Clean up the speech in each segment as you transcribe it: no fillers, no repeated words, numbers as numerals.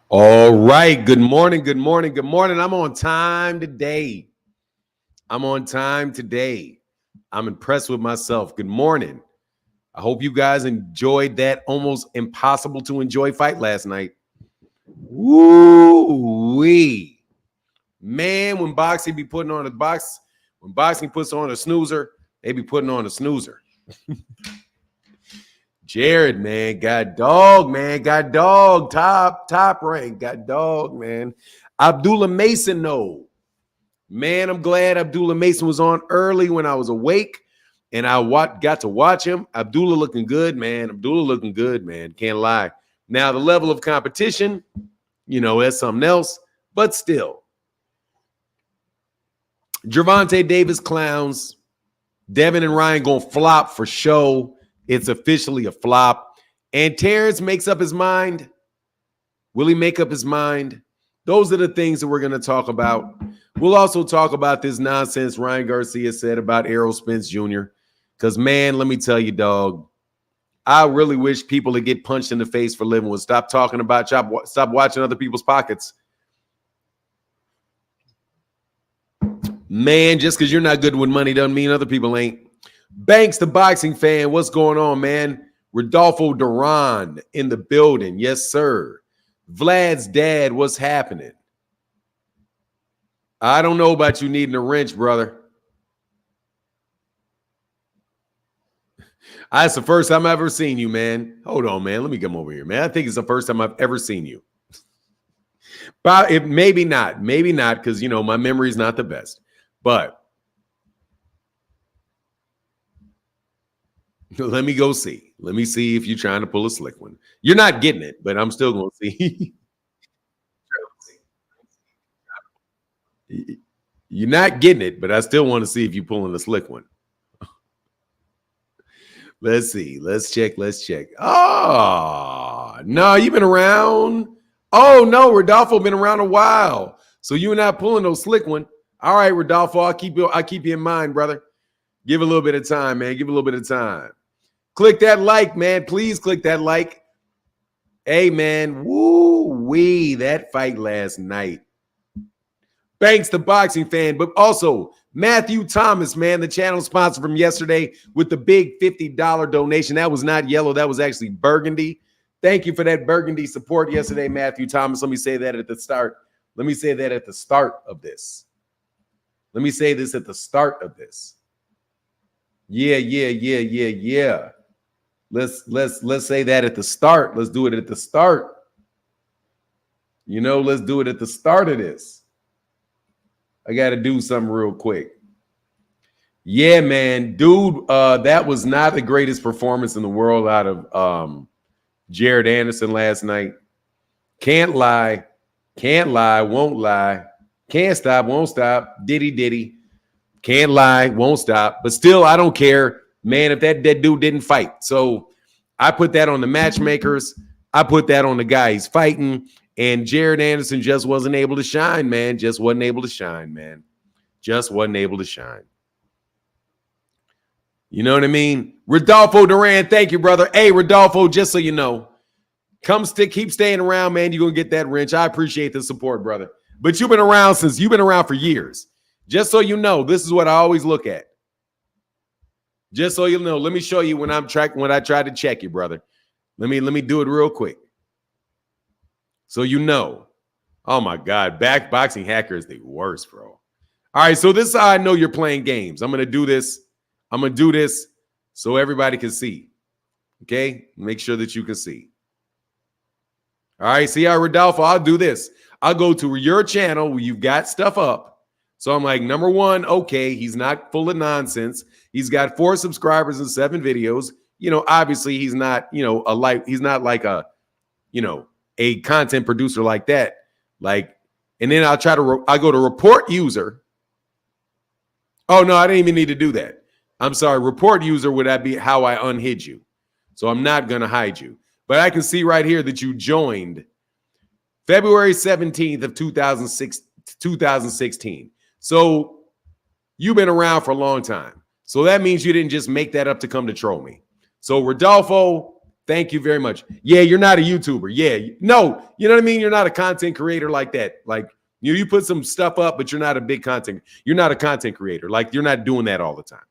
All right. Good morning. Good morning. Good morning. I'm on time today. I'm impressed with myself. Good morning. I hope you guys enjoyed that almost impossible to enjoy fight last night. Woo-wee. Man, when boxing puts on a snoozer, they be putting on a snoozer. Jared, man, got dog, top rank, got dog, man. Abdullah Mason, no. Man, I'm glad Abdullah Mason was on early when I was awake and I got to watch him. Abdullah looking good, man. Can't lie. Now, the level of competition, that's something else, but still. Gervonta Davis clowns. Devin and Ryan going to flop for show. It's officially a flop. And Terence makes up his mind. Will he make up his mind? Those are the things that we're going to talk about. We'll also talk about this nonsense Ryan Garcia said about Errol Spence Jr. Because, man, let me tell you, dog, I really wish people that get punched in the face for living would stop talking about, stop watching other people's pockets. Man, just because you're not good with money doesn't mean other people ain't. Banks, the boxing fan, what's going on, man? Rodolfo Duran in the building. Yes, sir. Vlad's dad, what's happening? I don't know about you needing a wrench, brother. That's the first time I've ever seen you, man. Hold on, man. Let me come over here, man. I think it's the first time I've ever seen you. But maybe not, because, my memory's not the best. But let me go see. Let me see if you're trying to pull a slick one. You're not getting it, but I'm still going to see. You're not getting it, but I still want to see if you're pulling a slick one. Let's see. Let's check. Oh, no, you've been around. Oh, no, Rodolfo been around a while. So you're not pulling no slick one. All right, Rodolfo, I'll keep you in mind, brother. Give a little bit of time, man. Give a little bit of time. Click that like, man. Please click that like. Hey, man. Woo-wee, that fight last night. Thanks to boxing fan, but also Matthew Thomas, man, the channel sponsor from yesterday with the big $50 donation. That was not yellow. That was actually burgundy. Thank you for that burgundy support yesterday, Matthew Thomas. Let me say that at the start. Let me say that at the start of this. Let me say this at the start of this. Yeah. Let's say that at the start. Let's do it at the start. Let's do it at the start of this. I got to do something real quick. Yeah, man, dude, that was not the greatest performance in the world out of Jared Anderson last night. Can't lie, won't lie. Can't stop, won't stop. Diddy. Can't lie, won't stop. But still, I don't care, man, if that dude didn't fight. So I put that on the matchmakers. I put that on the guy he's fighting. And Jared Anderson just wasn't able to shine, man. Just wasn't able to shine. You know what I mean? Rodolfo Duran, thank you, brother. Hey, Rodolfo, just so you know, keep staying around, man. You're going to get that wrench. I appreciate the support, brother. But you've been around for years. Just so you know, this is what I always look at. Just so you know, let me show you when I try to check you, brother. Let me do it real quick. So you know. Oh my God, boxing hacker is the worst, bro. All right, so this is how I know you're playing games. I'm gonna do this so everybody can see. Okay, make sure that you can see. All right, see how Rodolfo, I'll do this. I'll go to your channel where you've got stuff up. So I'm like, number one, okay, he's not full of nonsense. He's got 4 subscribers and 7 videos. Obviously he's not, he's not like a content producer like that. And then I'll go to report user. Oh no, I didn't even need to do that. I'm sorry. Report user would that be how I unhid you. So I'm not going to hide you. But I can see right here that you joined February 17th of 2016. So you've been around for a long time. So that means you didn't just make that up to come to troll me. So Rodolfo, Thank you very much. Yeah, you're not a YouTuber. Yeah. No, you know what I mean? You're not a content creator like that. Like you put some stuff up, but you're not a big content. You're not a content creator. Like you're not doing that all the time.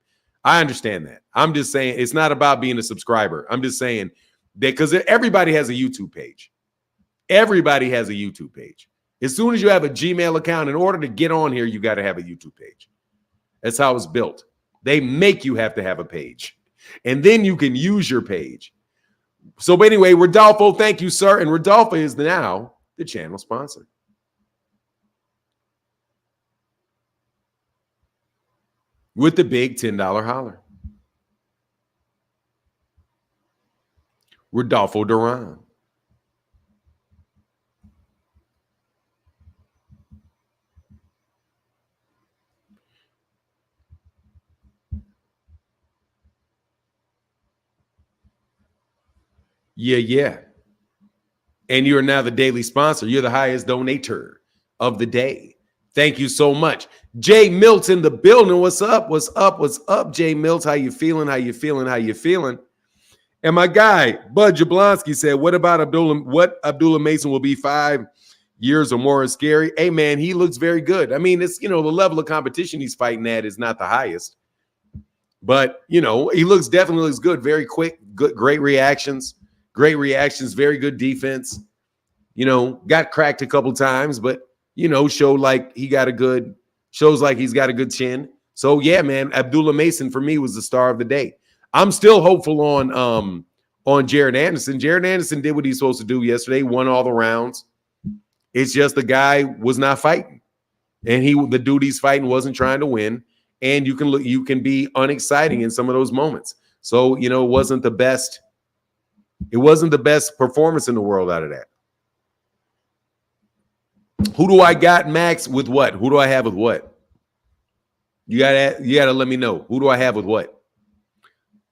I understand that. I'm just saying it's not about being a subscriber. I'm just saying that because everybody has a YouTube page. Everybody has a YouTube page. As soon as you have a Gmail account, in order to get on here, you got to have a YouTube page. That's how it's built. They make you have to have a page. And then you can use your page. So, but anyway, Rodolfo, thank you, sir. And Rodolfo is now the channel sponsor. With the big $10 holler. Rodolfo Duran. Yeah. And you are now the daily sponsor. You're the highest donator of the day. Thank you so much. Jay Milt's in the building. What's up? What's up? What's up, Jay Milt? How you feeling? How you feeling? How you feeling? And my guy, Bud Jablonski said, what about Abdullah Mason will be 5 years or more is scary? Hey, man, he looks very good. I mean, it's, the level of competition he's fighting at is not the highest. But, he definitely looks good. Very quick, good, great reactions, very good defense. Got cracked a couple times, but, shows like he's got a good chin. So, yeah, man, Abdullah Mason for me was the star of the day. I'm still hopeful on Jared Anderson. Jared Anderson did what he's supposed to do yesterday, won all the rounds. It's just the guy was not fighting. And the dude he's fighting wasn't trying to win. And you can be unexciting in some of those moments. So, it wasn't the best performance in the world out of that. Who do I got, Max, with what? Who do I have with what? You gotta let me know. Who do I have with what?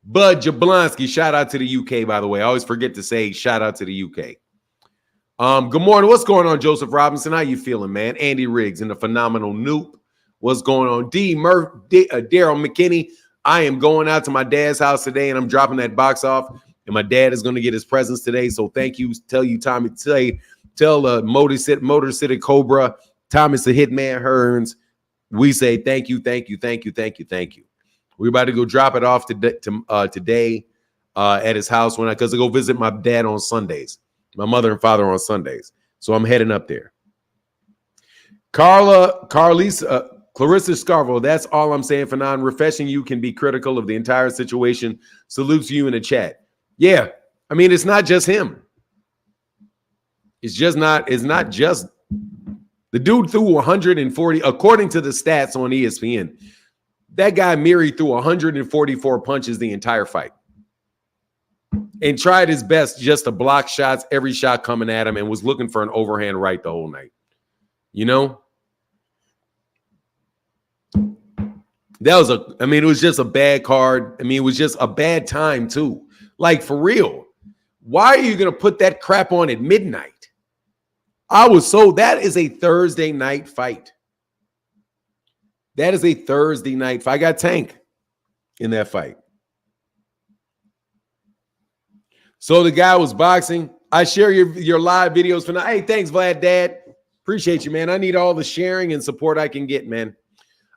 Bud Jablonski, shout out to the UK, by the way. I always forget to say shout out to the UK. Good morning. What's going on, Joseph Robinson? How you feeling, man? Andy Riggs and the phenomenal Noop. What's going on? Daryl McKinney. I am going out to my dad's house today, and I'm dropping that box off. And my dad is going to get his presents today. So thank you. Tell Tommy. Tell Motor City Cobra, Thomas the Hitman Hearns. We say thank you. We're about to go drop it off today at his house because I go visit my dad on Sundays, my mother and father on Sundays. So I'm heading up there. Clarissa Scarvo, that's all I'm saying for now. Refreshing you can be critical of the entire situation. Salutes you in the chat. Yeah, I mean, it's not just him. It's not just the dude threw 140, according to the stats on ESPN. That guy Miri threw 144 punches the entire fight and tried his best just to block shots, every shot coming at him, and was looking for an overhand right the whole night. It was just a bad card. It was just a bad time too. Like, for real. Why are you going to put that crap on at midnight? That is a Thursday night fight. I got Tank in that fight. So the guy was boxing. I share your live videos for now. Hey, thanks, Vlad Dad. Appreciate you, man. I need all the sharing and support I can get, man.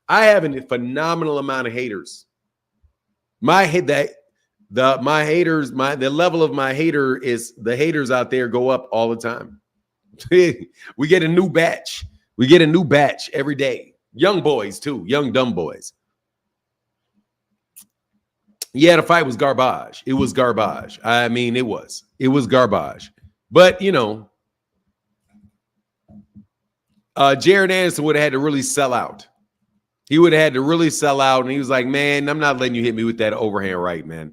I have a phenomenal amount of haters. The level of my hater is the haters out there go up all the time. We get a new batch. Every day. Young boys too, young dumb boys. Yeah, the fight was garbage. It was garbage. It was garbage. But Jared Anderson would have had to really sell out. He would have had to really sell out, and he was like, man, I'm not letting you hit me with that overhand right, man.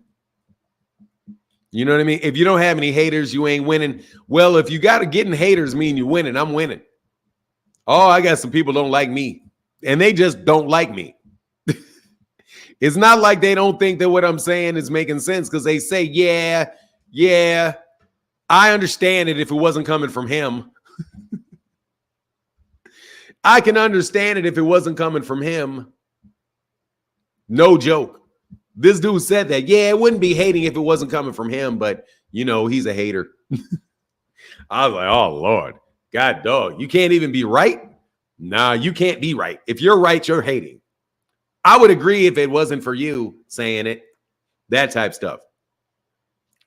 You know what I mean? If you don't have any haters, you ain't winning. Well, if you got to getting haters mean you winning, I'm winning. Oh, I got some people don't like me, and they just don't like me. It's not like they don't think that what I'm saying is making sense because they say, yeah, I understand it if it wasn't coming from him. I can understand it if it wasn't coming from him. No joke. This dude said that. Yeah, it wouldn't be hating if it wasn't coming from him, but he's a hater. I was like, oh Lord, God dog, you can't even be right. Nah, you can't be right. If you're right, you're hating. I would agree if it wasn't for you saying it. That type stuff.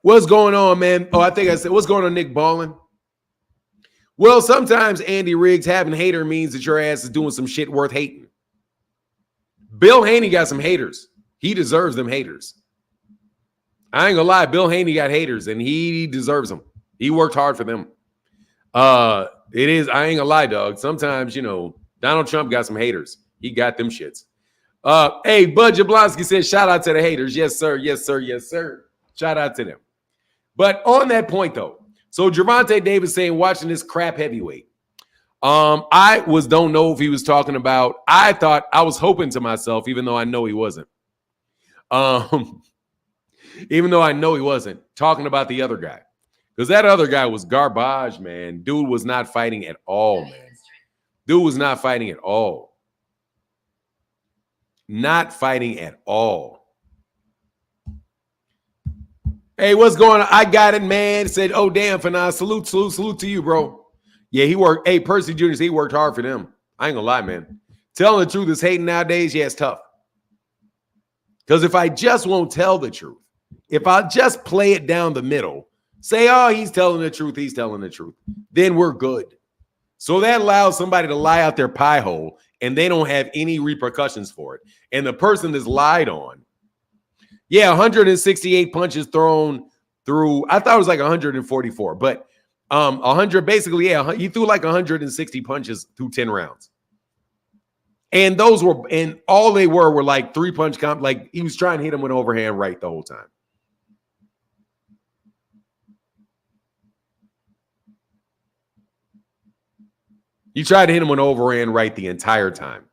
What's going on, man? Oh, I think I said, what's going on, Nick Ballin? Well, sometimes Andy Riggs having hater means that your ass is doing some shit worth hating. Bill Haney got some haters. He deserves them haters. I ain't gonna lie, Bill Haney got haters, and he deserves them. He worked hard for them. It is, I ain't gonna lie, dog. Sometimes, Donald Trump got some haters. He got them shits. Hey, Bud Jablonski says, shout out to the haters. Yes, sir. Yes, sir. Yes, sir. Shout out to them. But on that point, though, so Gervonta Davis saying, watching this crap heavyweight. I don't know if he was talking about, I was hoping to myself, even though I know he wasn't. Even though I know he wasn't talking about the other guy. Because that other guy was garbage, man. Dude was not fighting at all, man. Dude was not fighting at all. Not fighting at all. Hey, what's going on? I got it, man. Said, oh, damn, Fanon. Salute to you, bro. Yeah, he worked. Hey, Percy Jr., he worked hard for them. I ain't gonna lie, man. Telling the truth is hating nowadays. Yeah, it's tough. Because if I just won't tell the truth, if I just play it down the middle, say, oh, he's telling the truth, then we're good. So that allows somebody to lie out their pie hole and they don't have any repercussions for it. And the person that's lied on, 168 punches thrown through, I thought it was like 144, but 100, basically, he threw like 160 punches through 10 rounds. And all they were like 3-punch comp, like he was trying to hit him with overhand right the whole time. He tried to hit him with overhand right the entire time.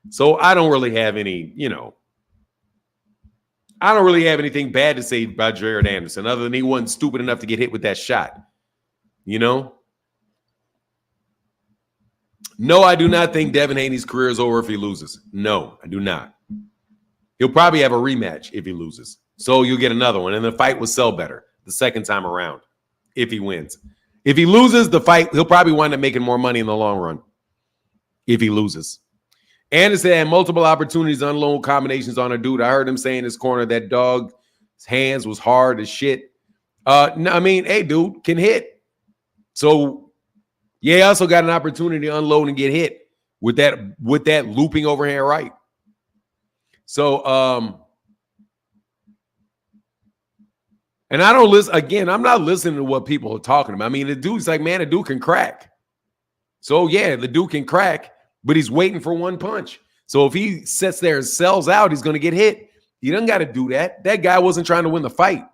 So I don't really have any, I don't really have anything bad to say about Jared Anderson other than he wasn't stupid enough to get hit with that shot. No, I do not think Devin Haney's career is over if he loses. No, I do not. He'll probably have a rematch if he loses. So you'll get another one. And the fight will sell better the second time around if he wins. If he loses the fight, he'll probably wind up making more money in the long run if he loses. Anderson had multiple opportunities to unload combinations on a dude. I heard him say in his corner that dog's hands was hard as shit. No, I mean, hey, dude can hit. So, yeah, also got an opportunity to unload and get hit with that looping overhand right. So, and I don't listen, again, I'm not listening to what people are talking about. I mean, the dude's like, man, the dude can crack. So, yeah, the dude can crack, but he's waiting for one punch. So if he sits there and sells out, he's going to get hit. He doesn't got to do that. That guy wasn't trying to win the fight.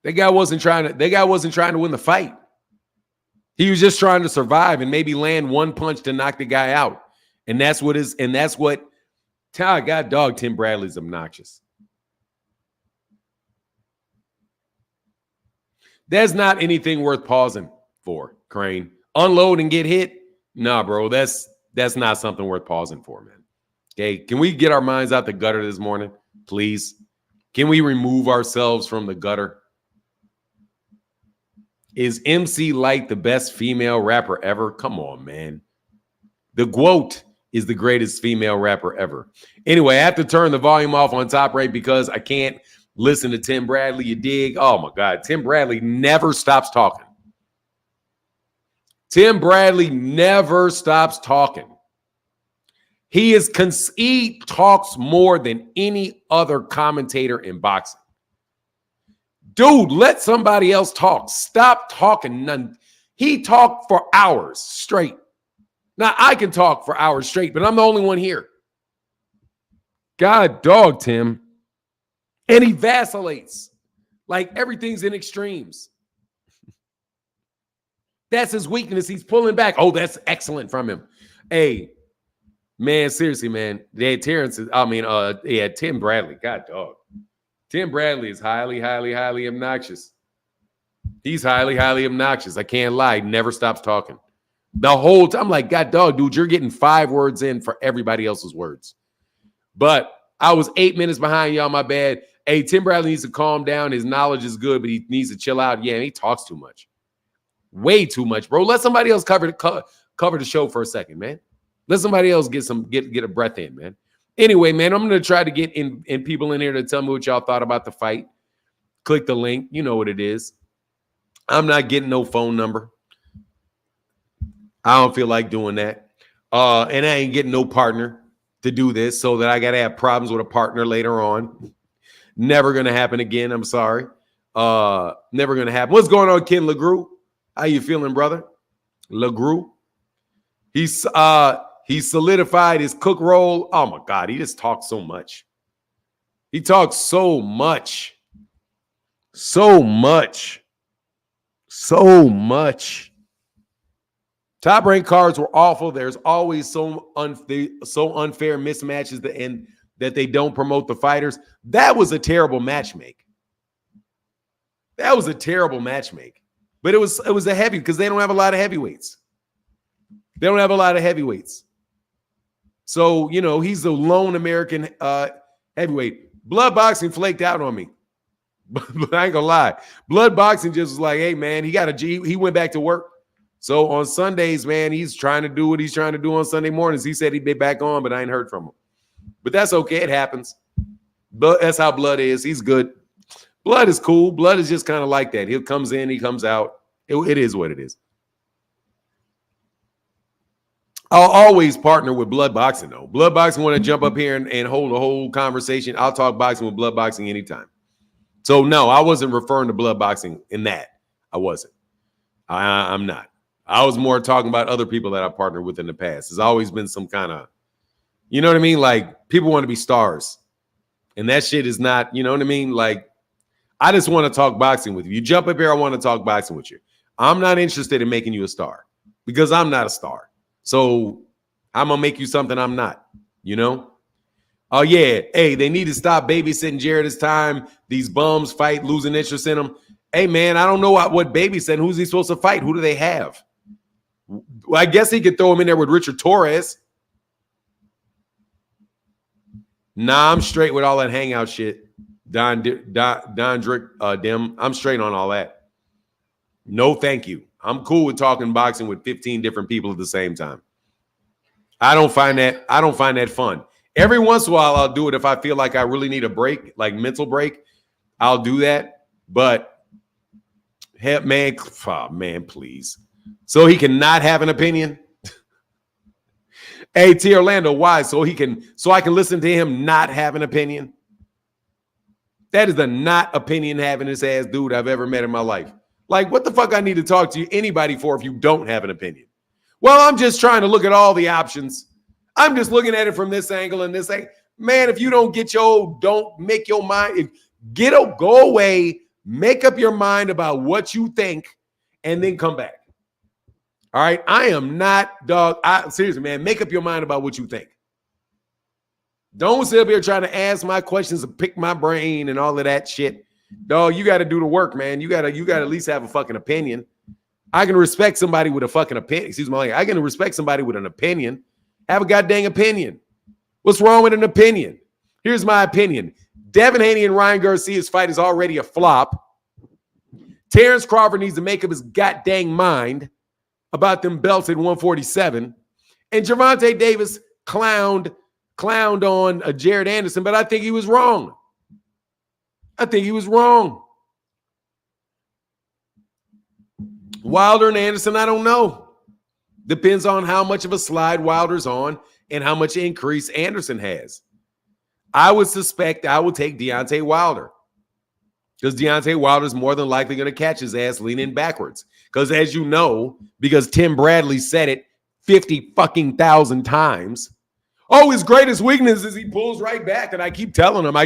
That guy wasn't trying to win the fight. He was just trying to survive and maybe land one punch to knock the guy out. And that's what God dog Tim Bradley's obnoxious. There's not anything worth pausing for, Crane. Unload and get hit? Nah, bro, that's not something worth pausing for, man. Okay, can we get our minds out the gutter this morning, please? Can we remove ourselves from the gutter? Is MC Light the best female rapper ever? Come on, man. The GWOAT is the greatest female rapper ever. Anyway, I have to turn the volume off on top right because I can't listen to Tim Bradley. You dig? Oh, my God. Tim Bradley never stops talking. Tim Bradley never stops talking. He talks more than any other commentator in boxing. Dude, let somebody else talk. Stop talking. He talked for hours straight. Now, I can talk for hours straight, but I'm the only one here. God dog, Tim. And he vacillates. Like everything's in extremes. That's his weakness. He's pulling back. Oh, that's excellent from him. Hey, man, seriously, man. Terence, Tim Bradley. God dog. Tim Bradley is highly, highly, highly obnoxious. He's highly, highly obnoxious. I can't lie. He never stops talking. The whole time. I'm like, God dog, dude, you're getting 5 words in for everybody else's words. But I was 8 minutes behind y'all, my bad. Hey, Tim Bradley needs to calm down. His knowledge is good, but he needs to chill out. Yeah, and he talks too much. Way too much, bro. Let somebody else cover the show for a second, man. Let somebody else get a breath in, man. Anyway, man, I'm going to try to get in people in here to tell me what y'all thought about the fight. Click the link. You know what it is. I'm not getting no phone number. I don't feel like doing that. And I ain't getting no partner to do this, so that I got to have problems with a partner later on. Never going to happen again. I'm sorry. Never going to happen. What's going on, Ken LeGroux? How you feeling, brother? LeGroux? He solidified his cook role. Oh, my God. He just talks so much. He talks so much. So much. So much. Top rank cards were awful. There's always so unfair mismatches that they don't promote the fighters. That was a terrible matchmake. That was a terrible matchmake. But it was a heavy because they don't have a lot of heavyweights. They don't have a lot of heavyweights. So, you know, he's the lone American heavyweight. Blood Boxing flaked out on me. But I ain't gonna lie. Blood Boxing just was like, hey, man, he went back to work. So on Sundays, man, he's trying to do what he's trying to do on Sunday mornings. He said he'd be back on, but I ain't heard from him. But that's okay. It happens. But that's how Blood is. He's good. Blood is cool. Blood is just kind of like that. He comes in, he comes out. It is what it is. I'll always partner with Blood Boxing, though. Blood Boxing want to jump up here and hold a whole conversation. I'll talk boxing with Blood Boxing anytime. So, no, I wasn't referring to Blood Boxing in that. I wasn't. I'm not. I was more talking about other people that I partnered with in the past. There's always been some kind of, you know what I mean? Like, people want to be stars. And that shit is not, you know what I mean? Like, I just want to talk boxing with you. You jump up here, I want to talk boxing with you. I'm not interested in making you a star because I'm not a star. So I'm going to make you something I'm not, you know? Oh, yeah. Hey, they need to stop babysitting Jared this time. These bums fight, losing interest in him. Hey, man, I don't know what babysitting. Who's he supposed to fight? Who do they have? Well, I guess he could throw him in there with Richard Torres. Nah, I'm straight with all that hangout shit. Don Dim. I'm straight on all that. No, thank you. I'm cool with talking boxing with 15 different people at the same time. I don't find that fun. Every once in a while, I'll do it if I feel like I really need a break, like mental break. I'll do that. But man, please. So he can not have an opinion. Hey, T. Orlando, why? So I can listen to him not have an opinion. That is the not opinion having his ass dude I've ever met in my life. Like, what the fuck I need to talk to anybody for if you don't have an opinion? Well, I'm just trying to look at all the options. I'm just looking at it from this angle and this angle. Man, if you don't don't make your mind, go away, make up your mind about what you think, and then come back. All right? I am not, dog. Seriously, man, make up your mind about what you think. Don't sit up here trying to ask my questions and pick my brain and all of that shit. Dog, you got to do the work, man. You got to at least have a fucking opinion. I can respect somebody with a fucking opinion. Excuse me. I can respect somebody with an opinion. Have a goddamn opinion. What's wrong with an opinion? Here's my opinion. Devin Haney and Ryan Garcia's fight is already a flop. Terence Crawford needs to make up his goddamn mind about them belts at 147. And Gervonta Davis clowned on Jared Anderson, but I think he was wrong. Wilder and Anderson, I don't know. Depends on how much of a slide Wilder's on and how much increase Anderson has. I would suspect I would take Deontay Wilder because Deontay Wilder's more than likely going to catch his ass leaning backwards. Because as you know, because Tim Bradley said it 50 fucking thousand times, oh, his greatest weakness is he pulls right back. And I keep telling him.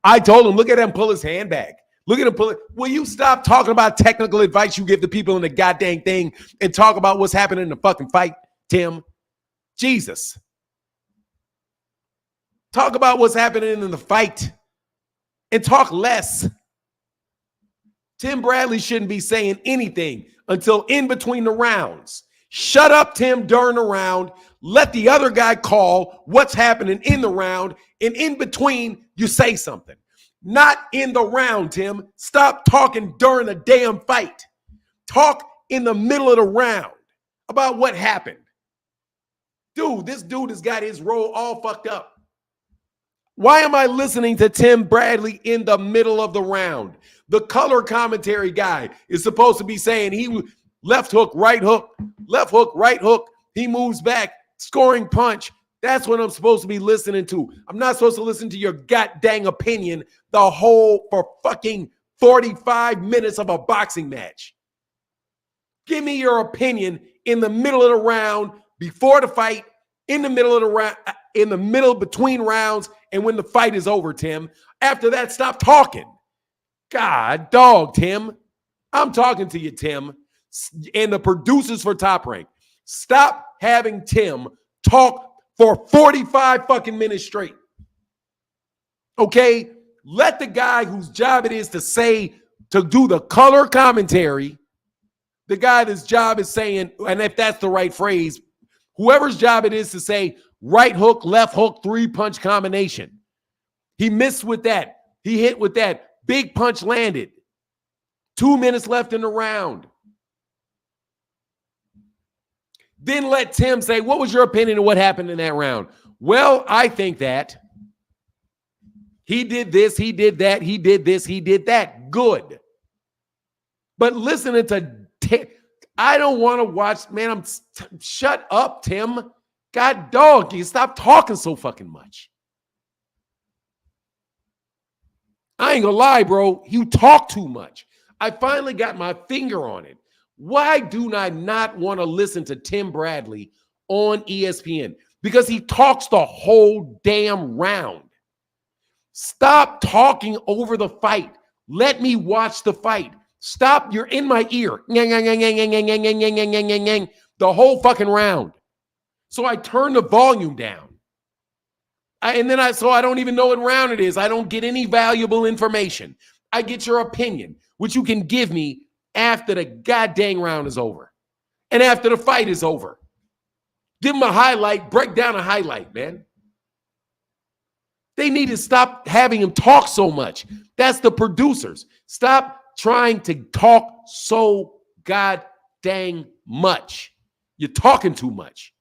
I told him, look at him pull his hand back. Look at him pull it. Will you stop talking about technical advice you give the people in the goddamn thing and talk about what's happening in the fucking fight, Tim? Jesus. Talk about what's happening in the fight and talk less. Tim Bradley shouldn't be saying anything until in between the rounds. Shut up, Tim, during the round. Let the other guy call what's happening in the round, and in between, you say something. Not in the round, Tim. Stop talking during the damn fight. Talk in the middle of the round about what happened. Dude, this dude has got his role all fucked up. Why am I listening to Tim Bradley in the middle of the round? The color commentary guy is supposed to be saying he left hook, right hook, left hook, right hook. He moves back, scoring punch. That's what I'm supposed to be listening to. I'm not supposed to listen to your goddamn opinion the whole for fucking 45 minutes of a boxing match. Give me your opinion in the middle of the round, before the fight, in the middle of the round, in the middle between rounds, and when the fight is over, Tim. After that, stop talking. God, dog, Tim. I'm talking to you, Tim, and the producers for Top Rank. Stop having Tim talk for 45 fucking minutes straight. Okay? Let the guy whose job it is to do the color commentary, the guy whose job is saying, and if that's the right phrase, whoever's job it is to say right hook, left hook, 3-punch combination. He missed with that. He hit with that. Big punch landed. 2 minutes left in the round. Then let Tim say, what was your opinion of what happened in that round? Well, I think that he did this, he did that, he did this, he did that. Good. But listening to I don't want to watch, man, shut up, Tim. God dog, you stop talking so fucking much. I ain't gonna lie, bro. You talk too much. I finally got my finger on it. Why do I not want to listen to Tim Bradley on ESPN? Because he talks the whole damn round. Stop talking over the fight. Let me watch the fight. Stop. You're in my ear. The whole fucking round. So I turn the volume down. So I don't even know what round it is. I don't get any valuable information. I get your opinion, which you can give me after the goddamn round is over and after the fight is over. Give them a highlight, break down a highlight, man. They need to stop having him talk so much. That's the producers. Stop trying to talk so goddamn much. You're talking too much.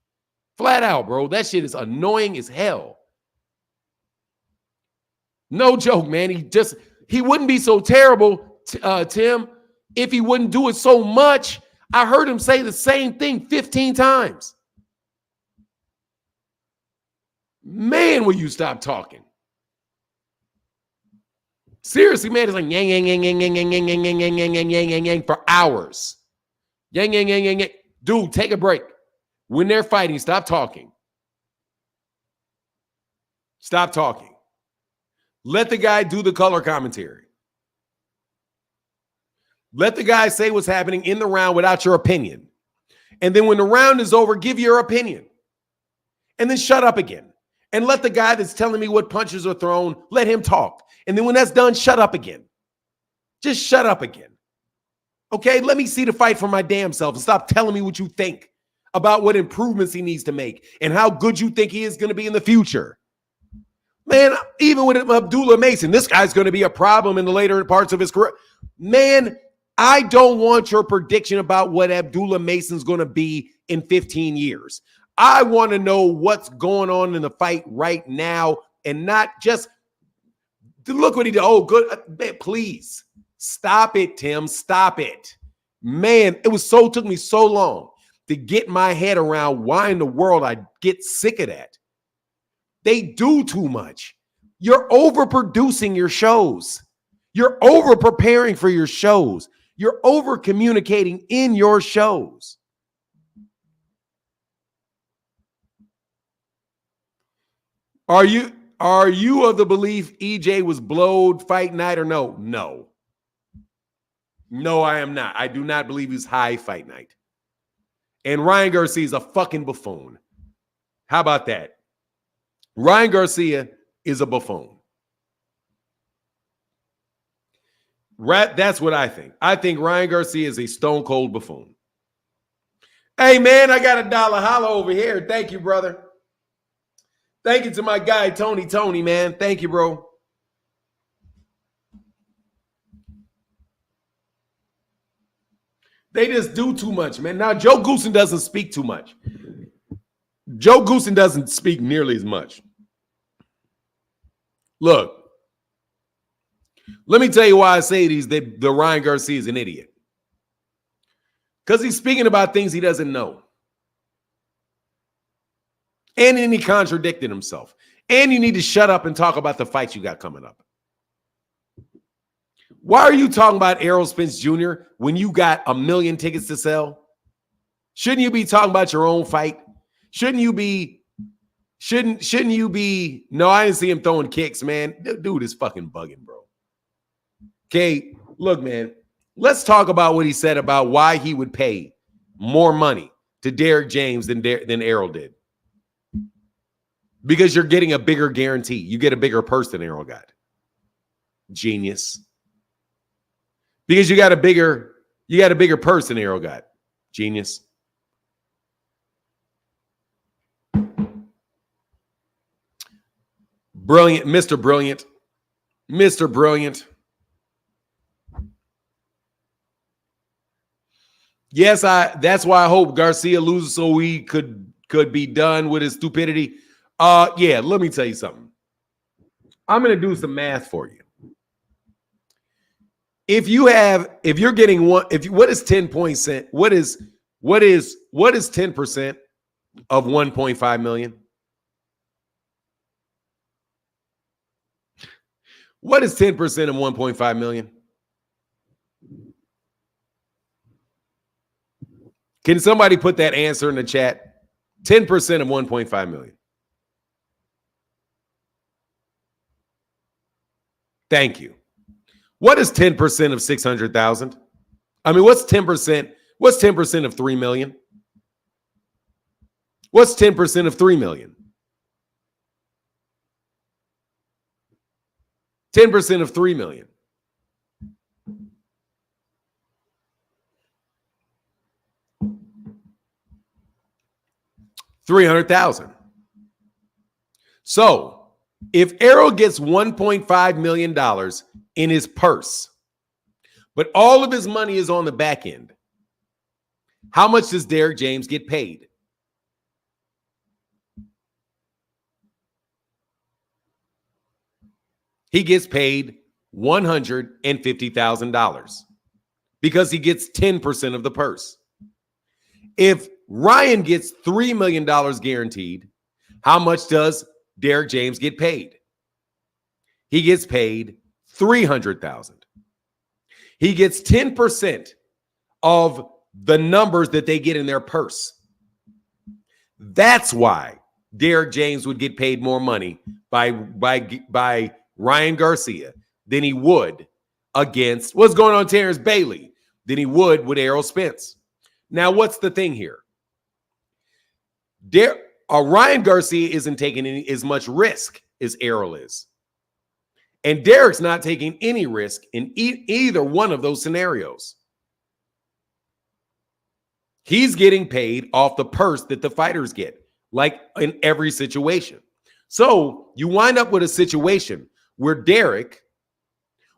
Flat out, bro. That shit is annoying as hell. No joke, man. He wouldn't be so terrible, Tim, if he wouldn't do it so much. I heard him say the same thing 15 times. Man, will you stop talking? Seriously, man, it's like yang, yang, yang, yang, yang, yang, yang, yang, yang, yang, yang, yang, yang, yang, yang for hours. Yang, yang, yang, yang, yang. Dude, take a break. When they're fighting, stop talking. Stop talking. Let the guy do the color commentary. Let the guy say what's happening in the round without your opinion. And then when the round is over, give your opinion. And then shut up again. And let the guy that's telling me what punches are thrown, let him talk. And then when that's done, shut up again. Just shut up again. Okay? Let me see the fight for my damn self and stop telling me what you think about what improvements he needs to make and how good you think he is going to be in the future. Man, even with Abdullah Mason, this guy's going to be a problem in the later parts of his career. Man, I don't want your prediction about what Abdullah Mason's going to be in 15 years. I want to know what's going on in the fight right now and not just look what he did. Oh, good. Man, please stop it, Tim. Stop it. Man, took me so long to get my head around why in the world I get sick of that. They do too much. You're overproducing your shows. You're over preparing for your shows. You're over communicating in your shows. Are you of the belief EJ was blowed fight night or no? No. No, I am not. I do not believe he's high fight night. And Ryan Garcia is a fucking buffoon. How about that? Ryan Garcia is a buffoon. That's what I think. I think Ryan Garcia is a stone cold buffoon. Hey, man, I got $1 holla over here. Thank you, brother. Thank you to my guy, Tony, man. Thank you, bro. They just do too much, man. Now, Joe Goosen doesn't speak too much. Joe Goosen doesn't speak nearly as much. Look, let me tell you why I say the Ryan Garcia is an idiot. Because he's speaking about things he doesn't know. And then he contradicted himself. And you need to shut up and talk about the fights you got coming up. Why are you talking about Errol Spence Jr. when you got 1 million tickets to sell? Shouldn't you be talking about your own fight? Shouldn't you be? No, I didn't see him throwing kicks, man. Dude is fucking bugging, bro. Okay, look, man. Let's talk about what he said about why he would pay more money to Derek James than Errol did. Because you're getting a bigger guarantee. You get a bigger purse than Errol got. Genius. Because you got a bigger purse than Errol got. Genius. Brilliant, Mr. Brilliant. Mr. Brilliant. Yes, that's why I hope Garcia loses so we could be done with his stupidity. Yeah, let me tell you something. I'm going to do some math for you. What is 10%? What is 10% of 1.5 million? What is 10% of 1.5 million? Can somebody put that answer in the chat? 10% of 1.5 million. Thank you. What is 10% of 600,000? I mean, what's 10%? What's 10% of 3 million? What's 10% of 3 million? 10% of 3 million. $300,000. So if Errol gets $1.5 million in his purse, but all of his money is on the back end, how much does Derek James get paid? He gets paid $150,000 because he gets 10% of the purse. If Ryan gets $3 million guaranteed, how much does Derek James get paid? He gets paid $300,000. He gets 10% of the numbers that they get in their purse. That's why Derek James would get paid more money by Ryan Garcia than he would against what's going on Terence Bailey than he would with Errol Spence. Now, what's the thing here? Ryan Garcia isn't taking as much risk as Errol is. And Derek's not taking any risk in either one of those scenarios. He's getting paid off the purse that the fighters get, like in every situation. So you wind up with a situation where Derek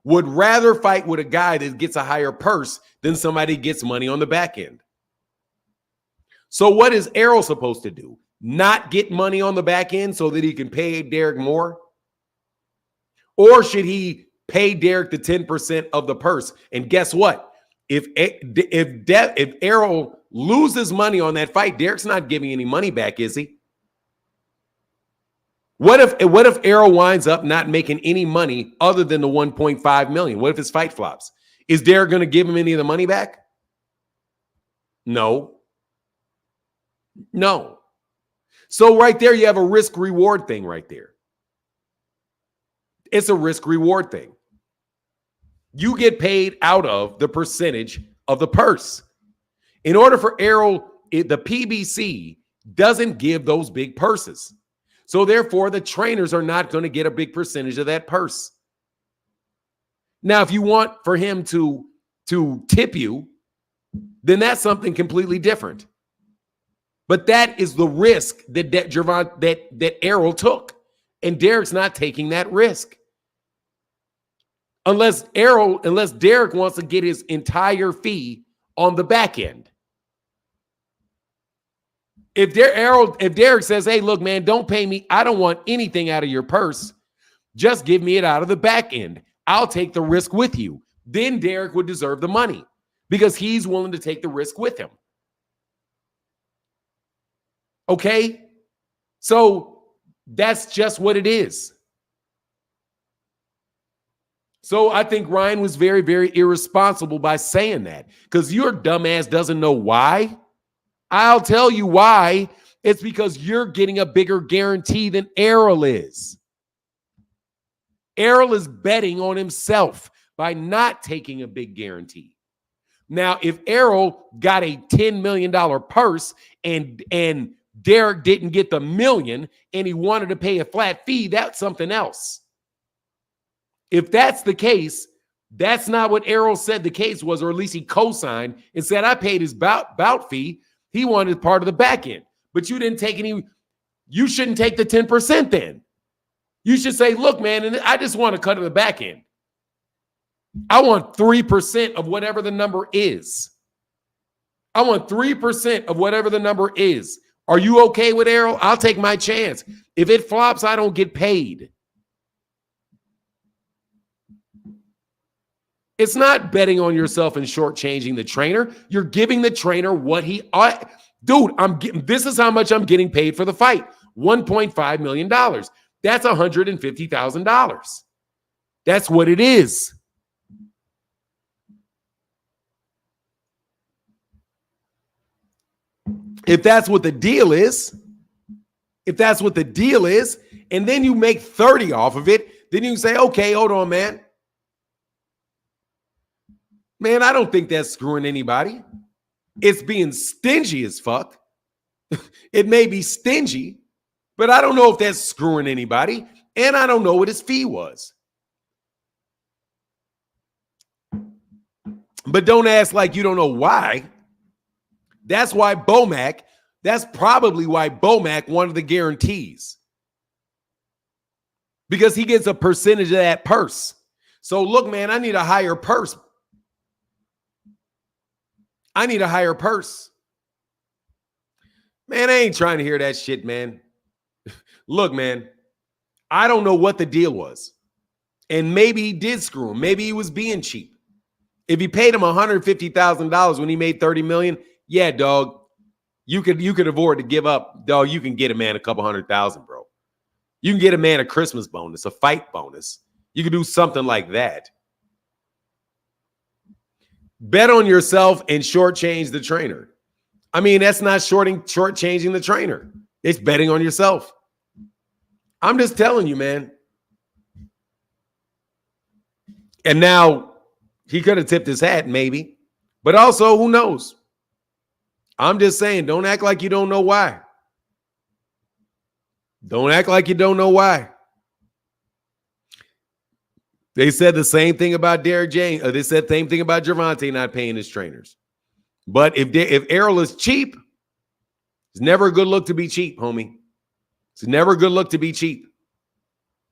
would rather fight with a guy that gets a higher purse than somebody gets money on the back end. So what is Errol supposed to do? Not get money on the back end so that he can pay Derek more? Or should he pay Derek the 10% of the purse? And guess what? If Errol loses money on that fight, Derek's not giving any money back, is he? What if Errol winds up not making any money other than the 1.5 million? What if his fight flops? Is Derek going to give him any of the money back? No. No. So right there, you have a risk-reward thing right there. It's a risk-reward thing. You get paid out of the percentage of the purse. In order for Errol, the PBC doesn't give those big purses. So therefore, the trainers are not going to get a big percentage of that purse. Now, if you want for him to tip you, then that's something completely different. But that is the risk that Gervonta, that Errol took, and Derek's not taking that risk. Unless Derek wants to get his entire fee on the back end. If Derek says, "Hey, look, man, don't pay me. I don't want anything out of your purse. Just give me it out of the back end. I'll take the risk with you." Then Derek would deserve the money because he's willing to take the risk with him. Okay? So that's just what it is. So I think Ryan was very, very irresponsible by saying that, because your dumbass doesn't know why. I'll tell you why. It's because you're getting a bigger guarantee than Errol is. Errol is betting on himself by not taking a big guarantee. Now, if Errol got a $10 million purse and Derek didn't get the $1 million and he wanted to pay a flat fee, that's something else. If that's the case, that's not what Errol said the case was, or at least he co-signed and said, I paid his bout fee. He wanted part of the back end. But you didn't take any. You shouldn't take the 10% then. You should say, look, man, and I just want to cut to the back end. I want 3% of whatever the number is. I want 3% of whatever the number is. Are you okay with Errol? I'll take my chance. If it flops, I don't get paid. It's not betting on yourself and shortchanging the trainer. You're giving the trainer what he ought. Dude, this is how much I'm getting paid for the fight. $1.5 million. That's $150,000. That's what it is. If that's what the deal is, and then you make 30 off of it, then you say, okay, hold on, man. Man, I don't think that's screwing anybody. It's being stingy as fuck. It may be stingy, but I don't know if that's screwing anybody, and I don't know what his fee was. But don't ask like you don't know why. That's probably why Bomac wanted the guarantees. Because he gets a percentage of that purse. So look, man, I need a higher purse. Man, I ain't trying to hear that shit, man. Look, man, I don't know what the deal was. And maybe he did screw him. Maybe he was being cheap. If he paid him $150,000 when he made $30 million, yeah, dog, you could afford to give up. Dog, you can get a man a couple $100,000, bro. You can get a man a Christmas bonus, a fight bonus. You can do something like that. Bet on yourself and shortchange the trainer. I mean, that's not shortchanging the trainer. It's betting on yourself. I'm just telling you, man. And now he could have tipped his hat, maybe. But also, who knows? I'm just saying, don't act like you don't know why. Don't act like you don't know why. They said the same thing about Derek James. They said the same thing about Gervonta not paying his trainers. But if Errol is cheap, it's never a good look to be cheap, homie. It's never a good look to be cheap.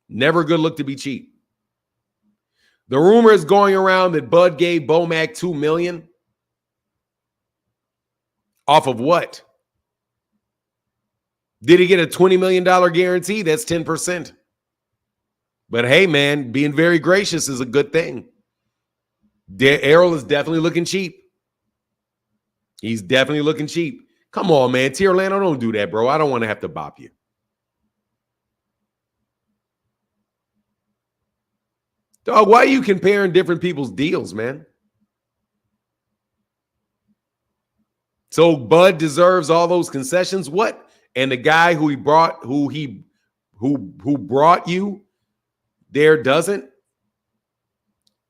Never a good look to be cheap. The rumor is going around that Bud gave Bomac $2 million. Off of what? Did he get a $20 million guarantee? That's 10%. But hey, man, being very gracious is a good thing. Errol is definitely looking cheap. He's definitely looking cheap. Come on, man. Tierlano, don't do that, bro. I don't want to have to bop you. Dog, why are you comparing different people's deals, man? So Bud deserves all those concessions. What? And the guy who brought you there doesn't?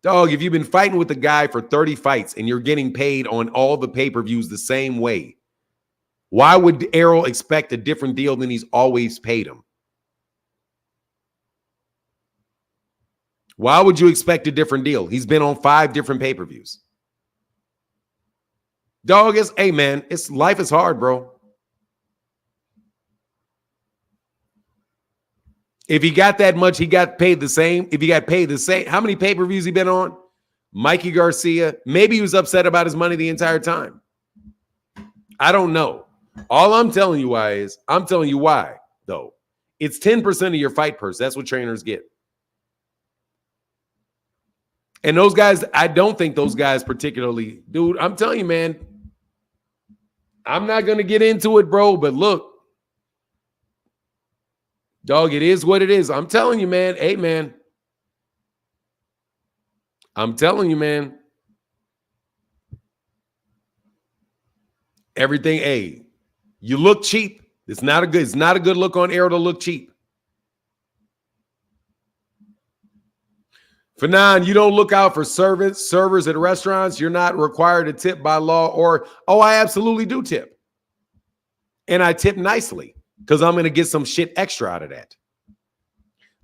Dog, if you've been fighting with a guy for 30 fights and you're getting paid on all the pay-per-views the same way, why would Errol expect a different deal than he's always paid him? Why would you expect a different deal? He's been on 5 different pay-per-views. Dog is, hey man, life is hard, bro. If he got that much, he got paid the same. If he got paid the same, how many pay-per-views he been on? Mikey Garcia, maybe he was upset about his money the entire time. I don't know. All I'm telling you why, though. It's 10% of your fight purse. That's what trainers get. And those guys, I don't think those guys particularly, dude, I'm telling you, man, I'm not going to get into it, bro, but look, dog, it is what it is. I'm telling you, man. Hey, man. I'm telling you, man. Everything, hey, you look cheap. It's not a good look on air to look cheap. Fanon, you don't look out for servers at restaurants. You're not required to tip by law I absolutely do tip. And I tip nicely because I'm going to get some shit extra out of that.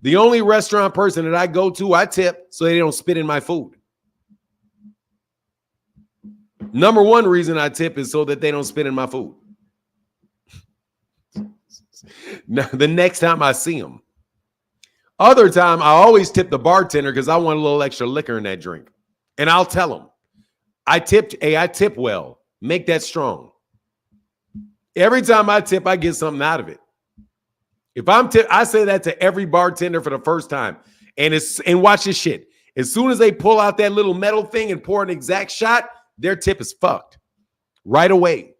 The only restaurant person that I go to, I tip so they don't spit in my food. Number one reason I tip is so that they don't spit in my food. Now, the next time I see them. Other time, I always tip the bartender because I want a little extra liquor in that drink. And I'll tell them, I tip well. Make that strong. Every time I tip, I get something out of it. If I'm I say that to every bartender for the first time. And watch this shit. As soon as they pull out that little metal thing and pour an exact shot, their tip is fucked. Right away.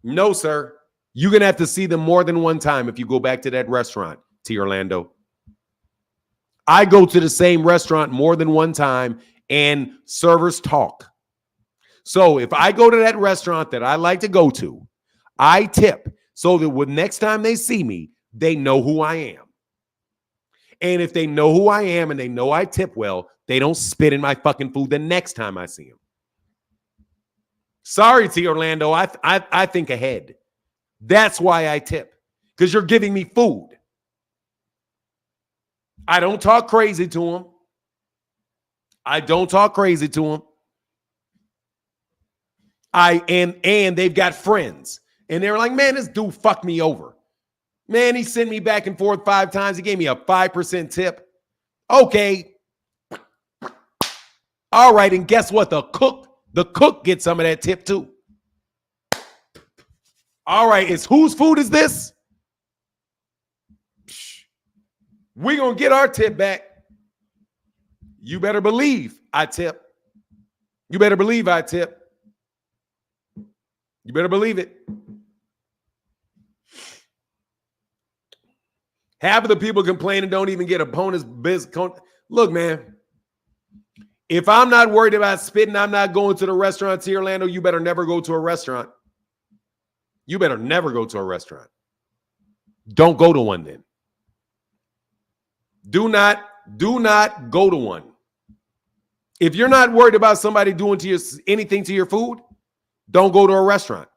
No, sir. You're going to have to see them more than one time if you go back to that restaurant, T. Orlando. I go to the same restaurant more than one time and servers talk. So if I go to that restaurant that I like to go to, I tip so that when next time they see me, they know who I am. And if they know who I am and they know I tip well, they don't spit in my fucking food the next time I see them. Sorry, T. Orlando, I think ahead. That's why I tip, because you're giving me food. I don't talk crazy to them. And they've got friends. And they're like, man, this dude fucked me over. Man, he sent me back and forth 5 times. He gave me a 5% tip. Okay. All right, and guess what? The cook gets some of that tip too. All right, whose food is this? We're going to get our tip back. You better believe I tip. You better believe I tip. You better believe it. Half of the people complaining don't even get a bonus business. Look, man, if I'm not worried about spitting, I'm not going to the restaurant here, Orlando. You better never go to a restaurant. You better never go to a restaurant. Don't go to one then. Do not go to one. If you're not worried about somebody doing anything to your food, don't go to a restaurant.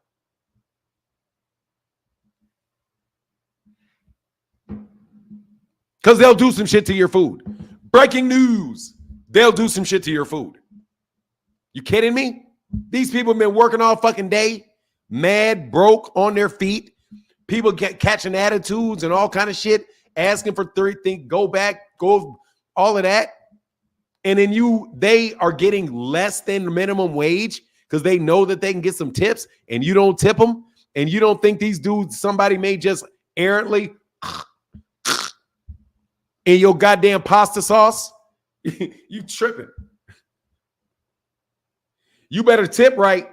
Because they'll do some shit to your food. Breaking news. They'll do some shit to your food. You kidding me? These people have been working all fucking day, mad, broke, on their feet. People get catching attitudes and all kind of shit, asking for 3 things, go back, go all of that. And then they are getting less than minimum wage because they know that they can get some tips, and you don't tip them, and you don't think these dudes, somebody may just errantly in your goddamn pasta sauce. You tripping. You better tip right.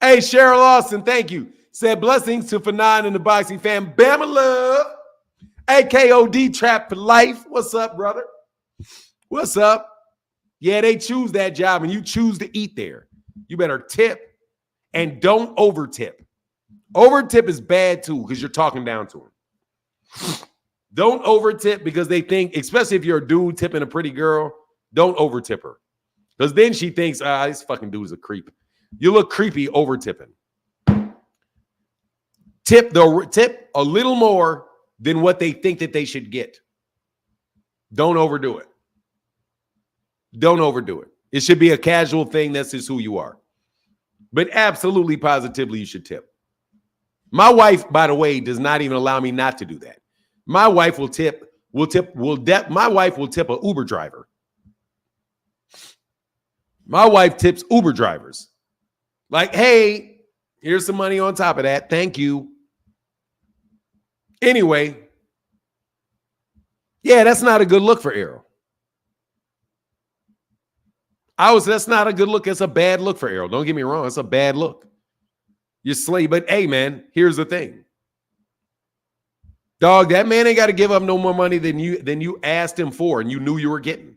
Hey, Cheryl Austin, thank you. Said blessings to Fanon and the boxing fam. Bama love. AKOD Trap for life. What's up, brother? What's up? Yeah, they choose that job and you choose to eat there. You better tip and don't over tip. Over tip is bad too because you're talking down to them. Don't over tip because they think, especially if you're a dude tipping a pretty girl, don't over tip her. Because then she thinks, this fucking dude is a creep. You look creepy over tipping. Tip a little more than what they think that they should get. Don't overdo it. Don't overdo it. It should be a casual thing. That's just who you are. But absolutely, positively, you should tip. My wife, by the way, does not even allow me not to do that. My wife will tip. My wife will tip an Uber driver. My wife tips Uber drivers. Like, hey, here's some money on top of that. Thank you. Anyway, yeah, that's not a good look for Errol. That's not a good look. It's a bad look for Errol. Don't get me wrong. It's a bad look. You're slave. But hey, man, here's the thing. Dog, that man ain't got to give up no more money than you asked him for and you knew you were getting.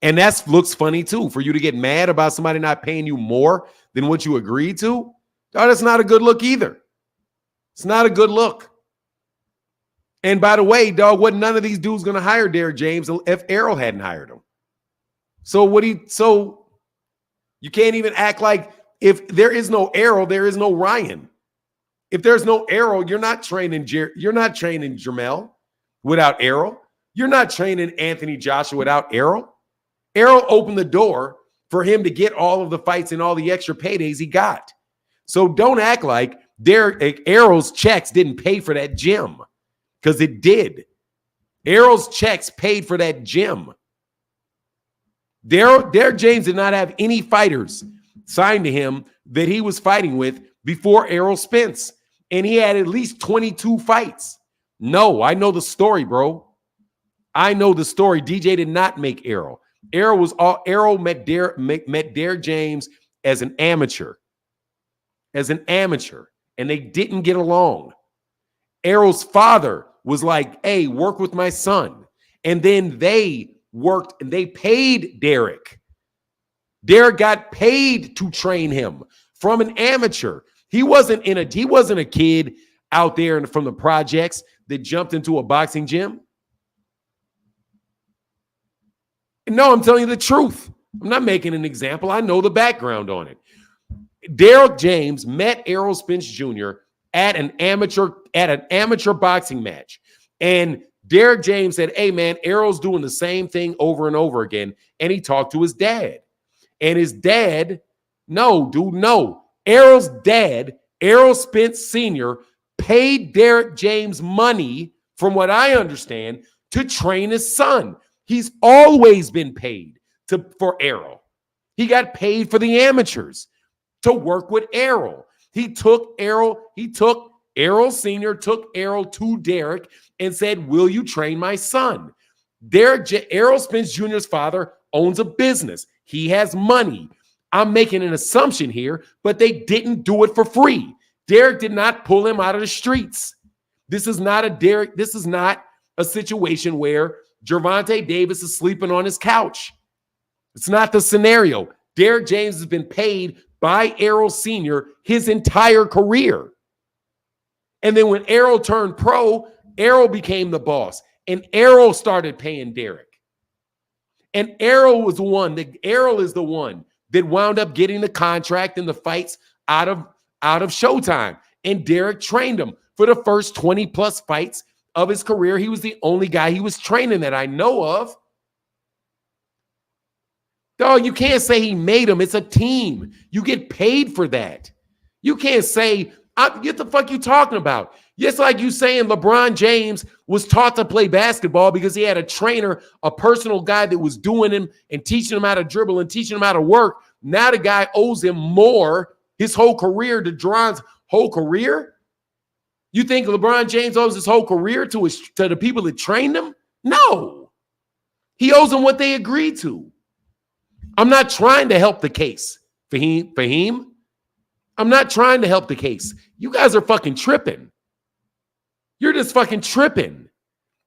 And that looks funny too, for you to get mad about somebody not paying you more than what you agreed to. Dog, that's not a good look either. It's not a good look. And by the way, dog, wasn't none of these dudes going to hire Derrick James if Errol hadn't hired him. So you can't even act like if there is no Errol, there is no Ryan. If there's no Errol, you're not training Jermel without Errol. You're not training Anthony Joshua without Errol. Errol opened the door for him to get all of the fights and all the extra paydays he got. So don't act like Errol's checks didn't pay for that gym, because it did. Errol's checks paid for that gym. Derrick James did not have any fighters signed to him that he was fighting with before Errol Spence. And he had at least 22 fights. No, I know the story, bro. I know the story. DJ did not make Errol. Errol met Derrick James as an amateur. And they didn't get along. Errol's father was like, hey, work with my son. And then they worked and they paid Derrick. Derrick got paid to train him from an amateur. He wasn't a kid out there from the projects that jumped into a boxing gym. No, I'm telling you the truth. I'm not making an example. I know the background on it. Derrick James met Errol Spence Jr. at an amateur boxing match. And Derrick James said, hey, man, Errol's doing the same thing over and over again. And he talked to his dad. And his dad, no. Errol's dad, Errol Spence Sr., paid Derrick James money, from what I understand, to train his son. He's always been paid for Errol. He got paid for the amateurs to work with Errol. Errol Sr. took Errol to Derrick and said, will you train my son? Errol Spence Jr.'s father owns a business. He has money. I'm making an assumption here, but they didn't do it for free. Derrick did not pull him out of the streets. This is not a situation where Gervonta Davis is sleeping on his couch. It's not the scenario. Derrick James has been paid by Errol Sr. his entire career. And then when Errol turned pro, Errol became the boss. And Errol started paying Derrick. And Errol is the one that wound up getting the contract and the fights out of Showtime. And Derrick trained him for the first 20 plus fights of his career. He was the only guy he was training that I know of. Dog, you can't say he made him. It's a team. You get paid for that. You can't say, get the fuck you talking about? Just like you saying LeBron James was taught to play basketball because he had a trainer, a personal guy that was doing him and teaching him how to dribble and teaching him how to work. Now the guy owes him more his whole career to Deron's whole career. You think LeBron James owes his whole career to the people that trained him? No. He owes them what they agreed to. I'm not trying to help the case, Fahim. I'm not trying to help the case. You guys are fucking tripping. You're just fucking tripping.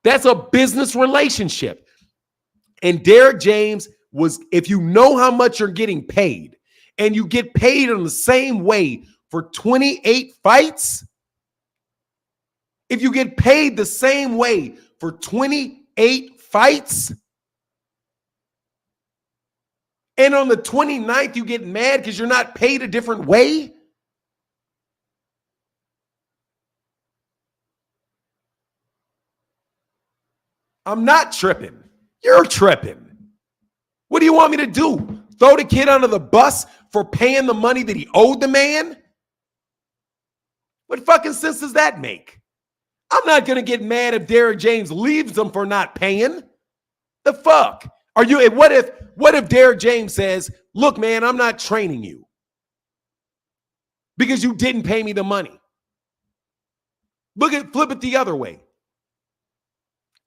That's a business relationship. And Derrick James if you know how much you're getting paid and you get paid in the same way for 28 fights, if you get paid the same way for 28 fights, and on the 29th you get mad because you're not paid a different way, I'm not tripping. You're tripping. What do you want me to do? Throw the kid under the bus for paying the money that he owed the man? What fucking sense does that make? I'm not going to get mad if Derrick James leaves him for not paying. The fuck? Are you? What if Derrick James says, look, man, I'm not training you because you didn't pay me the money? Flip it the other way.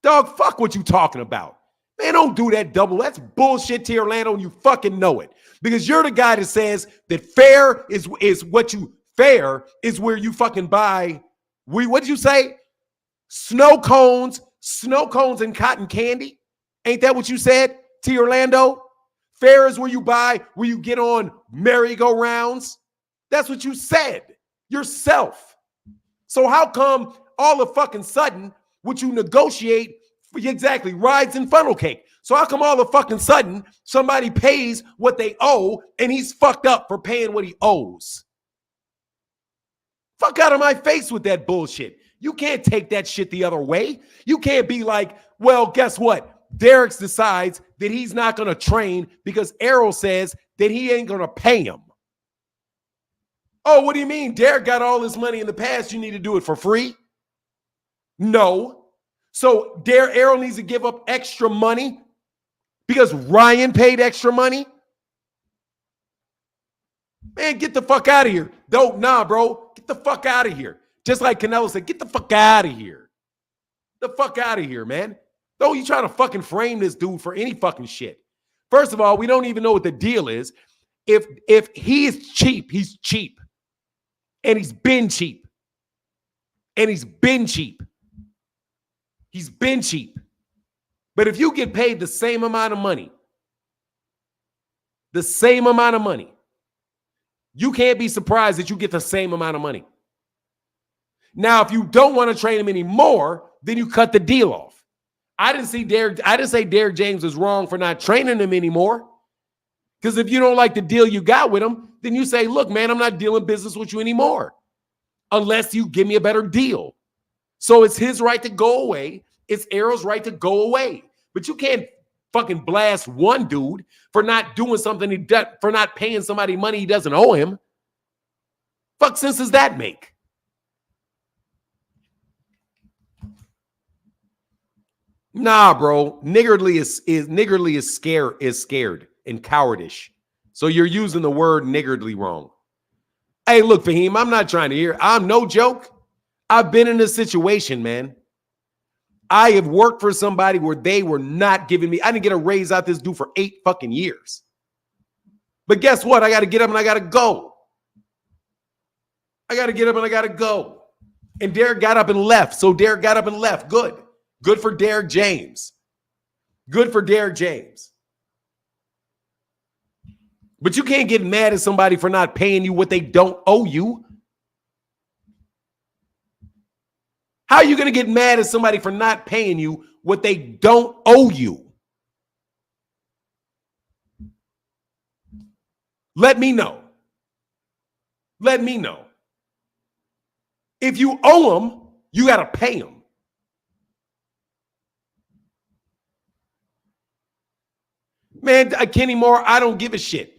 Dog, fuck what you talking about. Man, don't do that double. That's bullshit to Orlando, and you fucking know it. Because you're the guy that says that fair is where you fucking buy. What did you say? Snow cones and cotton candy. Ain't that what you said to Orlando? Fair is where you get on merry-go-rounds. That's what you said yourself. So how come all of fucking sudden would you negotiate exactly rides and funnel cake? So how come all of fucking sudden somebody pays what they owe and he's fucked up for paying what he owes? Fuck out of my face with that bullshit. You can't take that shit the other way. You can't be like, well, guess what? Derrick decides that he's not going to train because Errol says that he ain't going to pay him. Oh, what do you mean? Derrick got all this money in the past. You need to do it for free? No. So Errol needs to give up extra money because Ryan paid extra money? Man, get the fuck out of here. Nah, bro. Get the fuck out of here. Just like Canelo said, get the fuck out of here. The fuck out of here, man. Don't you trying to fucking frame this dude for any fucking shit. First of all, we don't even know what the deal is. If he is cheap, he's cheap. And he's been cheap. And he's been cheap. He's been cheap. But if you get paid the same amount of money, you can't be surprised that you get the same amount of money. Now, if you don't want to train him anymore, then you cut the deal off. I didn't say Derrick James was wrong for not training him anymore. Because if you don't like the deal you got with him, then you say, look, man, I'm not dealing business with you anymore unless you give me a better deal. So it's his right to go away. It's Errol's right to go away. But you can't fucking blast one dude for not doing something for not paying somebody money he doesn't owe him. Fuck sense does that make? Nah, bro. Niggardly is scared and cowardish. So you're using the word niggardly wrong. Hey, look, Fahim, I'm not trying to hear. I'm no joke. I've been in this situation, man. I have worked for somebody where they were not giving me. I didn't get a raise out this dude for 8 fucking years. But guess what? I got to get up and I got to go. I got to get up and I got to go. And Derrick got up and left. So Derrick got up and left. Good. Good for Derrick James. Good for Derrick James. But you can't get mad at somebody for not paying you what they don't owe you. How are you going to get mad at somebody for not paying you what they don't owe you? Let me know. Let me know. If you owe them, you got to pay them. Man, Kenny Moore, I don't give a shit.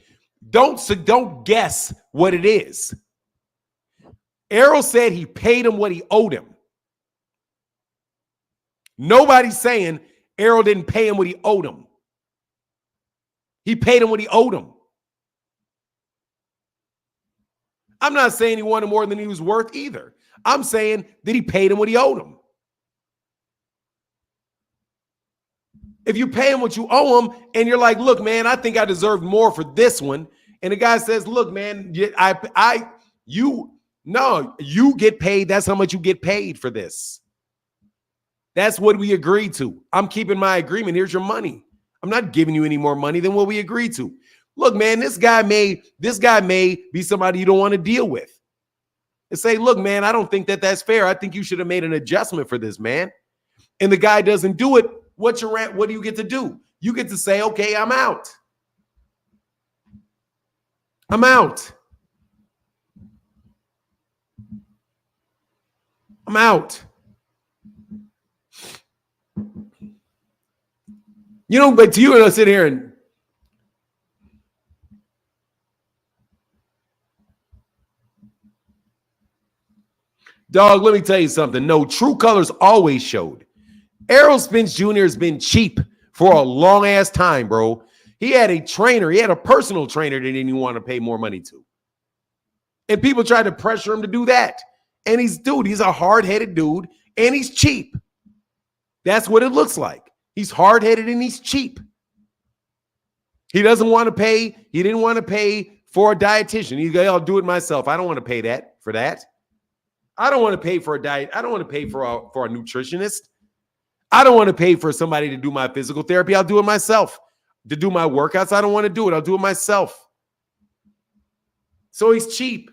Don't guess what it is. Errol said he paid him what he owed him. Nobody's saying Errol didn't pay him what he owed him. He paid him what he owed him. I'm not saying he wanted more than he was worth either. I'm saying that he paid him what he owed him. If you pay him what you owe him and you're like, look, man, I think I deserved more for this one. And the guy says, look, man, you get paid. That's how much you get paid for this. That's what we agreed to. I'm keeping my agreement. Here's your money. I'm not giving you any more money than what we agreed to. Look, man, this guy may be somebody you don't want to deal with. And say, look, man, I don't think that's fair. I think you should have made an adjustment for this, man. And the guy doesn't do it. What do you get to do? You get to say, okay, I'm out. I'm out. I'm out. You know, but to you and I sit here and dog, let me tell you something. No, true colors always showed. Errol Spence Jr. has been cheap for a long ass time, bro. He had a trainer, he had a personal trainer that didn't even want to pay more money to. And people tried to pressure him to do that. And he's a hard-headed dude, and he's cheap. That's what it looks like. He's hard-headed and he's cheap. He doesn't want to pay. He didn't want to pay for a dietitian. He's like, I'll do it myself. I don't want to pay that for that. I don't want to pay for a diet. I don't want to pay for a nutritionist. I don't want to pay for somebody to do my physical therapy. I'll do it myself. To do my workouts, I don't want to do it. I'll do it myself. So he's cheap.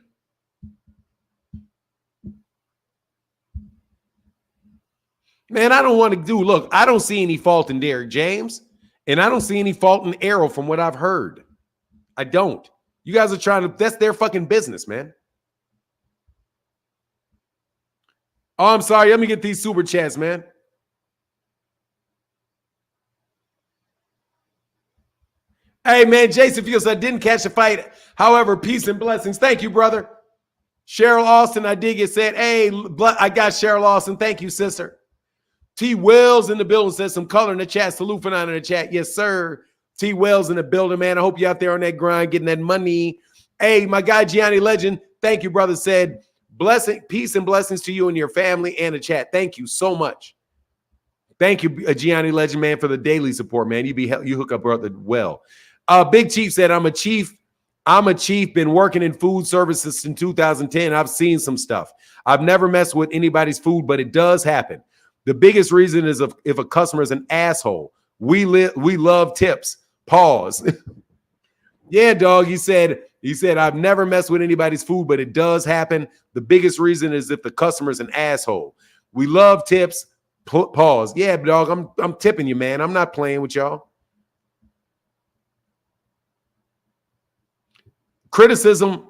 Man, I don't want to do. Look, I don't see any fault in Derrick James, and I don't see any fault in Errol from what I've heard. I don't. You guys are trying to, that's their fucking business, man. Oh, I'm sorry. Let me get these super chats, man. Hey, man, Jason Fields, I didn't catch a fight. However, peace and blessings. Thank you, brother. Cheryl Austin, I did get said, hey, I got Cheryl Austin. Thank you, sister. T. Wells in the building says some color in the chat. Salute for in the chat. Yes, sir. T. Wells in the building, man. I hope you're out there on that grind, getting that money. Hey, my guy, Gianni Legend. Thank you, brother. Said, blessing, peace and blessings to you and your family and the chat. Thank you so much. Thank you, Gianni Legend, man, for the daily support, man. You hook up brother well. Big Chief said, I'm a chief, been working in food services since 2010. I've seen some stuff. I've never messed with anybody's food, but it does happen. The biggest reason is if a customer is an asshole. We love tips. Pause. Yeah, dog. He said, I've never messed with anybody's food, but it does happen. The biggest reason is if the customer is an asshole. We love tips. Pause. Yeah, dog. I'm tipping you, man. I'm not playing with y'all. Criticism.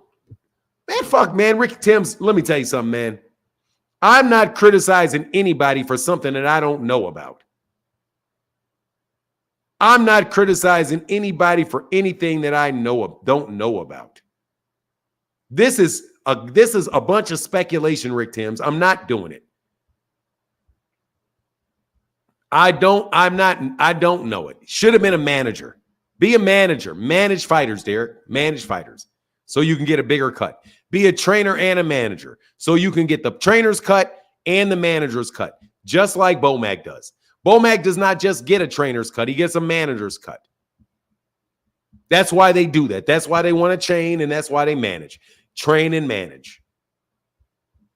Man, fuck, man. Ricky Timms, let me tell you something, man. I'm not criticizing anybody for something that I don't know about. I'm not criticizing anybody for anything that I don't know about. This is a bunch of speculation, Rick Timms. I'm not doing it. I don't know it. Should have been a manager. Be a manager. Manage fighters, Derek. Manage fighters. So you can get a bigger cut. Be a trainer and a manager. So you can get the trainer's cut and the manager's cut. Just like Bomac does. Bomac does not just get a trainer's cut. He gets a manager's cut. That's why they do that. That's why they want to train, and that's why they manage. Train and manage.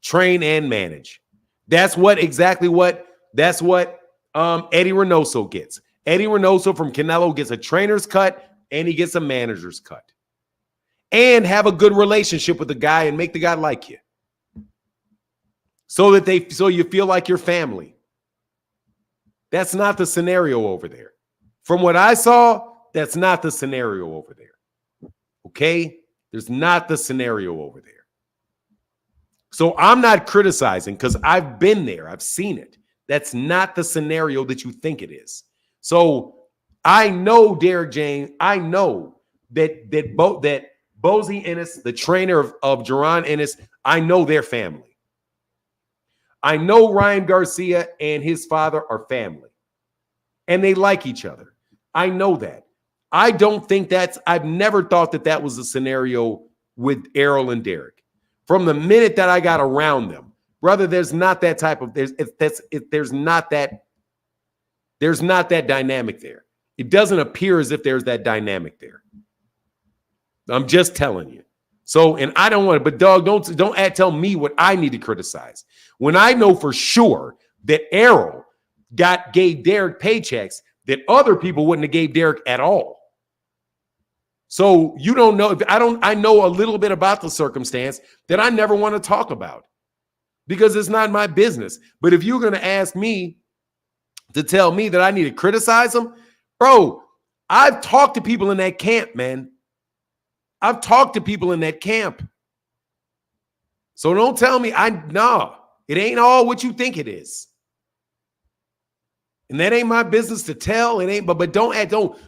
Train and manage. That's what Eddie Reynoso gets. Eddie Reynoso from Canelo gets a trainer's cut, and he gets a manager's cut. And have a good relationship with the guy and make the guy like you. So you feel like your family. That's not the scenario over there. From what I saw, that's not the scenario over there. Okay? There's not the scenario over there. So I'm not criticizing because I've been there. I've seen it. That's not the scenario that you think it is. So I know Derrick James. I know that Bozy Ennis, the trainer of Jaron Ennis, I know their family. I know Ryan Garcia and his father are family. And they like each other. I know that. I don't think I've never thought that was a scenario with Errol and Derrick. From the minute that I got around them, brother, there's not that dynamic there. It doesn't appear as if there's that dynamic there. I'm just telling you. So, and I don't want to, but dog, don't tell me what I need to criticize. When I know for sure that Errol gave Derrick paychecks that other people wouldn't have gave Derrick at all. So you don't know. I know a little bit about the circumstance that I never want to talk about because it's not my business. But if you're going to ask me to tell me that I need to criticize them, bro, I've talked to people in that camp, man. I've talked to people in that camp. So don't tell me it ain't all what you think it is. And that ain't my business to tell. It ain't, but but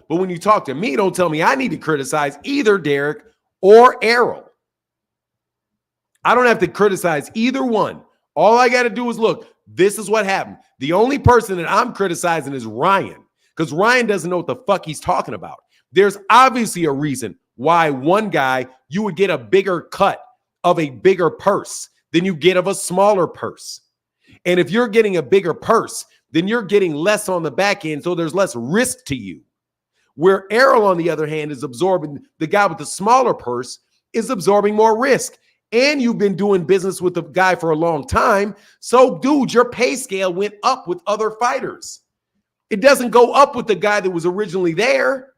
when you talk to me, don't tell me I need to criticize either Derek or Errol. I don't have to criticize either one. All I got to do is look, this is what happened. The only person that I'm criticizing is Ryan, because Ryan doesn't know what the fuck he's talking about. There's obviously a reason why one guy, you would get a bigger cut of a bigger purse than you get of a smaller purse. And if you're getting a bigger purse, then you're getting less on the back end, so there's less risk to you. Where Errol, on the other hand, is absorbing, the guy with the smaller purse is absorbing more risk. And you've been doing business with the guy for a long time. So, dude, your pay scale went up with other fighters. It doesn't go up with the guy that was originally there.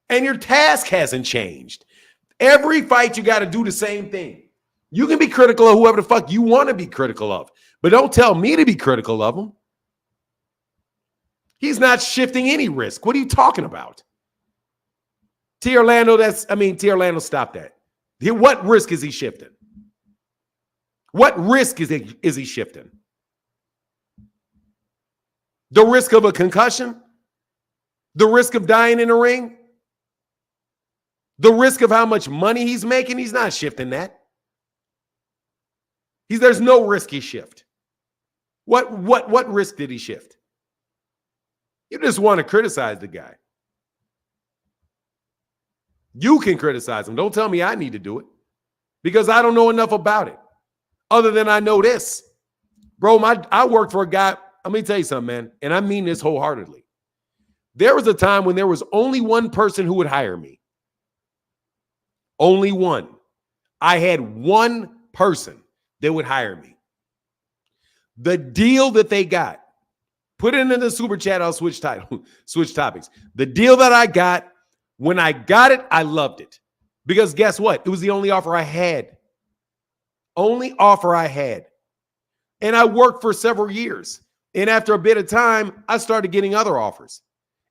And your task hasn't changed. Every fight, you got to do the same thing. You can be critical of whoever the fuck you want to be critical of, but don't tell me to be critical of him. He's not shifting any risk. What are you talking about? T. Orlando, stop that. What risk is he shifting? What risk is he shifting? The risk of a concussion? The risk of dying in the ring? The risk of how much money he's making? He's not shifting that. There's no risky shift. What risk did he shift? You just want to criticize the guy. You can criticize him. Don't tell me I need to do it, because I don't know enough about it other than I know this. Bro, I worked for a guy. Let me tell you something, man, and I mean this wholeheartedly. There was a time when there was only one person who would hire me. Only one. I had one person that would hire me. The deal that they got, put it in the super chat, I'll switch topics. The deal that I got, when I got it, I loved it. Because guess what? It was the only offer I had. Only offer I had. And I worked for several years. And after a bit of time, I started getting other offers.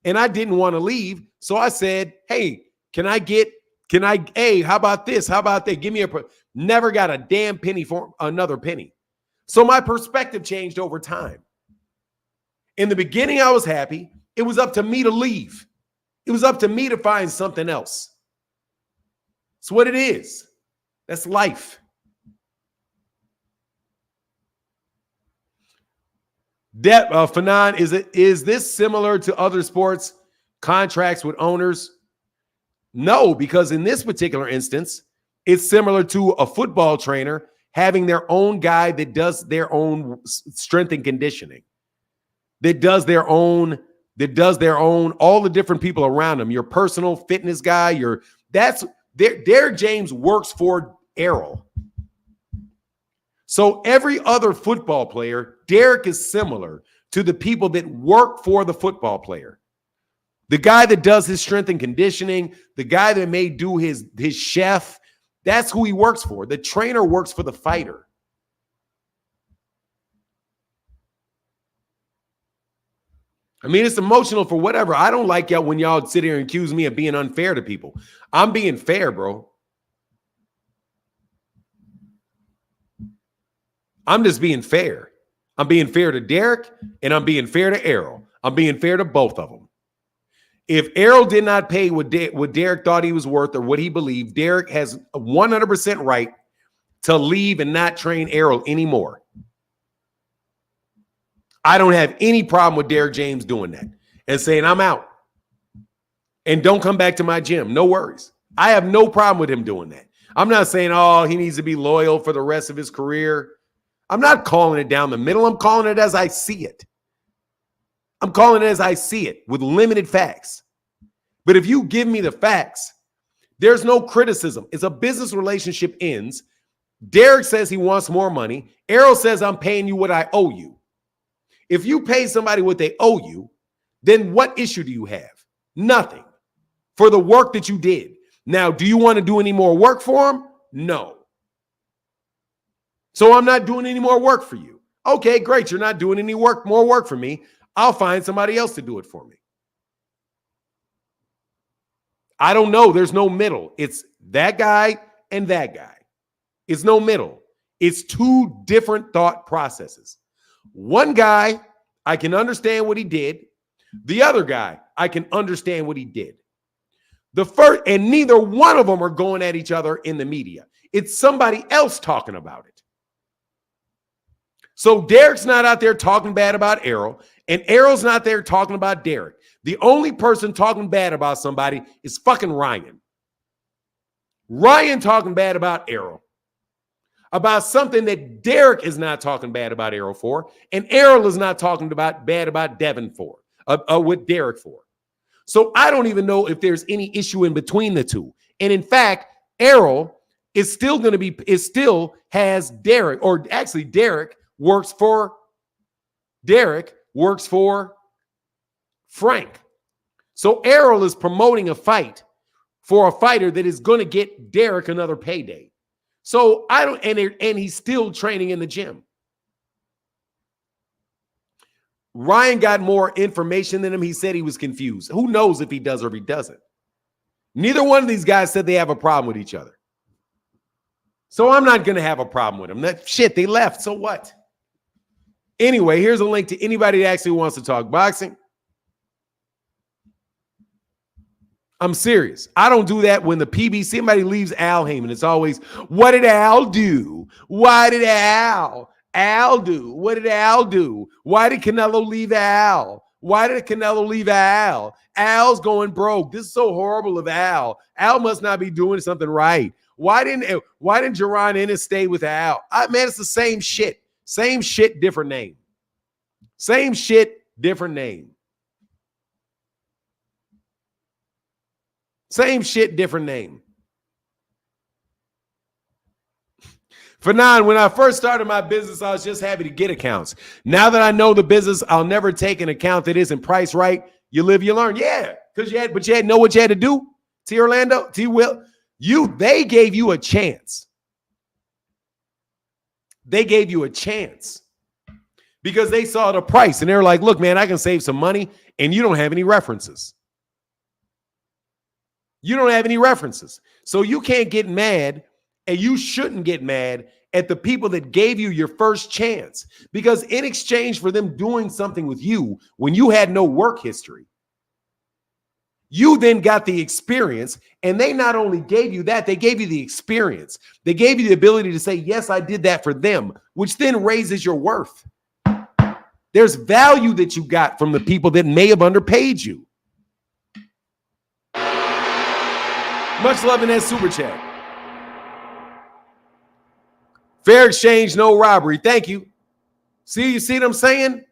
And I didn't want to leave. So I said, hey, how about this? How about that? Give me never got a damn penny for another penny. So my perspective changed over time. In the beginning, I was happy. It was up to me to leave. It was up to me to find something else. It's what it is. That's life. Fanon, is this similar to other sports contracts with owners? No, because in this particular instance, it's similar to a football trainer having their own guy that does their own strength and conditioning, that does their own, all the different people around them, your personal fitness guy, Derek James works for Errol. So every other football player, Derek is similar to the people that work for the football player. The guy that does his strength and conditioning, the guy that may do his chef, that's who he works for. The trainer works for the fighter. I mean, it's emotional for whatever. I don't like y'all when y'all sit here and accuse me of being unfair to people. I'm being fair, bro. I'm just being fair. I'm being fair to Derek, and I'm being fair to Errol. I'm being fair to both of them. If Errol did not pay what Derek thought he was worth or what he believed, Derek has 100% right to leave and not train Errol anymore. I don't have any problem with Derek James doing that and saying, I'm out. And don't come back to my gym. No worries. I have no problem with him doing that. I'm not saying, oh, he needs to be loyal for the rest of his career. I'm not calling it down the middle. I'm calling it as I see it. I'm calling it as I see it with limited facts. But if you give me the facts, there's no criticism. It's a business relationship ends. Derek says he wants more money. Errol says, I'm paying you what I owe you. If you pay somebody what they owe you, then what issue do you have? Nothing. For the work that you did. Now, do you want to do any more work for him? No. So I'm not doing any more work for you. Okay, great. You're not doing any more work for me. I'll find somebody else to do it for me. I don't know. There's no middle. It's that guy and that guy. It's no middle. It's two different thought processes. One guy, I can understand what he did. The other guy, I can understand what he did. The first, and neither one of them are going at each other in the media. It's somebody else talking about it. So Derek's not out there talking bad about Errol, and Errol's not there talking about Derek. The only person talking bad about somebody is fucking Ryan. Ryan talking bad about Errol, about something that Derek is not talking bad about Errol for, and Errol is not talking about bad about Devin for, with Derek for. So I don't even know if there's any issue in between the two. And in fact, Errol is still going to be, still has Derek, or actually Derek works for Frank. So Errol is promoting a fight for a fighter that is going to get Derek another payday. So I don't, and he's still training in the gym. Ryan got more information than him. He said he was confused. Who knows if he does or if he doesn't? Neither one of these guys said they have a problem with each other. So I'm not going to have a problem with them. That shit, they left. So what? Anyway, here's a link to anybody that actually wants to talk boxing. I'm serious. I don't do that when the PBC, somebody leaves Al Heyman. It's always, what did Al do? Why did Al do? What did Al do? Why did Canelo leave Al? Why did Canelo leave Al? Al's going broke. This is so horrible of Al. Al must not be doing something right. Why didn't Jaron Ennis stay with Al? Man, it's the same shit. Same shit, different name. Same shit, different name. Same shit, different name. Fanon, when I first started my business, I was just happy to get accounts. Now that I know the business, I'll never take an account that isn't priced right. You live, you learn. Yeah, because you had to know what you had to do. T. Orlando, T. Will, they gave you a chance. They gave you a chance because they saw the price and they were like, look, man, I can save some money and you don't have any references. You don't have any references. So you can't get mad, and you shouldn't get mad at the people that gave you your first chance, because in exchange for them doing something with you when you had no work history, you then got the experience, and they not only gave you that, they gave you the experience. They gave you the ability to say, yes, I did that for them, which then raises your worth. There's value that you got from the people that may have underpaid you. Much love in that super chat. Fair exchange, no robbery. Thank you. You see what I'm saying?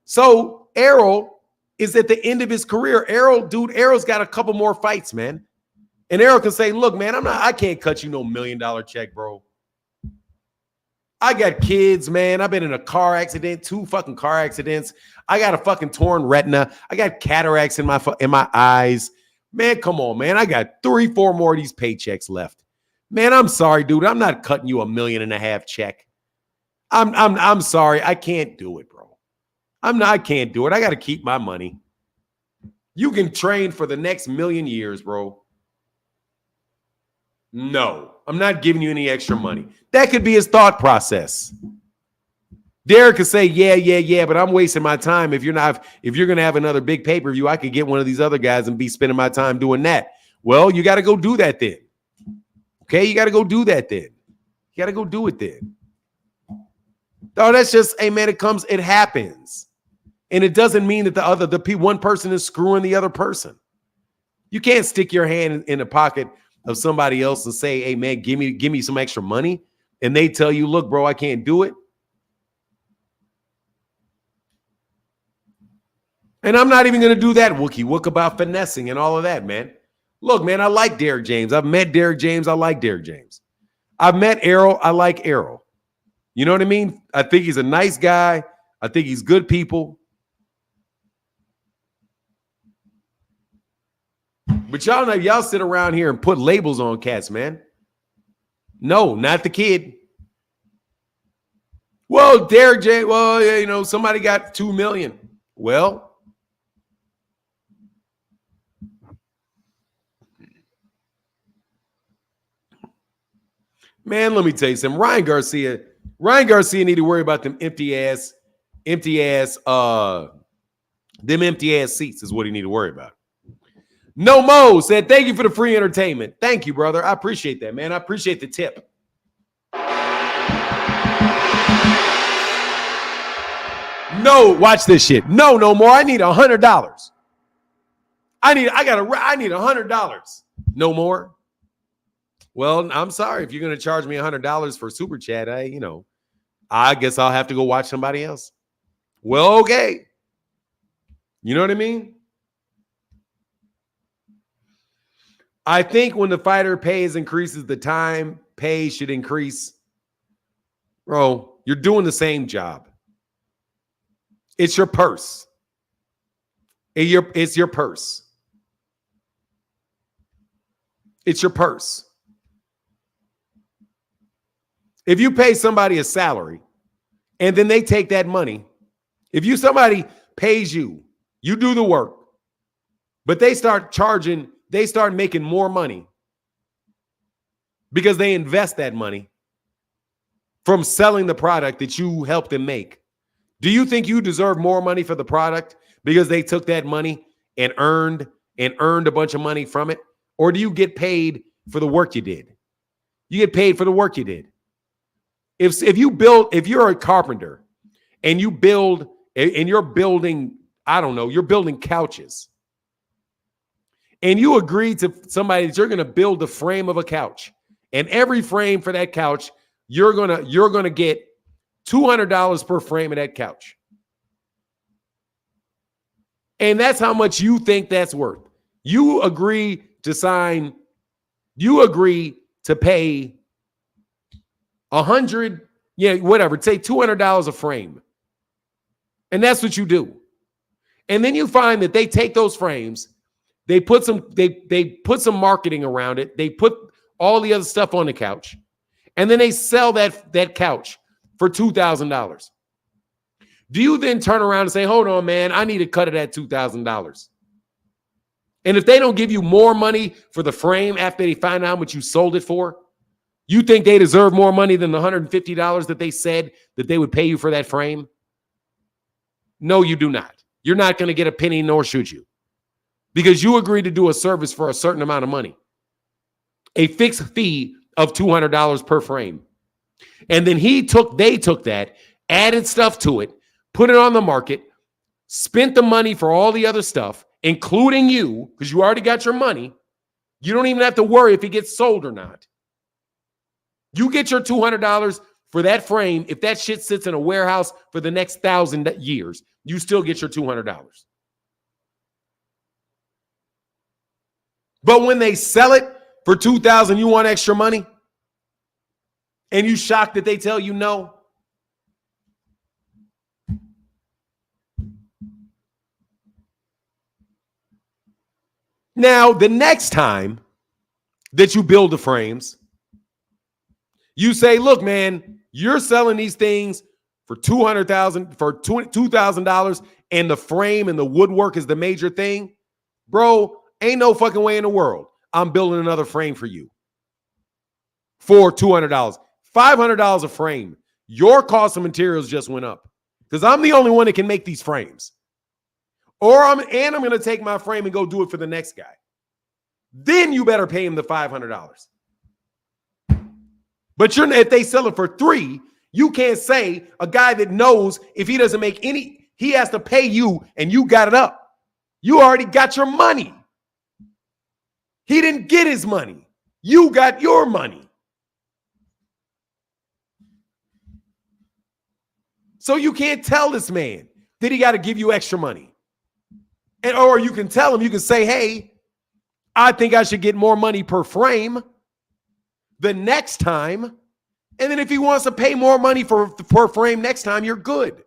So Errol is at the end of his career. Errol's got a couple more fights, man. And Errol can say, look, man, I can't cut you no $1 million check, bro. I got kids, man. I've been in a car accident, 2 fucking car accidents. I got a fucking torn retina. I got cataracts in my eyes. Man, come on, man. I got 3-4 more of these paychecks left. Man, I'm sorry, dude. I'm not cutting you $1.5 million check. I'm sorry. I can't do it, bro. I can't do it. I got to keep my money. You can train for the next million years, bro. No, I'm not giving you any extra money. That could be his thought process. Derek could say, yeah, but I'm wasting my time. If you're going to have another big pay-per-view, I could get one of these other guys and be spending my time doing that. Well, you got to go do that then. Okay, you got to go do that then. You got to go do it then. Oh, that's just, hey, man, it happens. And it doesn't mean that one person is screwing the other person. You can't stick your hand in the pocket of somebody else and say, hey, man, give me some extra money. And they tell you, look, bro, I can't do it. And I'm not even going to do that wookie about finessing and all of that, man. Look, man, I like Derek James. I've met Derek James. I like Derek James. I've met Errol. I like Errol. You know what I mean? I think he's a nice guy. I think he's good people. But y'all sit around here and put labels on cats, man. No, not the kid. Well, Derek James, well, yeah, somebody got $2 million. Well, Man, let me tell you something. Ryan Garcia need to worry about them empty ass seats is what he need to worry about. No Mo said, thank you for the free entertainment. Thank you, brother. I appreciate that, man. I appreciate the tip. No, watch this shit. No more. I need $100. I need $100. No more. Well, I'm sorry if you're gonna charge me $100 for super chat. I guess I'll have to go watch somebody else. Well, okay. You know what I mean? I think when the fighter pays increases, the time pay should increase. Bro, you're doing the same job. It's your purse. It's your purse. It's your purse. If you pay somebody a salary and then they take that money, somebody pays you, you do the work, but they start making more money because they invest that money from selling the product that you helped them make. Do you think you deserve more money for the product because they took that money and earned a bunch of money from it? Or do you get paid for the work you did? You get paid for the work you did. If you're a carpenter and you're building, I don't know, you're building couches, and you agree to somebody that you're going to build the frame of a couch, and every frame for that couch, you're gonna get $200 per frame of that couch. And that's how much you think that's worth. You agree to pay $100, whatever, say $200 a frame. And that's what you do. And then you find that they take those frames, they put some marketing around it, they put all the other stuff on the couch, and then they sell that couch for $2,000. Do you then turn around and say, hold on, man, I need to cut it at $2,000? And if they don't give you more money for the frame after they find out what you sold it for, you think they deserve more money than the $150 that they said that they would pay you for that frame? No, you do not. You're not going to get a penny, nor should you, because you agreed to do a service for a certain amount of money, a fixed fee of $200 per frame. And then they took that, added stuff to it, put it on the market, spent the money for all the other stuff, including you, because you already got your money. You don't even have to worry if it gets sold or not. You get your $200 for that frame. If that shit sits in a warehouse for the next 1,000 years, you still get your $200. But when they sell it for $2,000, you want extra money? And you shocked that they tell you no? Now, the next time that you build the frames, you say, look, man, you're selling these things for $2,000, and the frame and the woodwork is the major thing. Bro, ain't no fucking way in the world I'm building another frame for you for $200. $500 a frame. Your cost of materials just went up because I'm the only one that can make these frames. I'm going to take my frame and go do it for the next guy. Then you better pay him the $500. But if they sell it for $3, you can't say a guy that knows if he doesn't make any, he has to pay you and you got it up. You already got your money. He didn't get his money. You got your money. So you can't tell this man that he got to give you extra money. Or you can tell him, you can say, hey, I think I should get more money per frame the next time. And then if he wants to pay more money per frame next time, you're good.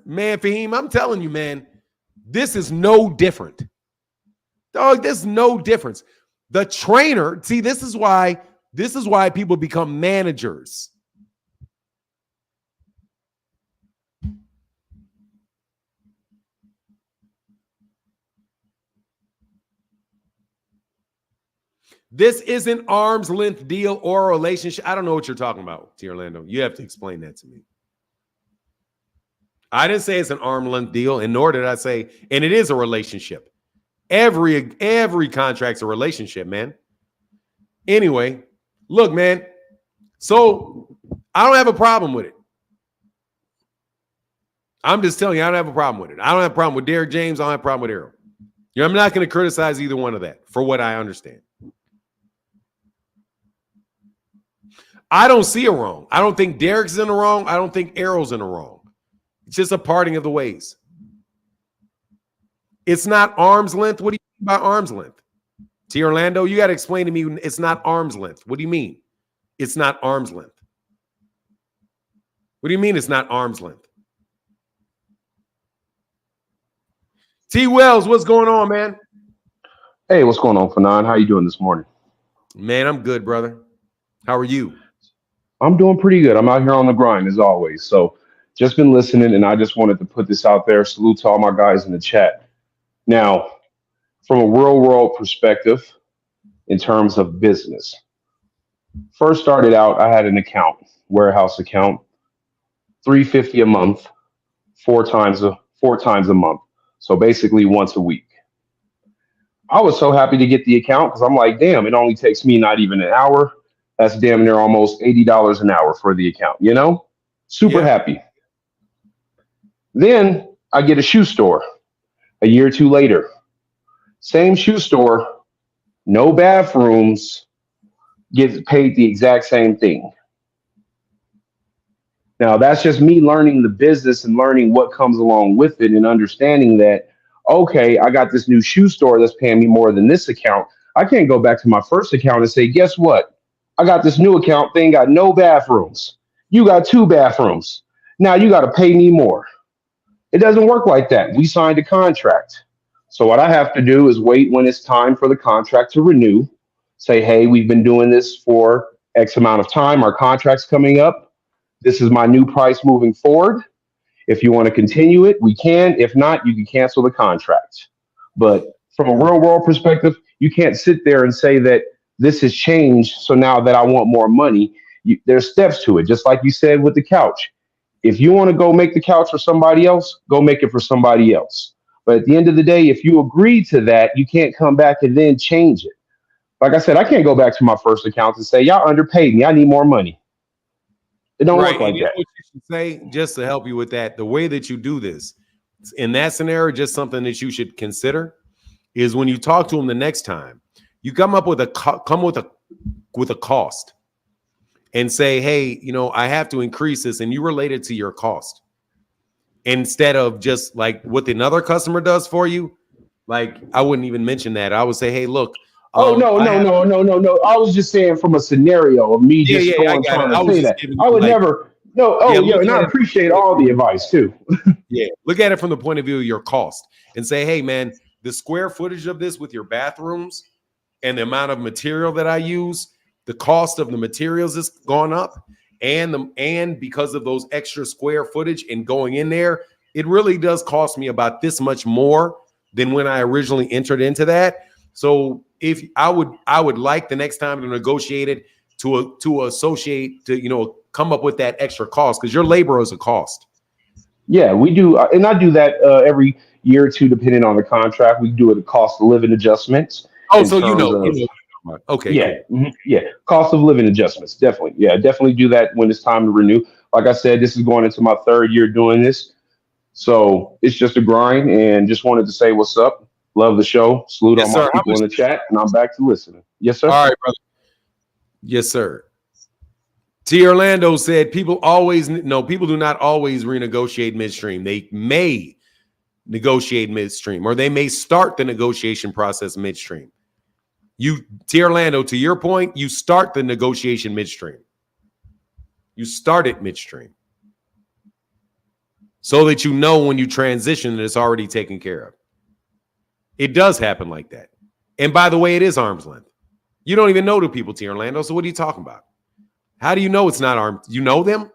Man, Fahim, I'm telling you, man, this is no different. Dog, there's no difference. The trainer, see, this is why people become managers. This isn't arm's length deal or a relationship. I don't know what you're talking about, T. Orlando. You have to explain that to me. I didn't say it's an arm's length deal, and nor did I say, and it is a relationship. Every contract's a relationship, man. Anyway, look, man. So I don't have a problem with it. I'm just telling you, I don't have a problem with it. I don't have a problem with Derrick James. I don't have a problem with Errol. I'm not going to criticize either one of that for what I understand. I don't see a wrong. I don't think Derrick's in the wrong. I don't think Errol's in the wrong. It's just a parting of the ways. It's not arm's length. What do you mean by arm's length? T. Orlando, you got to explain to me it's not arm's length. What do you mean? It's not arm's length. What do you mean it's not arm's length? T. Wells, what's going on, man? Hey, what's going on, Fanon? How you doing this morning? Man, I'm good, brother. How are you? I'm doing pretty good. I'm out here on the grind as always. So just been listening, and I just wanted to put this out there. Salute to all my guys in the chat. Now, from a real world perspective, in terms of business, first started out, I had an account, warehouse account, $350 a month, four times a month. So basically once a week. I was so happy to get the account because I'm like, damn, it only takes me not even an hour. That's damn near almost $80 an hour for the account, you know? Super happy. Then I get a shoe store a year or two later. Same shoe store, no bathrooms, gets paid the exact same thing. Now, that's just me learning the business and learning what comes along with it and understanding that, okay, I got this new shoe store that's paying me more than this account. I can't go back to my first account and say, guess what? I got this new account, they ain't got no bathrooms. You got 2 bathrooms. Now you got to pay me more. It doesn't work like that. We signed a contract. So what I have to do is wait when it's time for the contract to renew. Say, hey, we've been doing this for X amount of time. Our contract's coming up. This is my new price moving forward. If you want to continue it, we can. If not, you can cancel the contract. But from a real world perspective, you can't sit there and say that this has changed. So now that I want more money, there's steps to it. Just like you said with the couch. If you want to go make the couch for somebody else, go make it for somebody else. But at the end of the day, if you agree to that, you can't come back and then change it. Like I said, I can't go back to my first account and say, y'all underpaid me. I need more money. It don't work like You know that. what you should say, just to help you with that, the way that you do this, in that scenario, just something that you should consider is when you talk to them the next time, you come up with a cost and say, hey, I have to increase this, and you relate it to your cost. Instead of just like what another customer does for you, like I wouldn't even mention that. I would say, hey, look. Oh, no. I was just saying from a scenario of me just I got trying it. to I was say just that. giving I you would like, never. No. Oh, yeah. And I appreciate all the advice too. Look at it from the point of view of your cost and say, hey, man, the square footage of this with your bathrooms and the amount of material that I use, the cost of the materials has gone up. And because of those extra square footage and going in there, it really does cost me about this much more than when I originally entered into that. So if I would like the next time to negotiate it to associate to come up with that extra cost, because your labor is a cost. Yeah, we do, and I do that every year or two, depending on the contract. We do a cost of living adjustments Oh, in so terms of okay, yeah, cool. yeah, cost of living adjustments. Definitely, yeah, definitely do that when it's time to renew. Like I said, this is going into my 3rd year doing this, so it's just a grind. And just wanted to say what's up. Love the show. Salute all Yes, my sir. people in the chat, and I'm back to listening. Yes, sir. All right, brother. Yes, sir. T. Orlando said people do not always renegotiate midstream. They may negotiate midstream, or they may start the negotiation process midstream. T. Orlando, to your point, you start the negotiation midstream. You start it midstream so that you know when you transition that it's already taken care of. It does happen like that. And by the way, it is arm's length. You don't even know the people, T. Orlando, so what are you talking about? How do you know it's not arm's? You know them?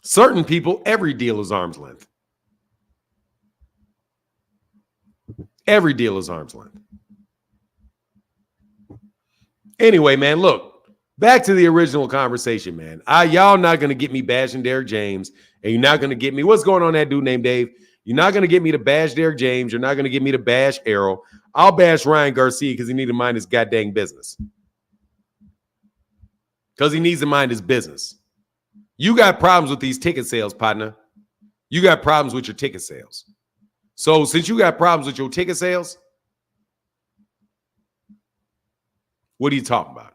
Certain people, every deal is arm's length. Every deal is arm's length. Anyway, man, look, back to the original conversation, man. Y'all not going to get me bashing Derrick James, and you're not going to get me. What's going on that dude named Dave? You're not going to get me to bash Derrick James. You're not going to get me to bash Errol. I'll bash Ryan Garcia because he needs to mind his goddamn business. Because he needs to mind his business. You got problems with these ticket sales, partner. You got problems with your ticket sales. So since you got problems with your ticket sales, what are you talking about?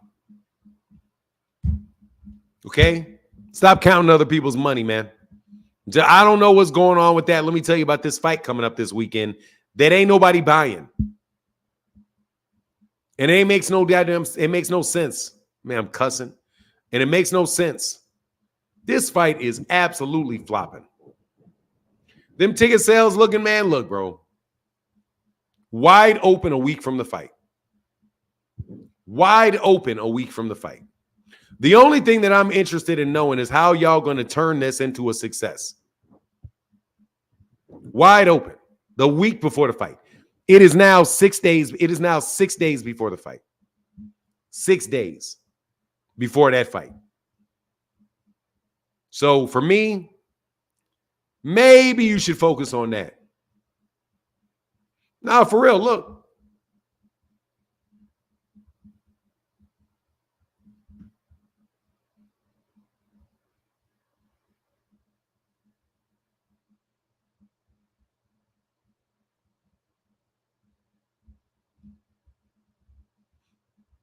Okay? Stop counting other people's money, man. I don't know what's going on with that. Let me tell you about this fight coming up this weekend that ain't nobody buying. And it makes no sense. Man, I'm cussing. And it makes no sense. This fight is absolutely flopping. Them ticket sales looking, man, look, bro. Wide open a week from the fight. Wide open a week from the fight. The only thing that I'm interested in knowing is how y'all going to turn this into a success. Wide open. The week before the fight. It is now 6 days. It is now 6 days before the fight. 6 days before that fight. So for me, maybe you should focus on that. Now, for real, look.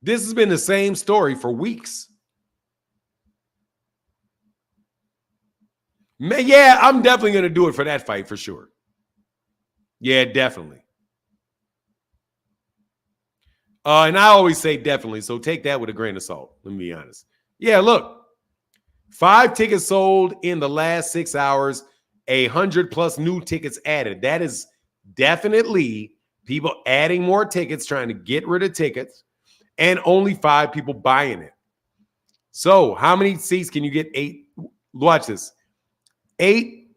This has been the same story for weeks. Yeah, I'm definitely going to do it for that fight for sure. Yeah, definitely. And I always say definitely, so take that with a grain of salt. Let me be honest. Yeah, look. 5 tickets sold in the last 6 hours, 100 plus new tickets added. That is definitely people adding more tickets, trying to get rid of tickets, and only 5 people buying it. So how many seats can you get? 8. Watch this. 8.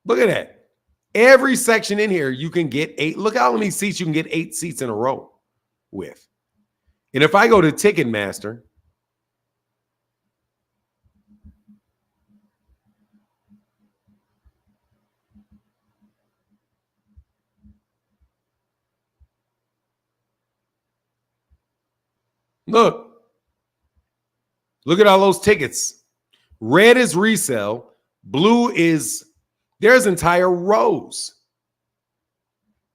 Look at that. Every section in here, you can get 8. Look how many seats you can get 8 seats in a row with. And if I go to Ticketmaster, look at all those tickets. Red is resale. Blue is, there's entire rows.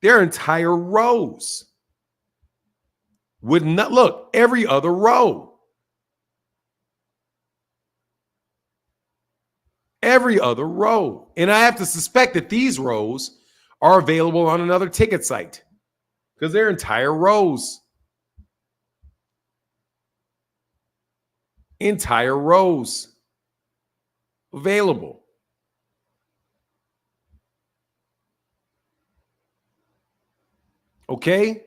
There are entire rows. With not, look, every other row. Every other row. And I have to suspect that these rows are available on another ticket site because they're entire rows. Entire rows available. Okay?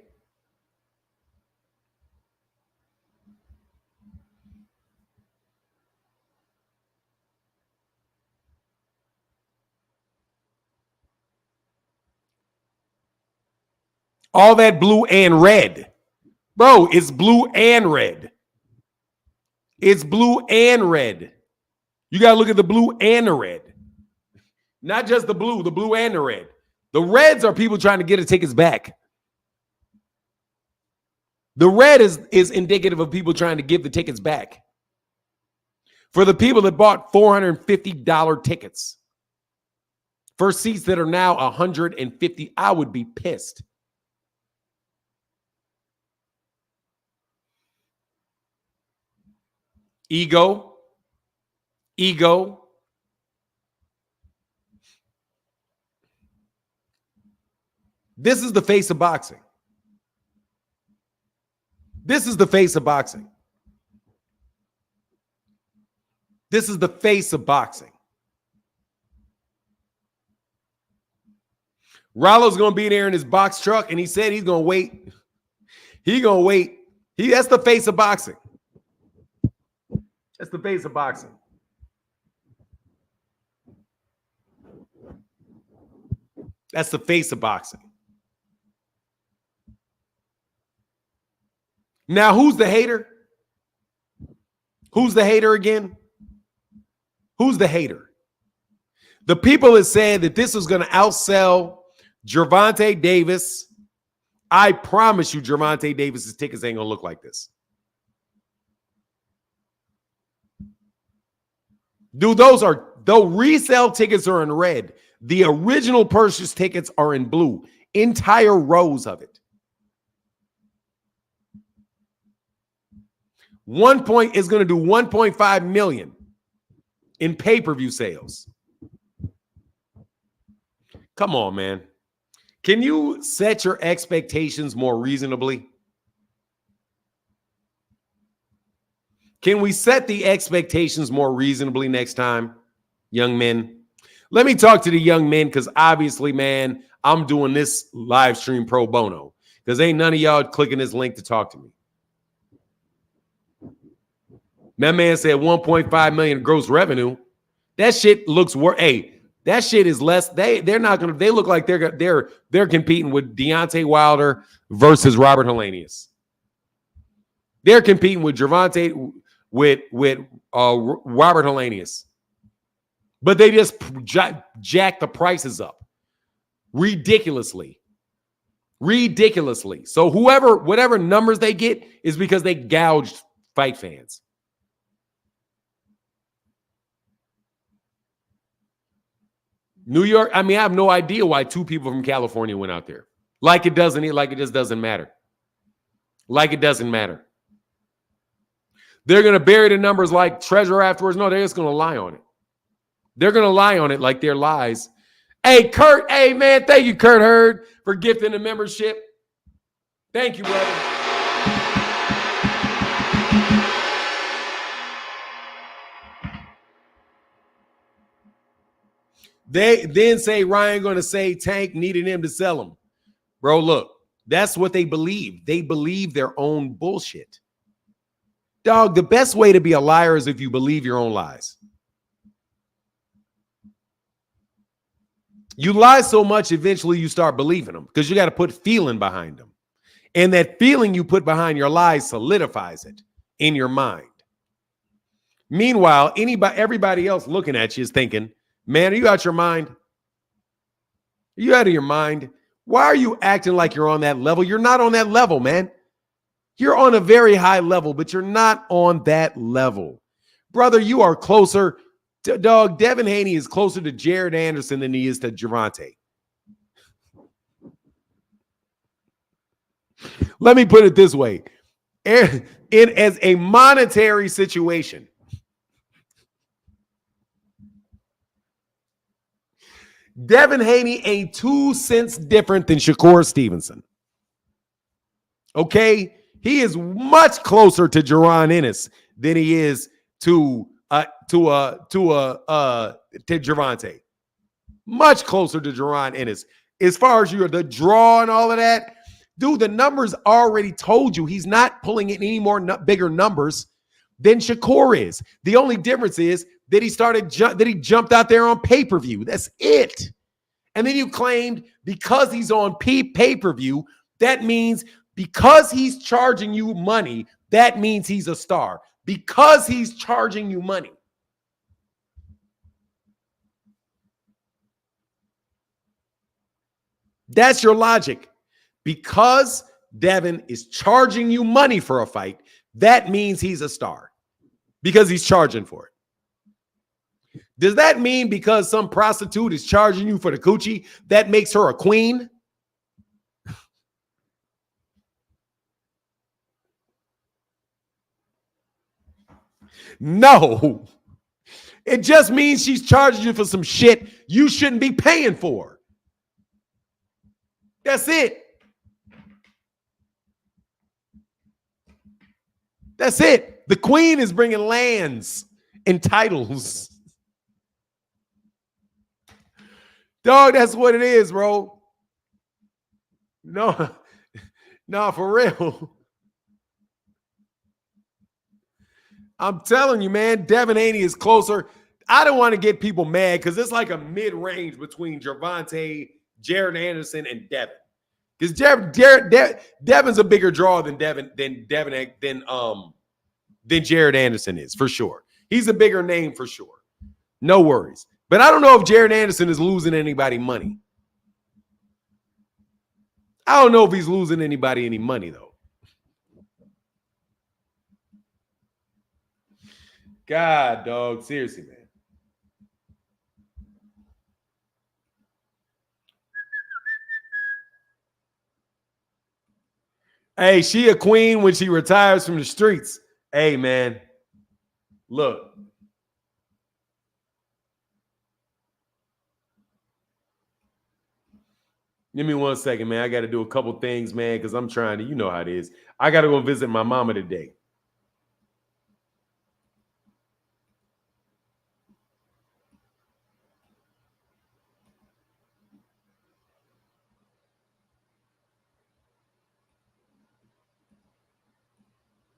All that blue and red. Bro, it's blue and red. It's blue and red. You got to look at the blue and the red. Not just the blue and the red. The reds are people trying to get the tickets back. The red is indicative of people trying to give the tickets back. For the people that bought $450 tickets for seats that are now $150, I would be pissed. Ego. This is the face of boxing. This is the face of boxing. This is the face of boxing. Rollo's going to be there in his box truck, and he said he's going to wait. He's going to wait. That's the face of boxing. That's the face of boxing. That's the face of boxing. Now, who's the hater? Who's the hater again? Who's the hater? The people that said that this was going to outsell Gervonta Davis. I promise you, Gervonta Davis's tickets ain't going to look like this. Dude, though resale tickets are in red. The original purchase tickets are in blue. Entire rows of it. 1 point is going to do 1.5 million in pay-per-view sales. Come on, man. Can you set your expectations more reasonably? Can we set the expectations more reasonably next time, young men? Let me talk to the young men because obviously, man, I'm doing this live stream pro bono because ain't none of y'all clicking this link to talk to me. That man said 1.5 million gross revenue. That shit looks worse. Hey, that shit is less. They're not gonna. They look like they're competing with Deontay Wilder versus Robert Helenius. They're competing with Gervonta with Robert Helenius, but they just jack the prices up ridiculously. So whatever numbers they get is because they gouged fight fans. New York, I mean, I have no idea why two people from California went out there. Like it just doesn't matter. Like it doesn't matter. They're going to bury the numbers like treasure afterwards. No, they're just going to lie on it. They're going to lie on it like they're lies. Hey, Kurt. Hey, man. Thank you, Kurt Hurd, for gifting the membership. Thank you, brother. They then say Ryan going to say Tank needed him to sell him. Bro, look, that's what they believe. They believe their own bullshit. Dog, the best way to be a liar is if you believe your own lies. You lie so much, eventually you start believing them because you got to put feeling behind them. And that feeling you put behind your lies solidifies it in your mind. Meanwhile, everybody else looking at you is thinking, man, are you out your mind? Are you out of your mind? Why are you acting like you're on that level? You're not on that level, man. You're on a very high level, but you're not on that level. Brother, you are closer. Dog, Devin Haney is closer to Jared Anderson than he is to Gervonta. Let me put it this way. As a monetary situation, Devin Haney ain't 2 cents different than Shakur Stevenson. Okay? He is much closer to Jaron Ennis than he is to Gervonta. Much closer to Jaron Ennis. As far as the draw and all of that, dude, the numbers already told you he's not pulling in any more bigger numbers than Shakur is. The only difference is that he jumped out there on pay-per-view. That's it. And then you claimed because he's on pay-per-view, that means because he's charging you money, that means he's a star. Because he's charging you money. That's your logic. Because Devin is charging you money for a fight, that means he's a star. Because he's charging for it. Does that mean because some prostitute is charging you for the coochie, that makes her a queen? No. It just means she's charging you for some shit you shouldn't be paying for. That's it. That's it. The queen is bringing lands and titles. Dog, that's what it is, bro. No, for real. I'm telling you, man, Devin Haney is closer. I don't want to get people mad because it's like a mid-range between Gervonta, Jared Anderson, and Devin. Because Devin's a bigger draw than Jared Anderson is, for sure. He's a bigger name for sure. No worries. But I don't know if Jared Anderson is losing anybody money. I don't know if he's losing anybody any money, though. God, dog. Seriously, man. Hey, she a queen when she retires from the streets. Hey, man. Look. Give me 1 second, man. I got to do a couple things, man, because I'm trying to, you know how it is. I got to go visit my mama today.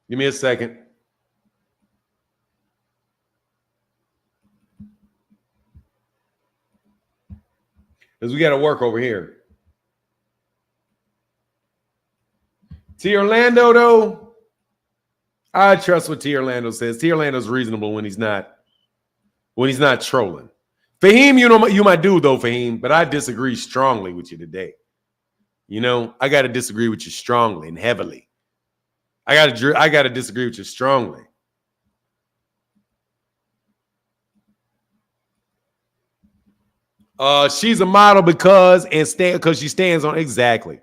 Give me a second. Because we got to work over here. T. Orlando, though, I trust what T. Orlando says. T. Orlando's reasonable when he's not trolling. Fahim, you my dude, though, Fahim, but I disagree strongly with you today. You know, I got to disagree with you strongly and heavily. I got to disagree with you strongly. She's a model because she stands on exactly.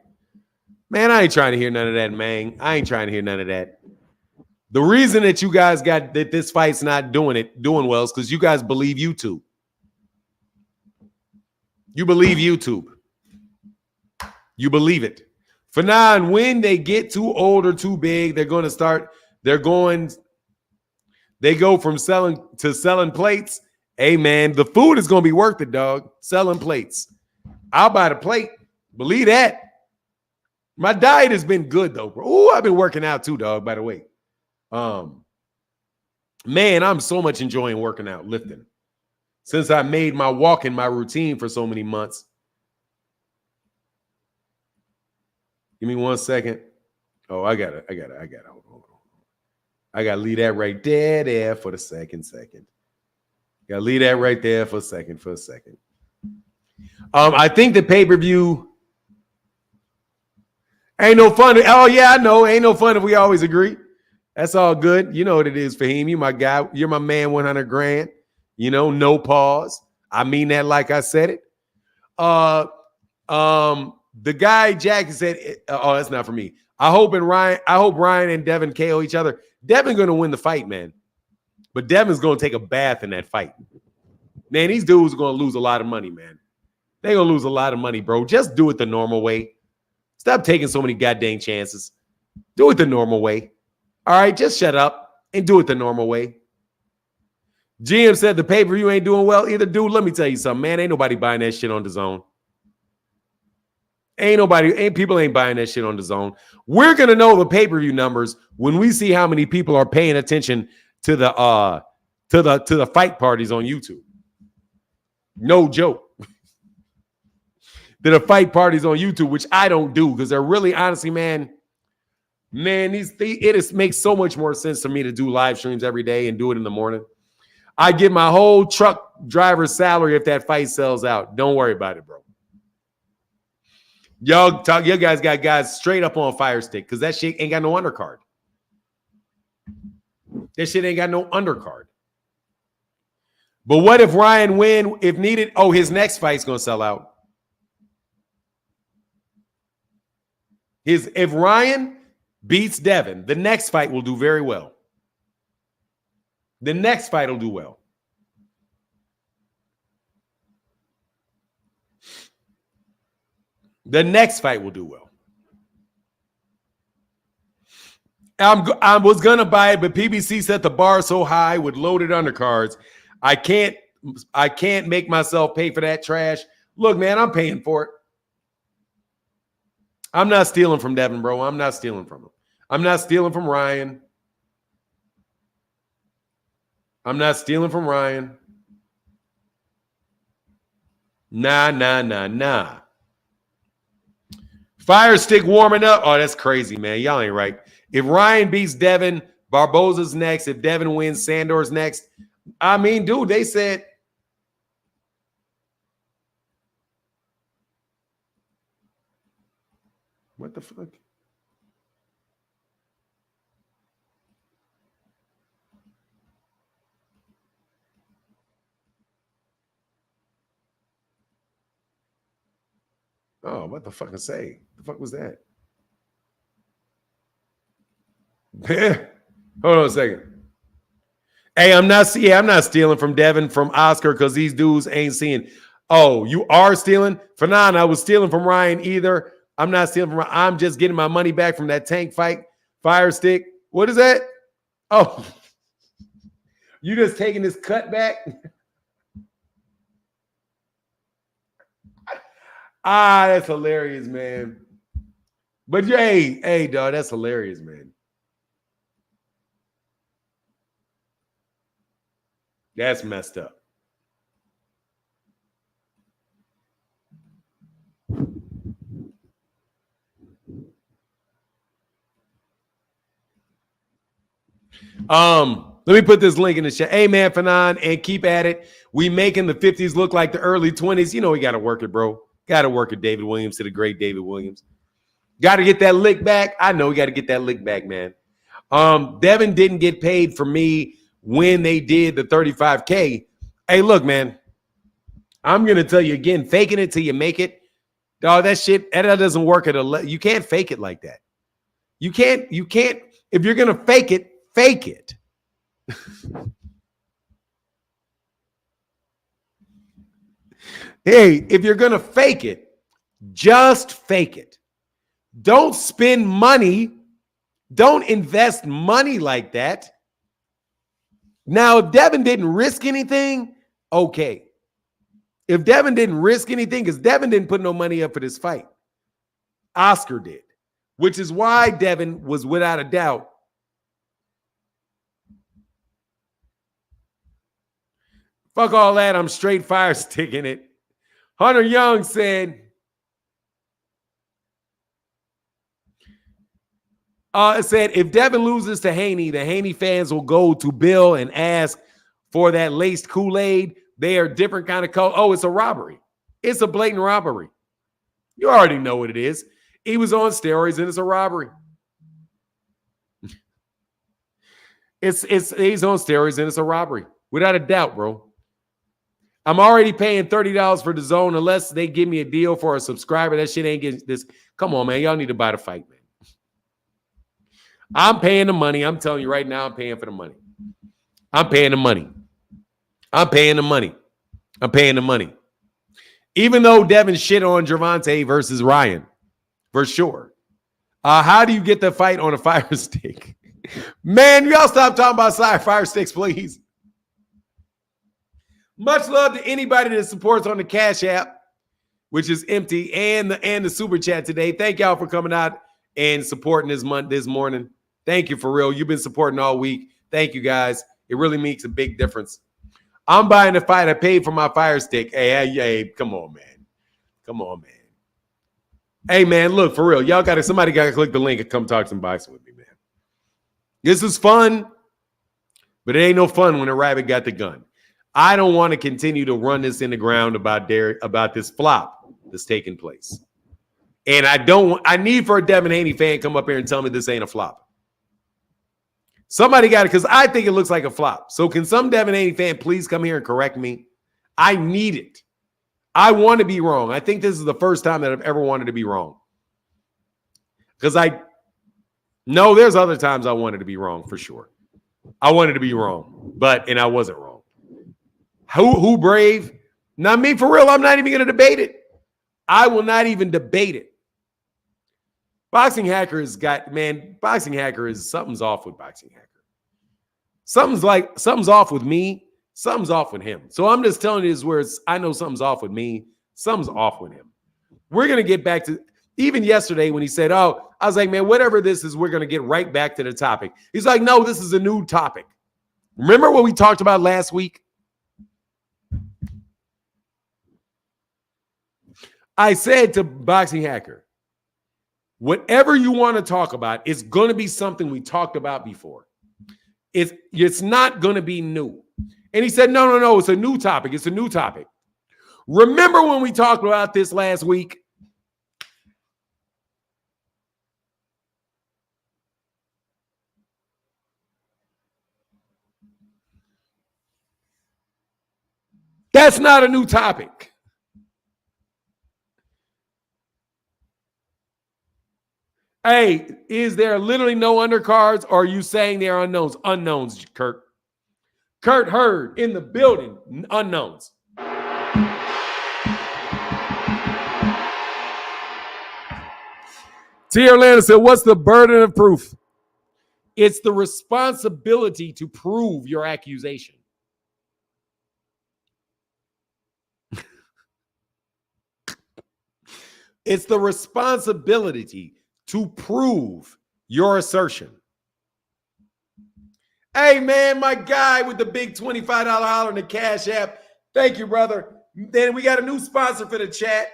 Man, I ain't trying to hear none of that, man. I ain't trying to hear none of that. The reason that you guys got that this fight's not doing well is because you guys believe YouTube. You believe YouTube. You believe it. For now, and when they get too old or too big, they go from selling plates. Hey, man, the food is going to be worth it, dog. Selling plates. I'll buy the plate. Believe that. My diet has been good, though, bro. Ooh, I've been working out too, dog, by the way. Man, I'm so much enjoying working out, lifting. Since I made my walking my routine for so many months. Give me 1 second. Oh, I got it. Hold on. I got to leave that right there for the second. Got to leave that right there for a second. I think the pay-per-view ain't no fun. Oh, yeah, I know. Ain't no fun if we always agree. That's all good. You know what it is, Fahim. You my guy. You're my man, 100 grand. You know, no pause. I mean that like I said it. The guy Jack said, oh, that's not for me. I hope Ryan and Devin KO each other. Devin going to win the fight, man. But Devin's going to take a bath in that fight. Man, these dudes are going to lose a lot of money, man. They're going to lose a lot of money, bro. Just do it the normal way. Stop taking so many goddamn chances. Do it the normal way. All right, just shut up and do it the normal way. GM said the pay-per-view ain't doing well either. Dude, let me tell you something, man. Ain't nobody buying that shit on DAZN. People ain't buying that shit on DAZN. We're gonna know the pay-per-view numbers when we see how many people are paying attention to the fight parties on YouTube. No joke. To the fight parties on YouTube, which I don't do because they're really honestly, man, it makes so much more sense to me to do live streams every day and do it in the morning. I get my whole truck driver's salary if that fight sells out. Don't worry about it, bro. You guys got guys straight up on fire stick because that shit ain't got no undercard. That shit ain't got no undercard. But what if Ryan win if needed? Oh, his next fight's gonna sell out. If Ryan beats Devin, the next fight will do very well. The next fight will do well. The next fight will do well. I was gonna buy it, but PBC set the bar so high with loaded undercards. I can't make myself pay for that trash. Look, man, I'm paying for it. I'm not stealing from Devin, bro. I'm not stealing from him. I'm not stealing from Ryan. I'm not stealing from Ryan. Nah. Fire Stick warming up. Oh, that's crazy, man. Y'all ain't right. If Ryan beats Devin, Barboza's next. If Devin wins, Sandor's next. I mean, dude, they said. What the fuck? Oh, what the fuck say? The fuck was that? Hold on a second. Hey, I'm not stealing from Devin from Oscar because these dudes ain't seeing. Oh, you are stealing? Fanon, I was stealing from Ryan either. I'm not stealing from Ryan. I'm just getting my money back from that tank fight. Fire Stick. What is that? Oh, you just taking this cut back? That's hilarious, man. But hey, dog, that's hilarious, man. That's messed up. Let me put this link in the chat. Hey, man, Fanon, and keep at it. We making the 50s look like the early 20s. You know we got to work it, bro. Got to work it, David Williams, to the great David Williams. Got to get that lick back. I know we got to get that lick back, man. Devin didn't get paid for me when they did the 35K. Hey, look, man. I'm going to tell you again, faking it till you make it. Dog, that shit, that doesn't work at a you can't fake it like that. You can't, if you're going to fake it, fake it. Hey, if you're going to fake it, just fake it. Don't spend money. Don't invest money like that. Now, if Devin didn't risk anything, okay. If Devin didn't risk anything, because Devin didn't put no money up for this fight. Oscar did, which is why Devin was without a doubt. Fuck all that. I'm straight fire sticking it. Hunter Young said, if Devin loses to Haney, the Haney fans will go to Bill and ask for that laced Kool-Aid. They are different kind of color. Oh, it's a robbery. It's a blatant robbery. You already know what it is. He was on steroids and it's a robbery. He's on steroids and it's a robbery. Without a doubt, bro. I'm already paying $30 for the zone unless they give me a deal for a subscriber. That shit ain't getting this. Come on, man. Y'all need to buy the fight, man. I'm paying the money. I'm telling you right now, I'm paying for the money. I'm paying the money. I'm paying the money. I'm paying the money. Even though Devin shit on Gervonta versus Ryan, for sure. How do you get the fight on a fire stick? Man, y'all stop talking about fire sticks, please. Much love to anybody that supports on the Cash App, which is empty, and the super chat today. Thank y'all for coming out and supporting this morning. Thank you for real. You've been supporting all week. Thank you guys. It really makes a big difference. I'm buying the fight. I paid for my fire stick. Hey, come on, man. Come on, man. Hey, man, look, for real. Somebody got to click the link and come talk some boxing with me, man. This is fun, but it ain't no fun when a rabbit got the gun. I don't want to continue to run this in the ground about this flop that's taking place. And I need for a Devin Haney fan come up here and tell me this ain't a flop. Somebody got it, because I think it looks like a flop. So can some Devin Haney fan please come here and correct me? I need it. I want to be wrong. I think this is the first time that I've ever wanted to be wrong. Because there's other times I wanted to be wrong for sure. I wanted to be wrong, and I wasn't wrong. Who brave? Not me, for real. I'm not even going to debate it. I will not even debate it. Boxing Hacker is something's off with Boxing Hacker. Something's off with me. Something's off with him. So I'm just telling you this where I know something's off with me. Something's off with him. We're going to get back to, even yesterday when he said, I was like, man, whatever this is, we're going to get right back to the topic. He's like, no, this is a new topic. Remember what we talked about last week? I said to Boxing Hacker, Whatever you want to talk about, it's going to be something we talked about before. It's not going to be new. And he said, no, it's a new topic. It's a new topic. Remember when we talked about this last week? That's not a new topic. Hey, is there literally no undercards, or are you saying they're unknowns? Unknowns, Kurt. Kurt Hurd in the building, unknowns. T. Orlando said, what's the burden of proof? It's the responsibility to prove your accusation. It's the responsibility to prove your assertion. Hey, man, my guy with the big $25 holler in the Cash App. Thank you, brother. Then we got a new sponsor for the chat.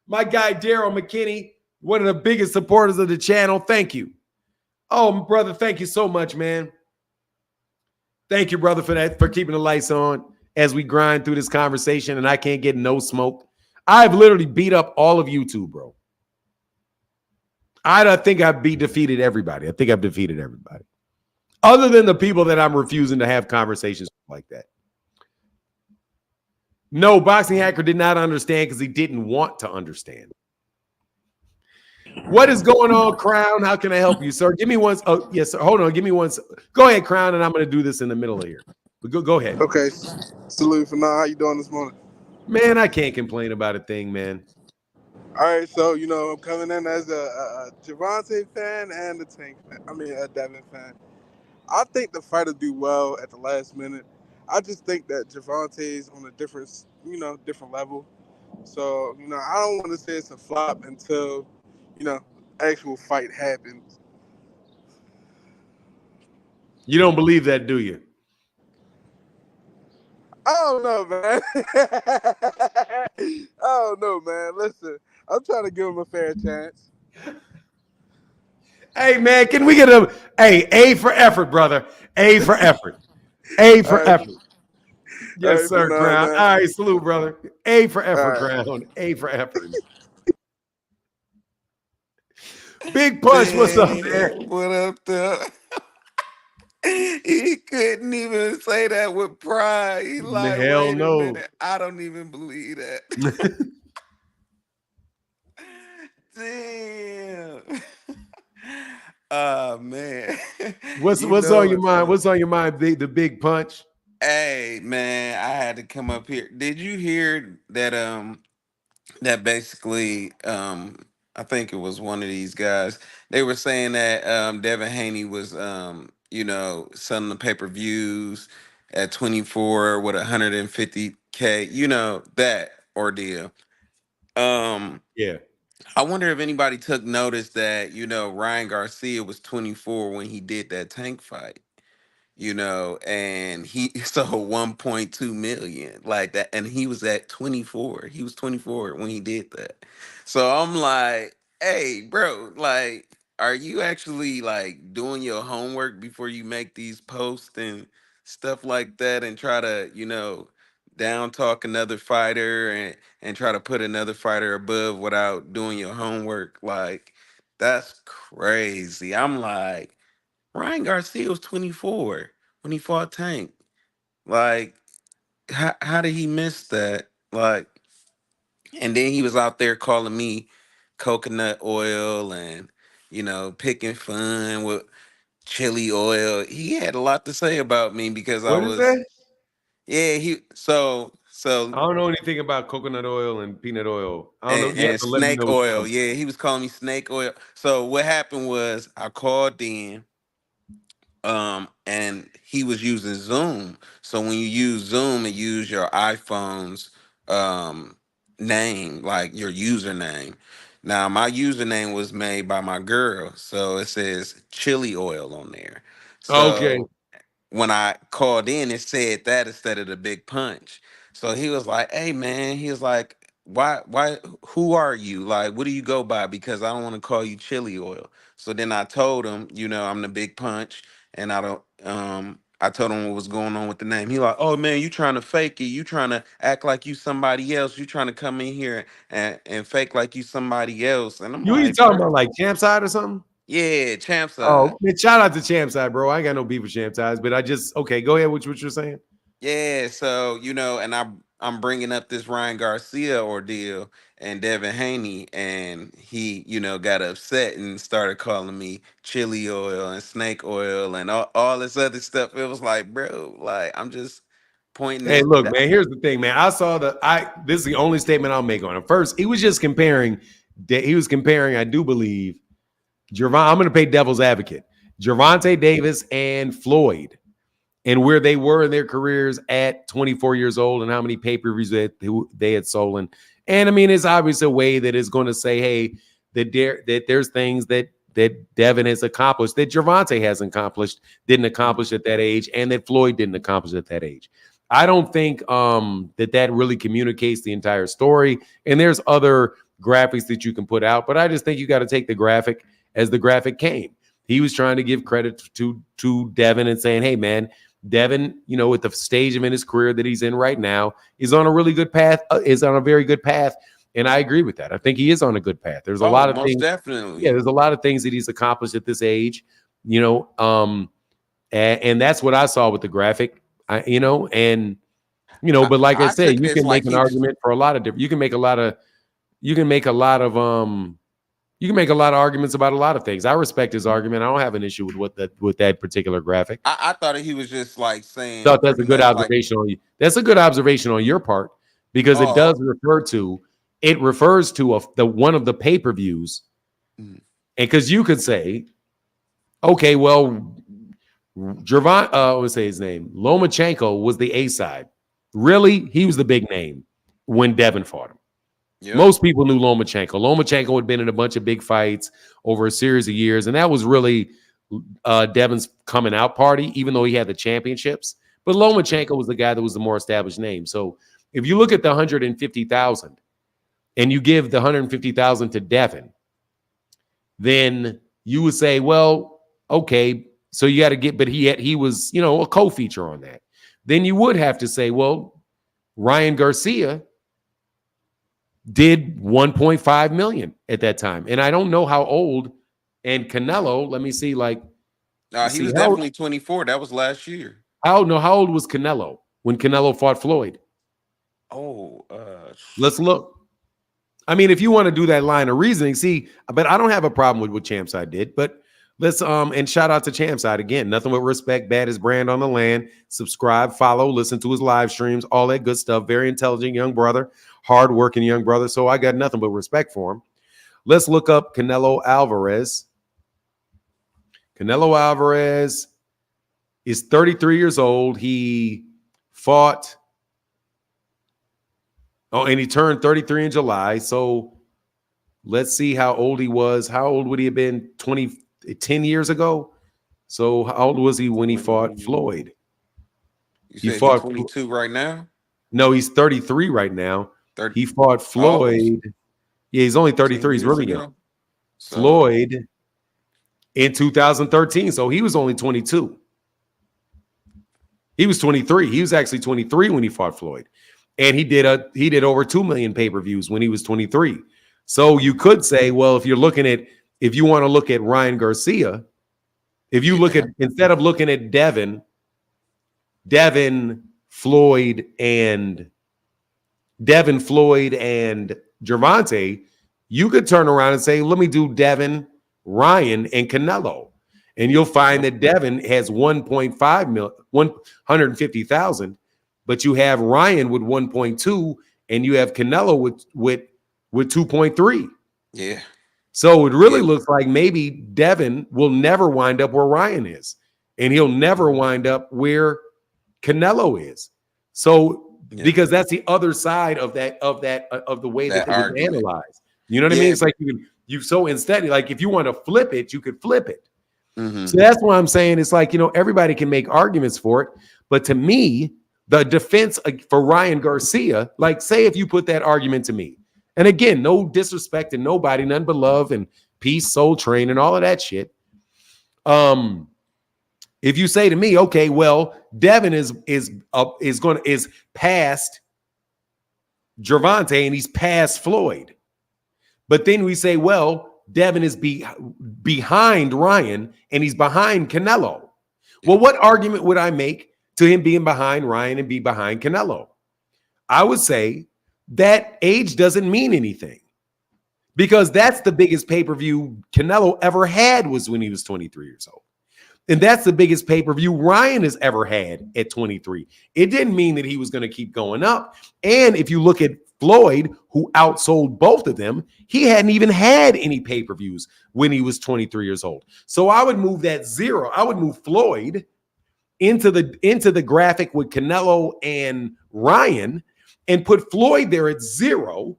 My guy, Daryl McKinney, one of the biggest supporters of the channel. Thank you. Oh, brother, thank you so much, man. Thank you, brother, for that, for keeping the lights on as we grind through this conversation, and I can't get no smoke. I've literally beat up all of YouTube, bro. I don't think I've defeated everybody. I think I've defeated everybody. Other than the people that I'm refusing to have conversations like that. No, Boxing Hacker did not understand because he didn't want to understand. What is going on, Crown? How can I help you, sir? Give me one. Oh, yes, sir. Hold on. Give me one. Go ahead, Crown, and I'm going to do this in the middle of here. But go ahead. Okay. Salute for now. How you doing this morning? Man, I can't complain about a thing, man. All right, so I'm coming in as a Gervonta fan and a Tank fan. A Devin fan. I think the fighter do well at the last minute. I just think that Gervonta's on a different level. So I don't want to say it's a flop until actual fight happens. You don't believe that, do you? I don't know, man. I don't know, man. Listen, I'm trying to give him a fair chance. Hey, man, can we get A for effort, brother? A for effort. A for effort. Yes, sir, Crown. All right, salute, brother. A for effort, Crown. A for effort. Big Punch, what's up, man? What up, though? He couldn't even say that with pride. He like, hell wait no. a minute. I don't even believe that. Damn. Man. What's on your mind? What's on your mind, the Big Punch? Hey, man, I had to come up here. Did you hear that that basically I think it was one of these guys. They were saying that Devin Haney was selling the pay-per-views at 24 with 150K, that ordeal. Yeah. I wonder if anybody took notice that, Ryan Garcia was 24 when he did that Tank fight. And he sold 1.2 million like that, and he was at 24. He was 24 when he did that. So I'm like, hey, bro, like, are you actually like doing your homework before you make these posts and stuff like that, and try to, down talk another fighter and try to put another fighter above without doing your homework? Like, that's crazy. I'm like, Ryan Garcia was 24 when he fought Tank. Like, how did he miss that? Like, and then he was out there calling me coconut oil and, picking fun with chili oil. He had a lot to say about me because I What is was, that? yeah, I don't know anything about coconut oil and peanut oil. I don't know. You have and to let me know snake what oil. Yeah, he was calling me snake oil. So what happened was I called in. And he was using Zoom. So when you use Zoom and use your iPhone's name, like your username. Now my username was made by my girl, so it says chili oil on there. Okay. So when I called in, it said that instead of the Big Punch. So he was like, "Hey man," he was like, why who are you? Like, what do you go by? Because I don't want to call you chili oil. So then I told him, I'm the big punch, and I told him what was going on with the name. He like, oh man, you trying to fake it, you trying to act like you somebody else, you trying to come in here and fake like you somebody else. And I'm You like, talking bro, about like Champ Side or something? yeah, champ side. Oh, man, shout out to Champ Side, bro. I ain't got no beef with Champ Sides, but okay, go ahead. What you're saying? Yeah, so and I'm bringing up this Ryan Garcia ordeal and Devin Haney, and he got upset and started calling me chili oil and snake oil and all this other stuff. It was like, bro, like I'm just pointing Hey, this. look, man. Here's the thing, man. This is the only statement I'll make on it. First, he was just comparing. He was comparing, I do believe, I'm going to play devil's advocate. Gervonta Davis and Floyd, and where they were in their careers at 24 years old, and how many pay-per-views they had stolen. And I mean, it's obvious a way that is going to say, hey, that there's things that Devin has accomplished that Gervonta didn't accomplish at that age, and that Floyd didn't accomplish at that age. I don't think that really communicates the entire story. And there's other graphics that you can put out, but I just think you got to take the graphic as the graphic came. He was trying to give credit to Devin and saying, hey, man, Devin, at the stage of in his career that he's in right now, is on a really good path, is on a very good path. And I agree with that. I think he is on a good path. There's a lot of most things. definitely. Yeah, there's a lot of things that he's accomplished at this age, and that's what I saw with the graphic, but like I said, took you this can like make an he was- argument for a lot of different, you can make a lot of arguments about a lot of things. I respect his argument. I don't have an issue with that particular graphic. I thought he was just like saying Thought that's a pretty good much like, observation on you. That's a good observation on your part, because it does refers to the one of the pay-per-views. Mhm. And because you could say, okay, well, Gervonta, I want to say his name, Lomachenko was the A side. Really, he was the big name when Devin fought him. Yep. Most people knew Lomachenko. Lomachenko had been in a bunch of big fights over a series of years, and that was really Devin's coming out party, even though he had the championships. But Lomachenko was the guy that was the more established name. So if you look at the 150,000 and you give the 150,000 to Devin, then you would say, well, okay, so you got to get, but he was, a co-feature on that. Then you would have to say, well, Ryan Garcia did 1.5 million at that time. And I don't know how old, and Canelo, let me see, he was definitely 24. That was last year. How old was Canelo when Canelo fought Floyd? Let's look. I mean, if you want to do that line of reasoning, but I don't have a problem with what Champside did, but let's and shout out to Champside again. Nothing but respect, baddest brand on the land. Subscribe, follow, listen to his live streams, all that good stuff. Very intelligent young brother, hardworking young brother. So I got nothing but respect for him. Let's look up Canelo Alvarez. Canelo Alvarez is 33 years old. He fought. Oh, and he turned 33 in July. So let's see how old he was. How old would he have been 10 years ago? So how old was he when he fought Floyd? He fought 22 right now? No, he's 33 right now. 30. He fought Floyd. Yeah, he's only 33. He's really young. So, Floyd in 2013. So he was only 22. He was 23. He was actually 23 when he fought Floyd. And he did over 2 million pay-per-views when he was 23. So you could say, well, if you want to look at Ryan Garcia, if you look at, instead of looking at Devin, Floyd, and Gervonta, you could turn around and say, let me do Devin, Ryan, and Canelo. And you'll find that Devin has 150,000, but you have Ryan with 1.2, and you have Canelo with 2.3. Yeah. So it really looks like maybe Devin will never wind up where Ryan is, and he'll never wind up where Canelo is. So because that's the other side of the way that it was analyzed. You know what I mean? It's like you so instead, like if you want to flip it, you could flip it. Mm-hmm. So that's why I'm saying it's like, everybody can make arguments for it. But to me, the defense for Ryan Garcia, like say if you put that argument to me, and again, no disrespect to nobody, none but love and peace, Soul Train, and all of that shit. If you say to me, okay, well, Devin is past Gervonta and he's past Floyd, but then we say, well, Devin is behind Ryan and he's behind Canelo. Well, what argument would I make to him being behind Ryan and be behind Canelo? I would say that age doesn't mean anything because that's the biggest pay-per-view Canelo ever had was when he was 23 years old. And that's the biggest pay-per-view Ryan has ever had at 23. It didn't mean that he was going to keep going up. And if you look at Floyd, who outsold both of them, he hadn't even had any pay-per-views when he was 23 years old. So I would move that zero. I would move Floyd into the graphic with Canelo and Ryan and put Floyd there at 0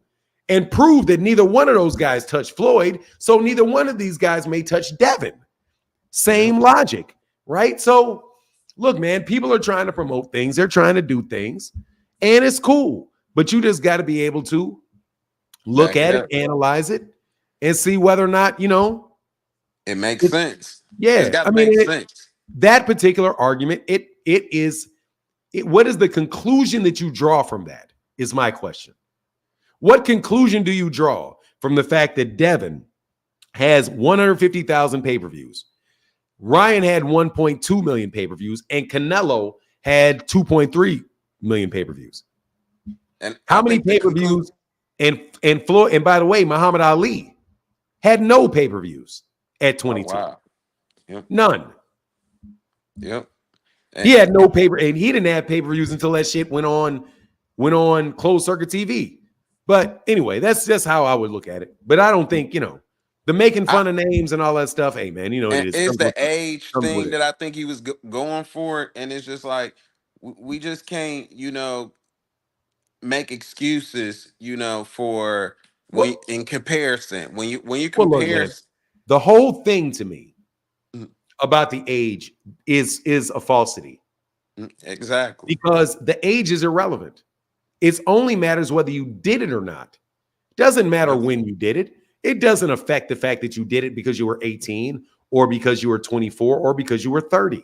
and prove that neither one of those guys touched Floyd. So neither one of these guys may touch Devin. Same logic, right? So look, man, people are trying to promote things. They're trying to do things, and it's cool. But you just got to be able to look at it, analyze it, and see whether or not, it makes sense. Yeah. It's got to make sense. That particular argument, what is the conclusion that you draw from that is my question. What conclusion do you draw from the fact that Devin has 150,000 pay-per-views? Ryan had 1.2 million pay-per-views, and Canelo had 2.3 million pay-per-views. And how many pay-per-views? And Floyd, and by the way, Muhammad Ali had no pay-per-views at 22. Oh, wow. Yep. None. Yep. He had no paper, and he didn't have pay-per-views until that shit went on closed circuit TV. But anyway, that's just how I would look at it. But I don't think, the making fun of names and all that stuff. Hey, man, it's the age thing that I think he was going for. And it's just like, we just can't, make excuses, for in comparison. When you compare. Look, the whole thing to me about the age is a falsity. Exactly. Because the age is irrelevant. It only matters whether you did it or not. Doesn't matter when you did it. It doesn't affect the fact that you did it because you were 18 or because you were 24 or because you were 30.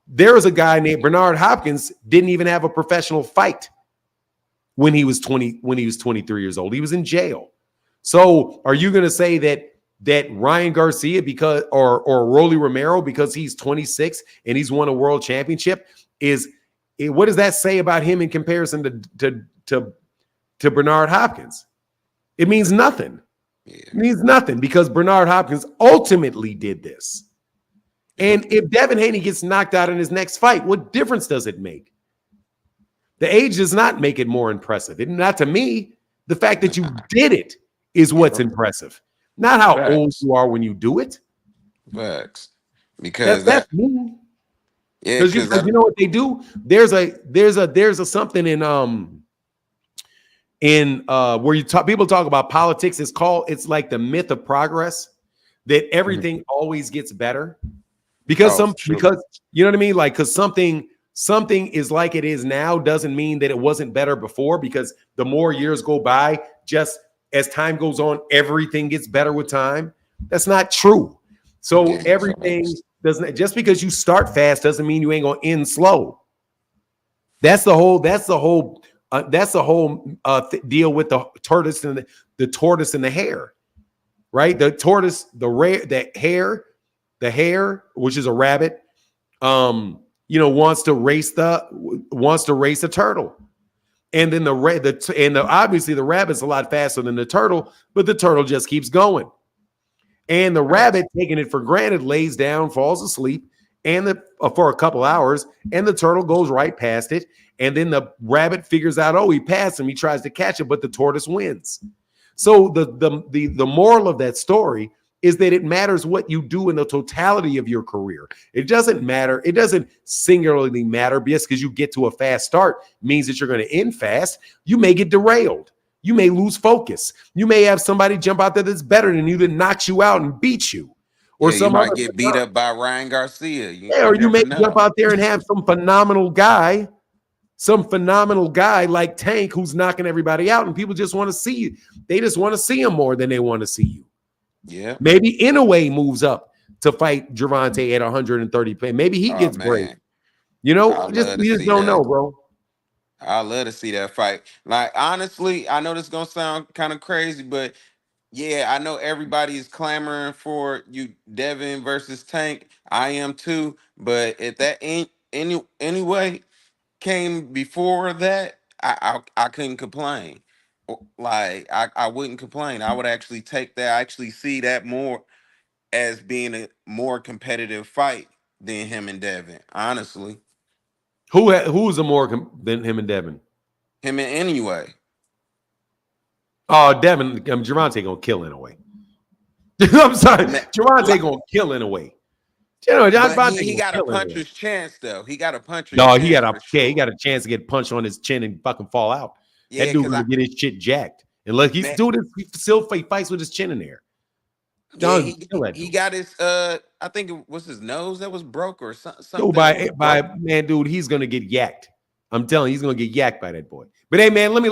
There was a guy named Bernard Hopkins didn't even have a professional fight when he was 23 years old. He was in jail. So are you going to say that Ryan Garcia or Rolly Romero, because he's 26 and he's won a world championship, what does that say about him in comparison to Bernard Hopkins? It means nothing. Yeah. It means nothing because Bernard Hopkins ultimately did this. And if Devin Haney gets knocked out in his next fight, what difference does it make? The age does not make it more impressive. Not to me. The fact that you did it is what's impressive. Not how old you are when you do it. Facts. Because that's me. Yeah, because you know what they do? There's a something in where people talk about politics. It's like the myth of progress, that everything always gets better because because you know what I mean? Like, because something is like it is now doesn't mean that it wasn't better before, because the more years go by, just as time goes on, everything gets better with time. That's not true. So everything doesn't, just because you start fast doesn't mean you ain't gonna end slow. That's the whole deal with the tortoise and the hare, right? The tortoise, the hare, which is a rabbit, wants to race a turtle, and then obviously the rabbit's a lot faster than the turtle, but the turtle just keeps going, and the rabbit, taking it for granted, lays down, falls asleep, and for a couple hours, and the turtle goes right past it. And then the rabbit figures out, he passed him. He tries to catch it, but the tortoise wins. So the moral of that story is that it matters what you do in the totality of your career. It doesn't matter. It doesn't singularly matter just because you get to a fast start means that you're going to end fast. You may get derailed. You may lose focus. You may have somebody jump out there that's better than you that knocks you out and beats you. Or you might get beat up by Ryan Garcia. Or you may jump out there and have some phenomenal guy some phenomenal guy like Tank who's knocking everybody out, and people just want to see you. They just want to see him more than they want to see you. Yeah. Maybe Inoue moves up to fight Gervonta at 130 pounds. Maybe he gets break. Man, You know, I'd love to we just see don't that. know, bro. I love to see that fight. Like, honestly, I know this gonna sound kind of crazy, but yeah, I know everybody is clamoring for you, Devin versus Tank. I am too. But if that ain't anyway came before that, I couldn't complain. Like, I wouldn't complain. I would actually take that. I actually see that more as being a more competitive fight than him and Devin. Honestly, Who's a more than him and Devin? him and anyway. Oh, Devin, Gervonta gonna kill Inoue. I'm sorry, Ma- Gervonta Like, gonna kill Inoue. You know, but Gervonta he gonna got a kill Inoue. puncher's chance though. He got a puncher's No, he chance got for he sure. got a chance to get punched on his chin and fucking fall out. That Yeah, dude because gonna I get his shit jacked. And look, he's man, doing this. He still fights with his chin in there. yeah, John, kill that he dude. got his I think it was his nose that was broke or Yo, something was broke. by man, dude, he's gonna get yacked. I'm telling you, he's gonna get yacked by that boy. But hey, man, let me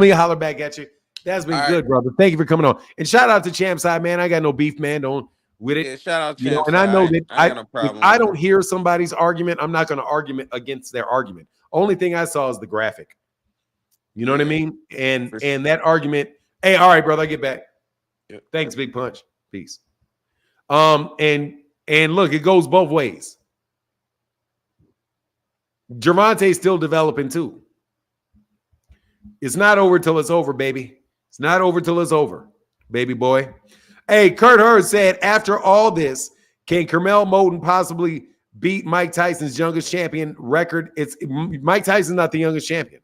holler back at you. That's All been right. good, brother. Thank you for coming on. And shout out to Champ Side, man. I got no beef, man. Don't with it. Yeah, shout out You know, Champ and I know Side. that I ain't got no if problem I with don't him. hear somebody's argument, I'm not gonna argue against their argument. Only thing I saw is the graphic. You know what I Yeah. mean? And For that argument, hey, all right, brother, I get back. Yep. Thanks, Big Punch. Peace. And look, it goes both ways. Gervonta's still developing too. It's not over till it's over, baby. It's not over till it's over, baby boy. Hey, Kurt Hurd said, after all this, can Carmel Moten possibly beat Mike Tyson's youngest champion record? Mike Tyson's not the youngest champion.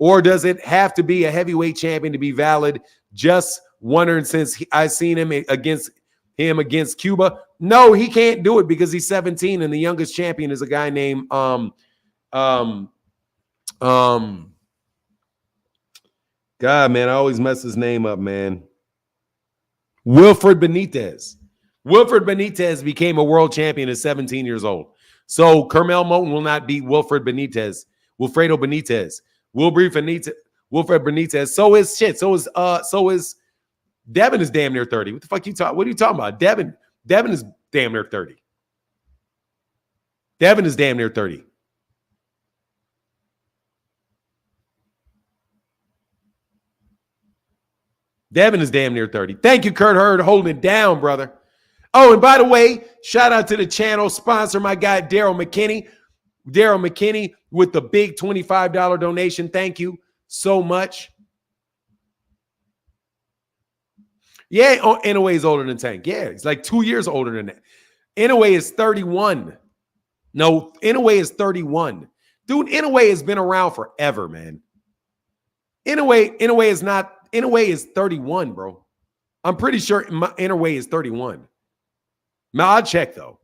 Or does it have to be a heavyweight champion to be valid? Just wondering, since I've seen him against Cuba. No, he can't do it because he's 17 and the youngest champion is a guy named God, man, I always mess his name up, man. Wilfred Benitez. Wilfred Benitez became a world champion at 17 years old. So Carmel Moten will not beat Wilfred Benitez. Wilfredo Benitez. Wilfred Benitez. So is Devin is damn near 30. What the fuck what are you talking about? Devin is damn near 30. Devin is damn near 30. Devin is damn near 30. Thank you, Kurt Hurd, holding it down, brother. Oh, and by the way, shout out to the channel sponsor, my guy, Daryl McKinney. Daryl McKinney with the big $25 donation. Thank you so much. Yeah, Inoue is older than Tank. Yeah, he's like 2 years older than that. Inoue is 31. No, Inoue is 31. Dude, Inoue has been around forever, man. Inoue is 31, bro. I'm pretty sure Inoue is 31. Now, I'll check, though.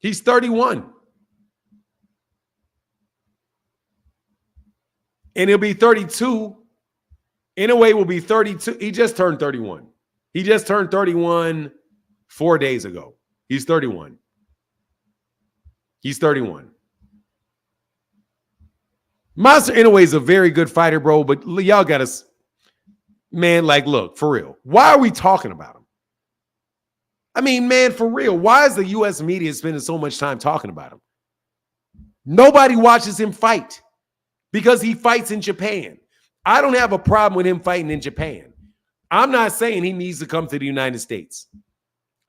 He's 31. And he'll be 32. Inoue will be 32. He just turned 31. He just turned 31 4 days ago. He's 31. He's 31. Monster Inoue is a very good fighter, bro, but y'all got to, man, like, look, for real. Why are we talking about him? I mean, man, for real, why is the U.S. media spending so much time talking about him? Nobody watches him fight because he fights in Japan. I don't have a problem with him fighting in Japan. I'm not saying he needs to come to the United States.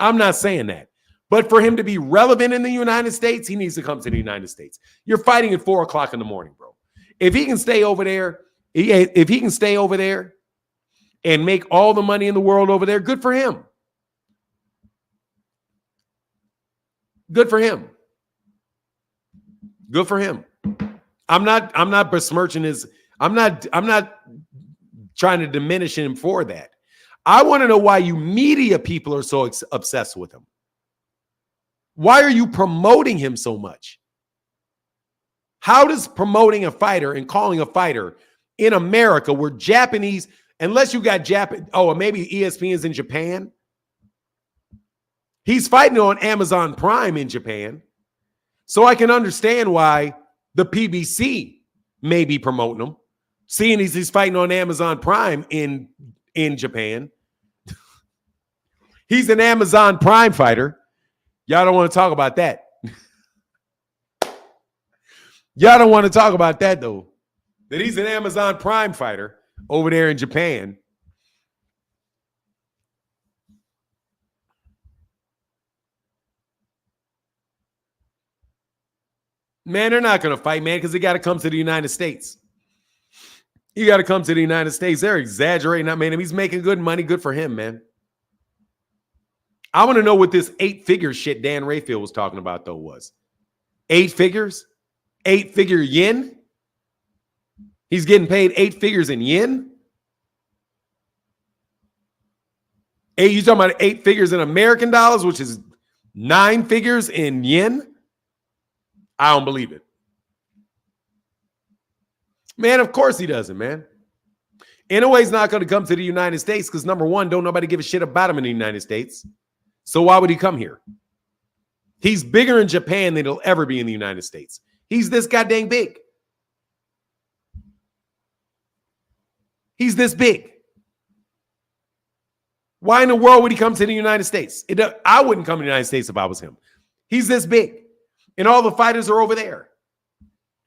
I'm not saying that. But for him to be relevant in the United States, he needs to come to the United States. You're fighting at 4 o'clock in the morning, bro. If he can stay over there, and make all the money in the world over there, good for him. Good for him. Good for him. I'm not besmirching his. I'm not trying to diminish him for that. I want to know why you media people are so obsessed with him. Why are you promoting him so much? How does promoting a fighter and calling a fighter in America where Japanese, unless you got Japan, maybe ESPN's in Japan. He's fighting on Amazon Prime in Japan. So I can understand why the PBC may be promoting him, seeing he's fighting on Amazon Prime in Japan. He's an Amazon Prime fighter. Y'all don't want to talk about that. Y'all don't want to talk about that, though. That he's an Amazon Prime fighter over there in Japan. Man, they're not going to fight, man, because they got to come to the United States. You got to come to the United States. They're exaggerating that, man. If he's making good money, good for him, man. I want to know what this 8-figure shit Dan Rayfield was talking about, though, was. 8 figures? 8-figure yen? He's getting paid 8 figures in yen? You talking about 8 figures in American dollars, which is 9 figures in yen? I don't believe it. Man, of course he doesn't, man. Inoue's not going to come to the United States because, number one, don't nobody give a shit about him in the United States. So why would he come here? He's bigger in Japan than he'll ever be in the United States. He's this goddamn big. He's this big. Why in the world would he come to the United States? I wouldn't come to the United States if I was him. He's this big. And all the fighters are over there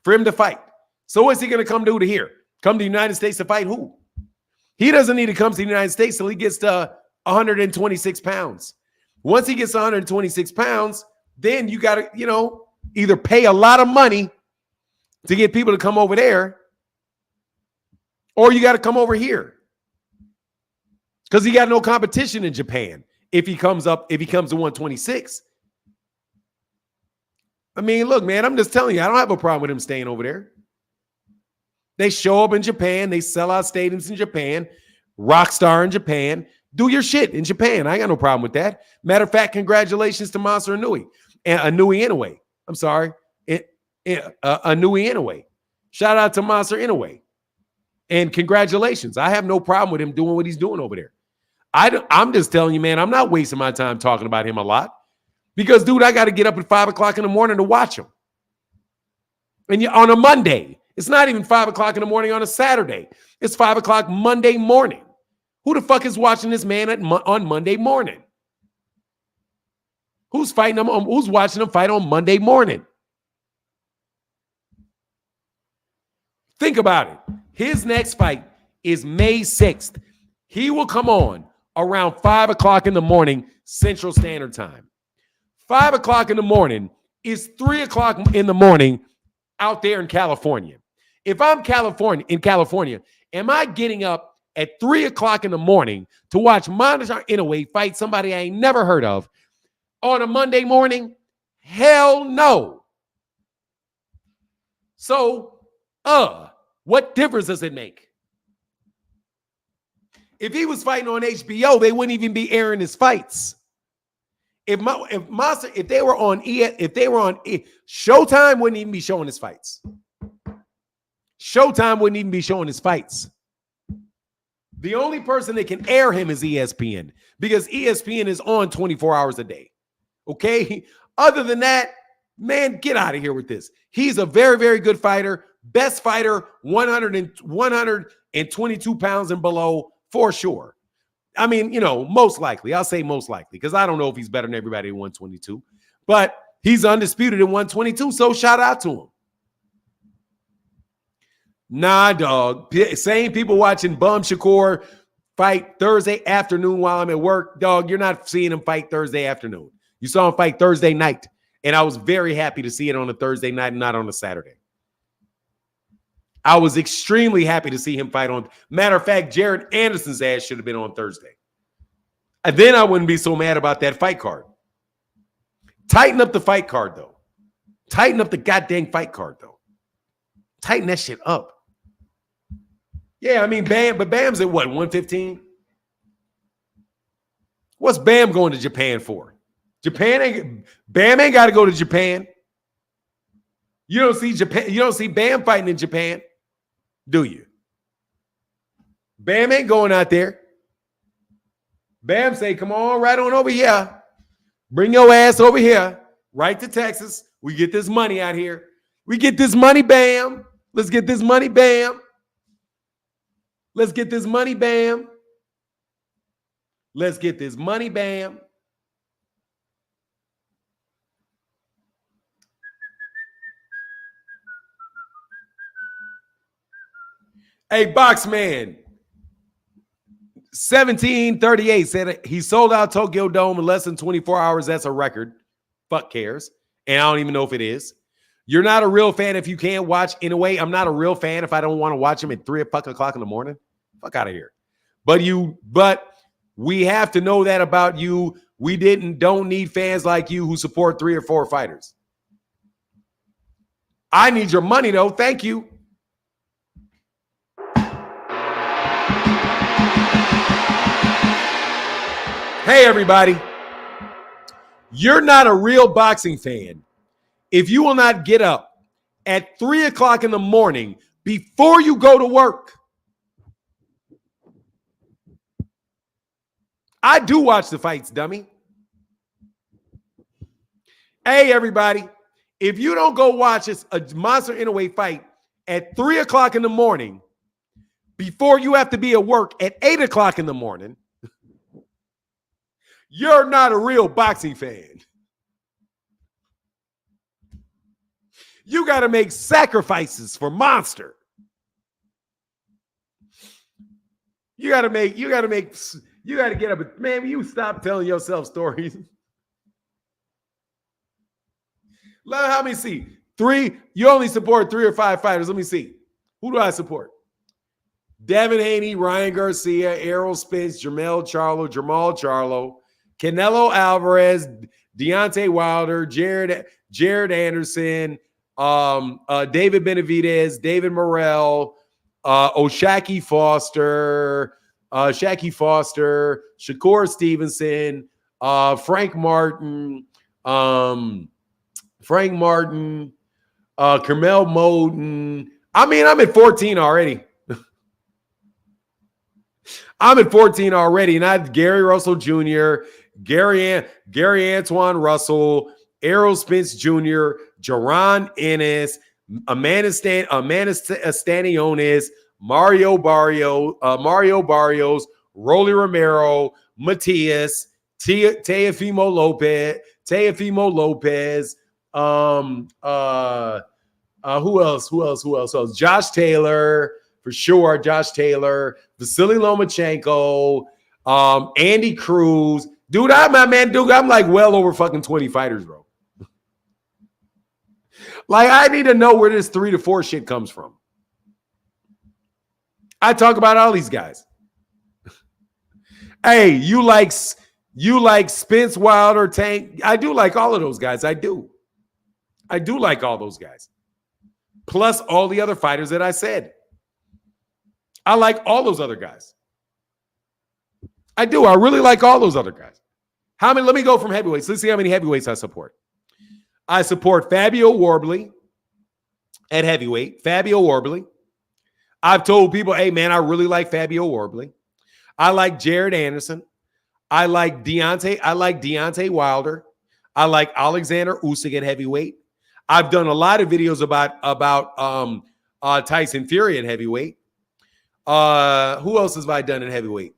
for him to fight. So what's he going to come do to here? Come to the United States to fight who? He doesn't need to come to the United States till he gets to 126 pounds. Once he gets 126 pounds, then you got to, either pay a lot of money to get people to come over there, or you got to come over here. Because he got no competition in Japan if he comes to 126. I mean, look, man, I'm just telling you, I don't have a problem with him staying over there. They show up in Japan. They sell out stadiums in Japan. Rock star in Japan. Do your shit in Japan. I got no problem with that. Matter of fact, congratulations to Monster Inoue. Inoue. I'm sorry. Inoue Inoue. Shout out to Monster Inoue. And congratulations. I have no problem with him doing what he's doing over there. I'm just telling you, man, I'm not wasting my time talking about him a lot. Because, dude, I got to get up at 5 o'clock in the morning to watch him. And on a Monday. It's not even 5 o'clock in the morning on a Saturday. It's 5 o'clock Monday morning. Who the fuck is watching this man on Monday morning? Who's fighting him? Who's watching him fight on Monday morning? Think about it. His next fight is May 6th. He will come on around 5 o'clock in the morning Central Standard Time. 5 o'clock in the morning is 3 o'clock in the morning out there in California. If I'm in California, am I getting up at 3 o'clock in the morning to watch Monster Inoue fight somebody I ain't never heard of on a Monday morning? Hell no. So, what difference does it make? If he was fighting on HBO, they wouldn't even be airing his fights. If they were on Showtime wouldn't even be showing his fights. Showtime wouldn't even be showing his fights. The only person that can air him is ESPN because ESPN is on 24 hours a day. Okay? Other than that, man, get out of here with this. He's a very, very good fighter. Best fighter, 122 pounds and below for sure. I mean, most likely. I'll say most likely because I don't know if he's better than everybody at 122. But he's undisputed at 122, so shout out to him. Nah, dog. Same people watching Bum Shakur fight Thursday afternoon while I'm at work. Dog, you're not seeing him fight Thursday afternoon. You saw him fight Thursday night. And I was very happy to see it on a Thursday night and not on a Saturday. I was extremely happy to see him fight on. Matter of fact, Jared Anderson's ass should have been on Thursday. And then I wouldn't be so mad about that fight card. Tighten up the fight card, though. Tighten up the goddamn fight card, though. Tighten that shit up. Yeah, I mean, Bam's at what, 115? What's Bam going to Japan for? Bam ain't got to go to Japan. You don't see Bam fighting in Japan, do you? Bam ain't going out there. Bam say, come on, right on over here. Bring your ass over here. Right to Texas. We get this money out here. We get this money, Bam. Let's get this money, Bam. Let's get this money, Bam. Let's get this money, Bam. Hey, Boxman, 1738 said he sold out Tokyo Dome in less than 24 hours. That's a record. Fuck cares. And I don't even know if it is. You're not a real fan if you can't watch. In a way, I'm not a real fan if I don't want to watch him at 3 o'clock in the morning. Fuck out of here. But we have to know that about you. We don't need fans like you who support 3 or 4 fighters. I need your money, though. Thank you. Hey, everybody. You're not a real boxing fan if you will not get up at 3 o'clock in the morning before you go to work. I do watch the fights, dummy. Hey, everybody. If you don't go watch a Monster Inoue fight at 3 o'clock in the morning before you have to be at work at 8 o'clock in the morning, you're not a real boxing fan. You got to make sacrifices for Monster. You got to get up. Man, you stop telling yourself stories. Let me see. 3, you only support 3 or 5 fighters. Let me see. Who do I support? Devin Haney, Ryan Garcia, Errol Spence, Jamal Charlo, Canelo Alvarez, Deontay Wilder, Jared Anderson, David Benavidez, David Morrell, Shaki Foster, Shakur Stevenson, Frank Martin, Carmel Moden. I mean, I'm at 14 already. And I had Gary Russell Jr., Gary Antoine Russell, Errol Spence Jr., Jaron Ennis, Amanda Stanionis, Mario Barrios, Rolly Romero, Matias, Teofimo Lopez, who else? Josh Taylor, for sure. Vasily Lomachenko, Andy Cruz. Dude, I'm like well over fucking 20 fighters, bro. Like, I need to know where this 3 to 4 shit comes from. I talk about all these guys. Hey, you like Spence, Wilder, Tank. I do like all of those guys. I do like all those guys. Plus all the other fighters that I said. I like all those other guys. I do. I really like all those other guys. How many? Let me go from heavyweights. Let's see how many heavyweights I support. I support Fabio Wardley at heavyweight. Fabio Wardley. I've told people, hey, man, I really like Fabio Wardley. I like Jared Anderson. I like Deontay Wilder. I like Alexander Usyk at heavyweight. I've done a lot of videos about Tyson Fury at heavyweight. Who else have I done at heavyweight?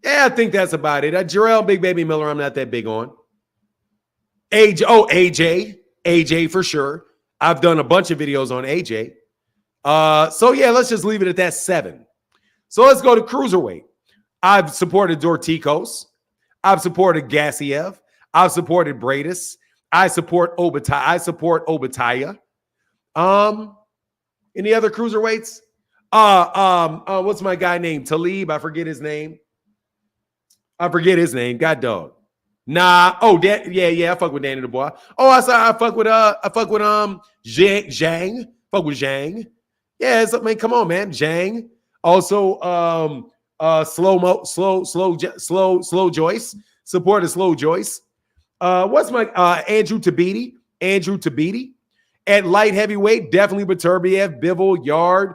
Yeah, I think that's about it. Jarrell Big Baby Miller, I'm not that big on. AJ for sure. I've done a bunch of videos on AJ. So yeah, let's just leave it at that 7. So let's go to cruiserweight. I've supported Dorticos. I've supported Gassiev. I've supported Bradis. I support Obitaya. Any other cruiserweights? What's my guy named? Talib. I forget his name. God dog. Nah. Oh, yeah. I fuck with Danny Dubois. Oh, I fuck with Zhang. Fuck with Zhang. Yeah, man. Come on, man. Zhang. Also, Slow Joyce. Supported Slow Joyce. What's my Andrew Tabiti? At light heavyweight, definitely Beterbiev, Bivol, Yard,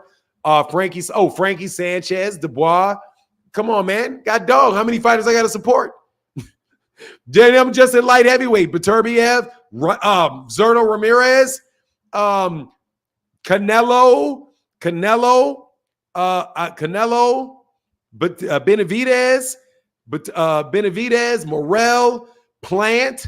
Frankie Sanchez, Dubois. Come on, man. God dog, how many fighters I got to support? Then I'm just at light heavyweight. Beterbiev, Zerto Ramirez, Canelo, but Benavidez, Morrell, Plant,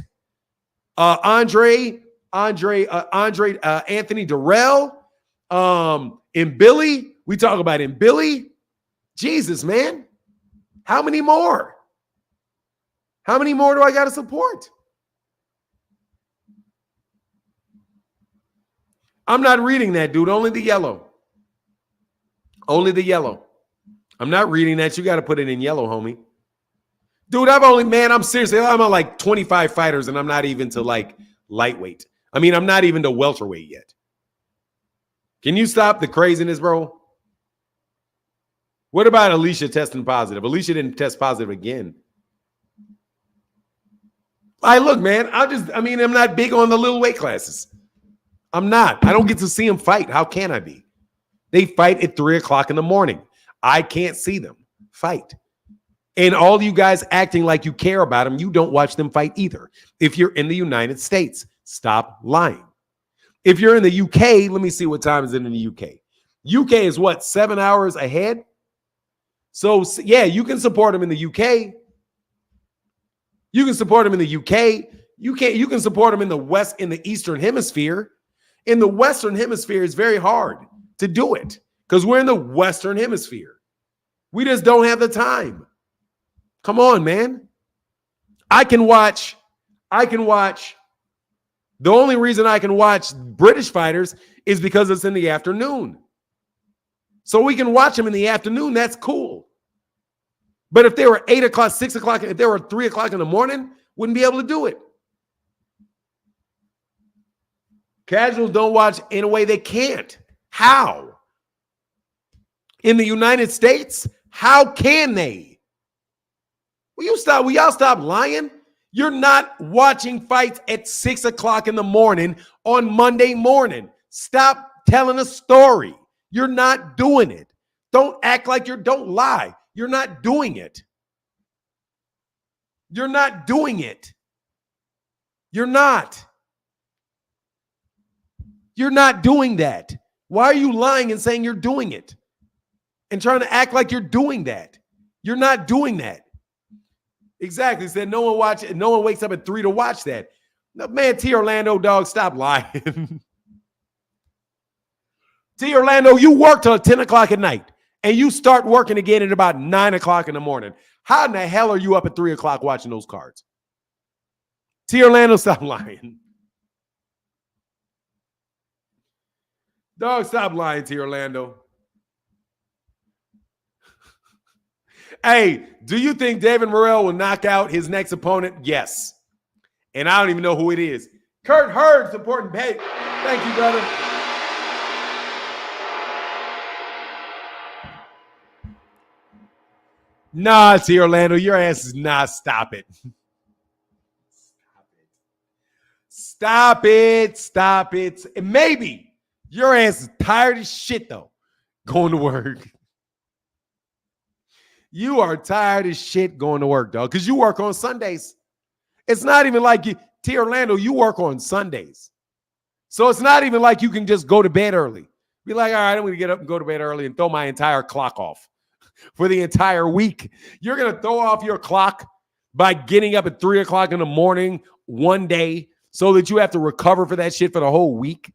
Anthony Durrell, and Billy. We talk about him, Billy. Jesus, man. How many more? How many more do I got to support? I'm not reading that, dude. Only the yellow. Only the yellow. I'm not reading that. You got to put it in yellow, homie. Dude, I'm seriously, I'm on like 25 fighters and I'm not even to like lightweight. I mean, I'm not even to welterweight yet. Can you stop the craziness, bro? What about Alicia testing positive? Alicia didn't test positive again. Look, man, I'm not big on the little weight classes. I'm not. I don't get to see them fight. How can I be? They fight at 3:00 in the morning. I can't see them fight. And all you guys acting like you care about them, you don't watch them fight either. If you're in the United States, stop lying. If you're in the UK, let me see what time is it in the UK. UK is what, 7 hours ahead? So, yeah, you can support them in the UK. You can support them in the UK. You can support them in the Eastern Hemisphere. In the Western Hemisphere, it's very hard to do it because we're in the Western Hemisphere. We just don't have the time. Come on, man. I can watch. The only reason I can watch British fighters is because it's in the afternoon. So we can watch them in the afternoon. That's cool. But if they were 8:00, 6:00, if they were 3:00 in the morning, wouldn't be able to do it. Casuals don't watch in a way they can't. How? In the United States, how can they? Will y'all stop lying? You're not watching fights at 6:00 in the morning on Monday morning. Stop telling a story. You're not doing it. Don't act like don't lie. You're not doing it. You're not doing it. You're not. You're not doing that. Why are you lying and saying you're doing it? And trying to act like you're doing that. You're not doing that. Exactly. Said no one wakes up at 3 to watch that. No, man, T. Orlando, dog, stop lying. T. Orlando, you work till 10:00 at night. And you start working again at about 9:00 in the morning. How in the hell are you up at 3:00 watching those cards? T. Orlando, stop lying. Dog, stop lying, T. Orlando. Hey, do you think David Morrell will knock out his next opponent? Yes. And I don't even know who it is. Kurt Hurd supporting Peg. Thank you, brother. Nah, T. Orlando, your ass is not. Stop it. Stop it. Stop it. And maybe your ass is tired as shit, though, going to work. You are tired as shit going to work, dog, because you work on Sundays. It's not even like you, T. Orlando, you work on Sundays. So it's not even like you can just go to bed early. Be like, all right, I'm going to get up and go to bed early and throw my entire clock off for the entire week. You're going to throw off your clock by getting up at 3:00 in the morning one day so that you have to recover for that shit for the whole week.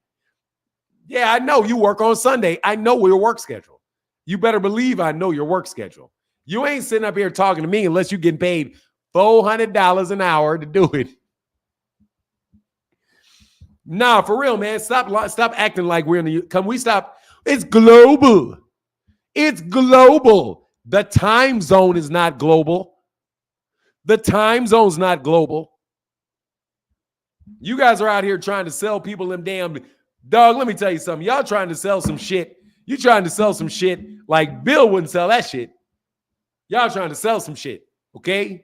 Yeah, I know you work on Sunday. I know your work schedule. You better believe I know your work schedule. You ain't sitting up here talking to me unless you're getting paid $400 an hour to do it. Nah, for real, man. Stop acting like we're in the. Can we stop? It's global. It's global. The time zone is not global. The time zone's not global. You guys are out here trying to sell people them damn dog. Let me tell you something. Y'all trying to sell some shit. You trying to sell some shit like Bill wouldn't sell that shit. Y'all trying to sell some shit, okay?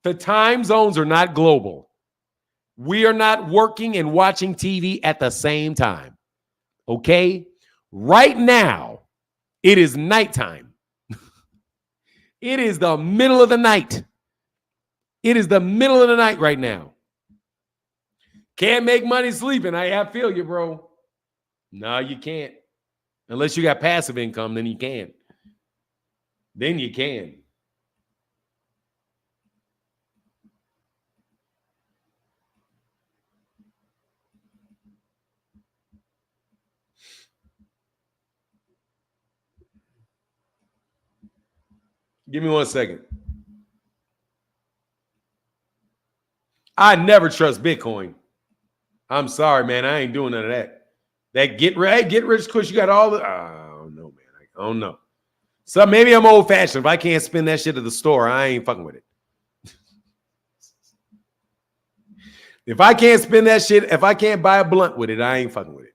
The time zones are not global. We are not working and watching TV at the same time. Okay? Right now, it is nighttime. It is the middle of the night. It is the middle of the night right now. Can't make money sleeping. I feel you, bro. No, you can't. Unless you got passive income, then you can. Then you can. Give me 1 second. I never trust Bitcoin. I'm sorry, man. I ain't doing none of that. That get rich quick. You got all the. I don't know, man. I don't know. So maybe I'm old fashioned. If I can't spend that shit at the store, I ain't fucking with it. If I can't spend that shit, if I can't buy a blunt with it, I ain't fucking with it.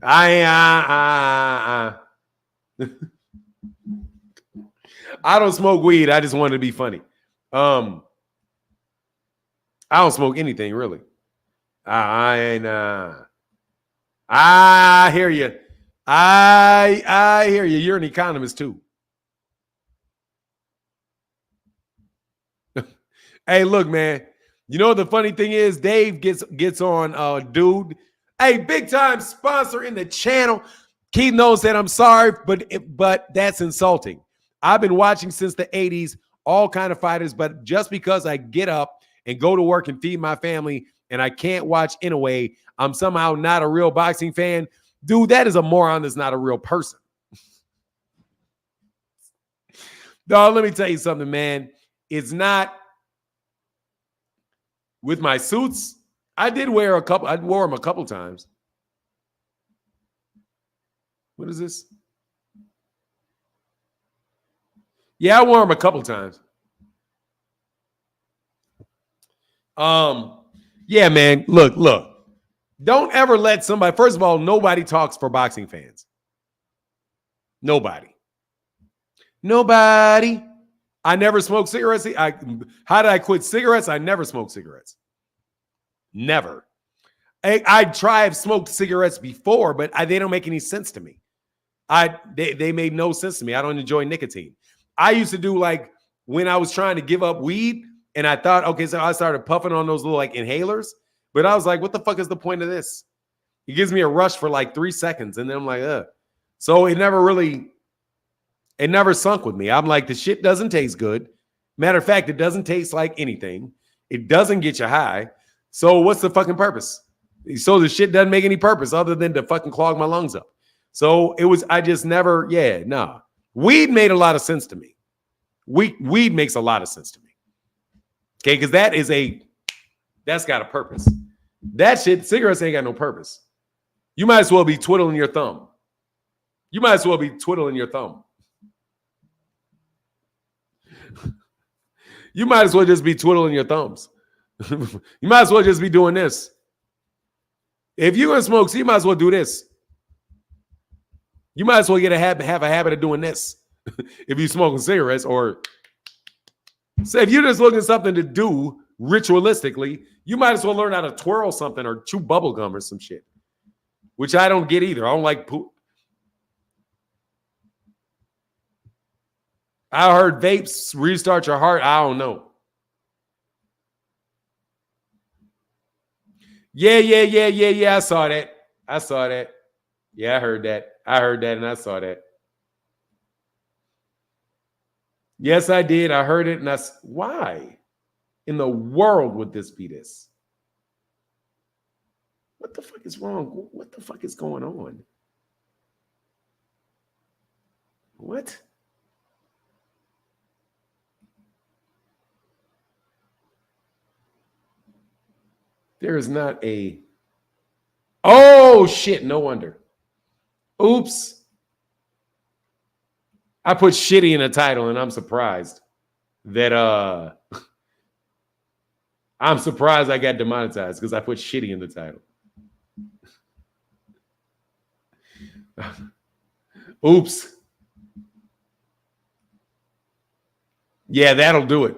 I don't smoke weed. I just wanted to be funny. I don't smoke anything really. I hear you. I hear you. You're an economist too. Hey, look, man. You know what the funny thing is? Dave gets on, dude. Hey, big time sponsor in the channel. Keith knows that I'm sorry, but that's insulting. I've been watching since the 80s, all kind of fighters, but just because I get up and go to work and feed my family and I can't watch in a way, I'm somehow not a real boxing fan. Dude, that is a moron that's not a real person. Dog, let me tell you something, man. It's not with my suits. I wore them a couple times. What is this? Yeah, I wore them a couple times. Yeah, man. Look. Don't ever let somebody, first of all, nobody talks for boxing fans. Nobody. I never smoked cigarettes. How did I quit cigarettes? I never smoked cigarettes. Never. I tried smoked cigarettes before, but they don't make any sense to me. They made no sense to me. I don't enjoy nicotine. I used to do like when I was trying to give up weed and I thought, okay, so I started puffing on those little like inhalers, but I was like, what the fuck is the point of this? It gives me a rush for like 3 seconds. And then I'm like, ugh. So it never sunk with me. I'm like, the shit doesn't taste good. Matter of fact, it doesn't taste like anything. It doesn't get you high. So what's the fucking purpose? So the shit doesn't make any purpose other than to fucking clog my lungs up. So I just never, nah. Weed made a lot of sense to me. Weed makes a lot of sense to me. Okay, because that's got a purpose. That shit, cigarettes ain't got no purpose. You might as well be twiddling your thumb. You might as well be twiddling your thumb. You might as well just be twiddling your thumbs. You might as well just be doing this. If you're going to smoke, so you might as well do this. You might as well have a habit of doing this. If you're smoking cigarettes, or so if you're just looking for something to do ritualistically, you might as well learn how to twirl something or chew bubble gum or some shit, which I don't get either. I don't like poop. I heard vapes restart your heart. I don't know. Yeah. I saw that. Yeah, I heard that and I saw that. Yes, I did. I heard it. And why in the world would this be this? What the fuck is wrong? What the fuck is going on? What? There is not a... Oh, shit. No wonder. Oops. I put shitty in the title, and I'm surprised that I'm surprised I got demonetized because I put shitty in the title. Oops. Yeah, that'll do it.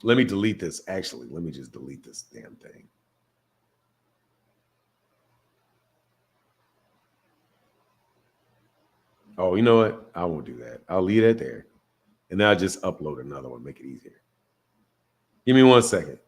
Let me delete this. Actually, let me just delete this damn thing. Oh, you know what? I won't do that. I'll leave it there. And then I'll just upload another one, make it easier. Give me 1 second.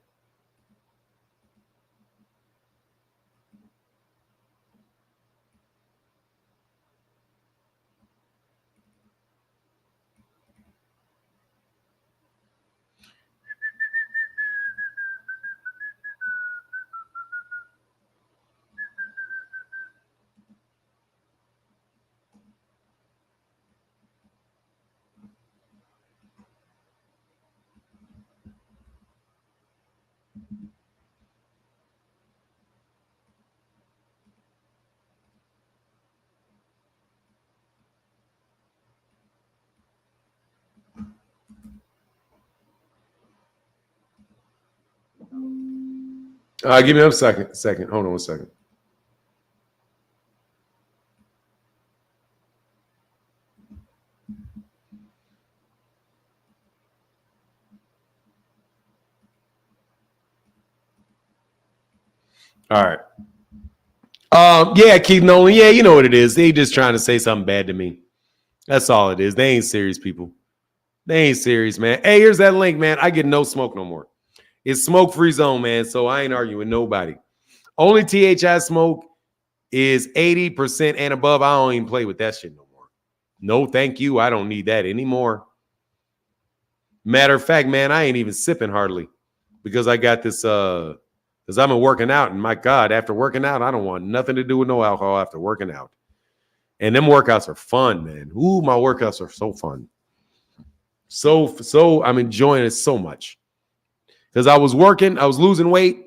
Give me a second. Hold on 1 second. All right. Yeah, Keith Nolan. Yeah, you know what it is. They just trying to say something bad to me. That's all it is. They ain't serious, people. They ain't serious, man. Hey, here's that link, man. I get no smoke no more. It's smoke-free zone, man. So I ain't arguing with nobody. Only TH I smoke is 80% and above. I don't even play with that shit no more. No, thank you. I don't need that anymore. Matter of fact, man, I ain't even sipping hardly because I got this because I've been working out, and my God, after working out, I don't want nothing to do with no alcohol after working out. And them workouts are fun, man. Ooh, my workouts are so fun. So I'm enjoying it so much. Because I was working, I was losing weight,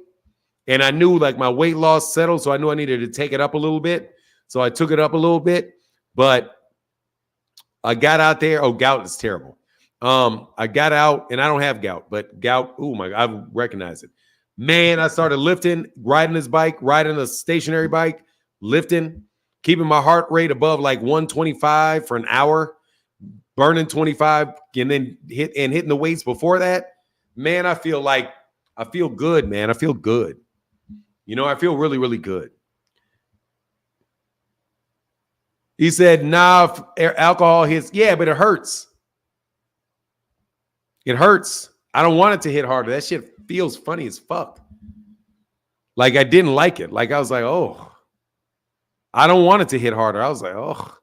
and I knew like my weight loss settled, so I knew I needed to take it up a little bit. So I took it up a little bit, but I got out there. Oh, gout is terrible. I got out, and I don't have gout, but gout, oh my God, I recognize it. Man, I started lifting, riding this bike, riding a stationary bike, lifting, keeping my heart rate above like 125 for an hour, burning 25, and then hitting the weights before that. Man, I feel good, man. I feel good. You know, I feel really, really good. He said, nah, alcohol hits. Yeah, but it hurts. It hurts. I don't want it to hit harder. That shit feels funny as fuck. Like I didn't like it. Like I was like, oh, I don't want it to hit harder. I was like, oh.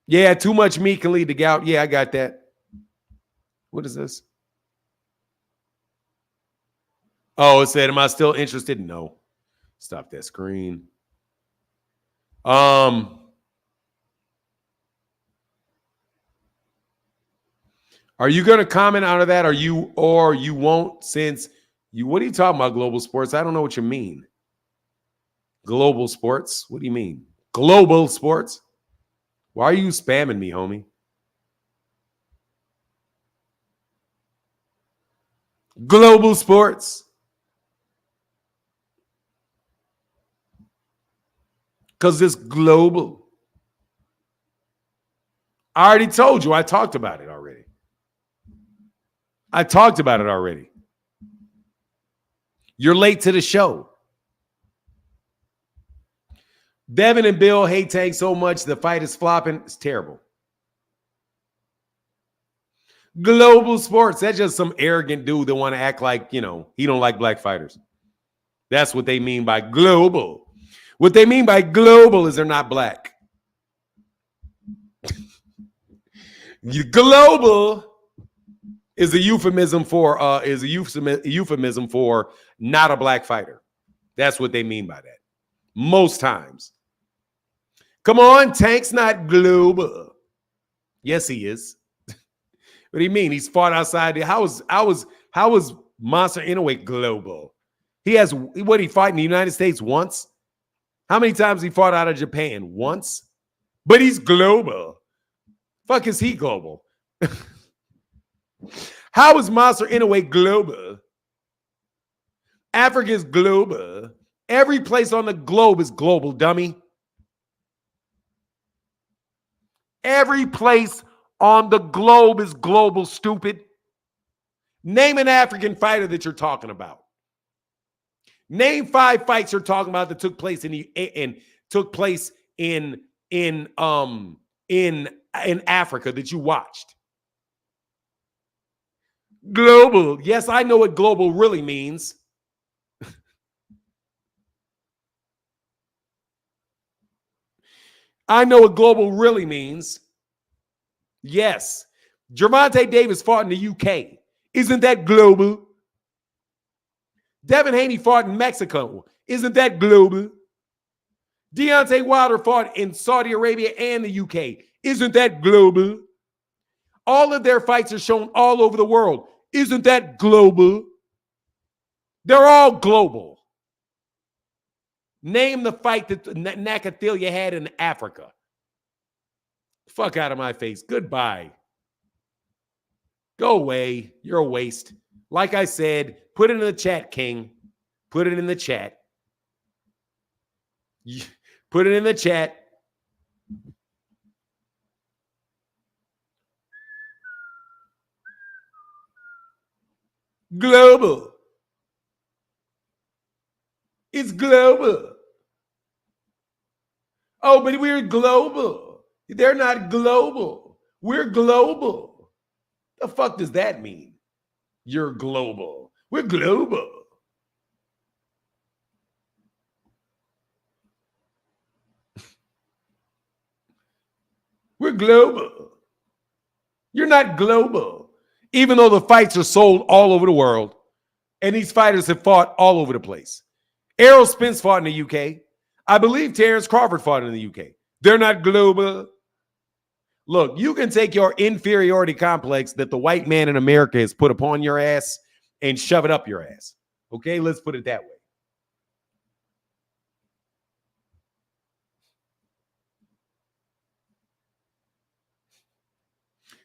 Yeah, too much meat can lead to gout. Yeah, I got that. What is this? Oh, it said, am I still interested? No. Stop that screen. Are you going to comment out of that? Or you won't since you, what are you talking about, global sports? I don't know what you mean. Global sports? What do you mean? Global sports? Why are you spamming me, homie? Global sports. Because it's global. I already told you. I talked about it already. You're late to the show. Devin and Bill hate Tank so much the fight is flopping. It's terrible. Global sports. That's just some arrogant dude that want to act like, you know, he don't like black fighters. That's what they mean by global. What they mean by global is they're not black. Global is a euphemism for not a black fighter. That's what they mean by that. Most times. Come on, Tank's not global. Yes, he is. What do you mean? He's fought outside. How was Monster Inoue global? He fought in the United States once? How many times he fought out of Japan? Once? But he's global. Fuck is he global? How is Monster Inoue global? Africa is global. Every place on the globe is global, dummy. Every place on the globe is global, stupid. Name an African fighter that you're talking about. Name 5 fights you're talking about that took place in Africa that you watched. Global. Yes, I know what global really means. I know what global really means. Yes. Gervonta Davis fought in the UK. Isn't that global? Devin Haney fought in Mexico. Isn't that global? Deontay Wilder fought in Saudi Arabia and the UK. Isn't that global? All of their fights are shown all over the world. Isn't that global? They're all global. Name the fight that Nakathila had in Africa. Fuck out of my face. Goodbye. Go away. You're a waste. Like I said, put it in the chat, King. Put it in the chat. Put it in the chat. Global. It's global. Oh, but we're global. They're not global. We're global. The fuck does that mean? You're global. We're global. We're global. You're not global. Even though the fights are sold all over the world, and these fighters have fought all over the place. Errol Spence fought in the UK. I believe Terence Crawford fought in the UK. They're not global. Look, you can take your inferiority complex that the white man in America has put upon your ass and shove it up your ass. Okay, let's put it that way.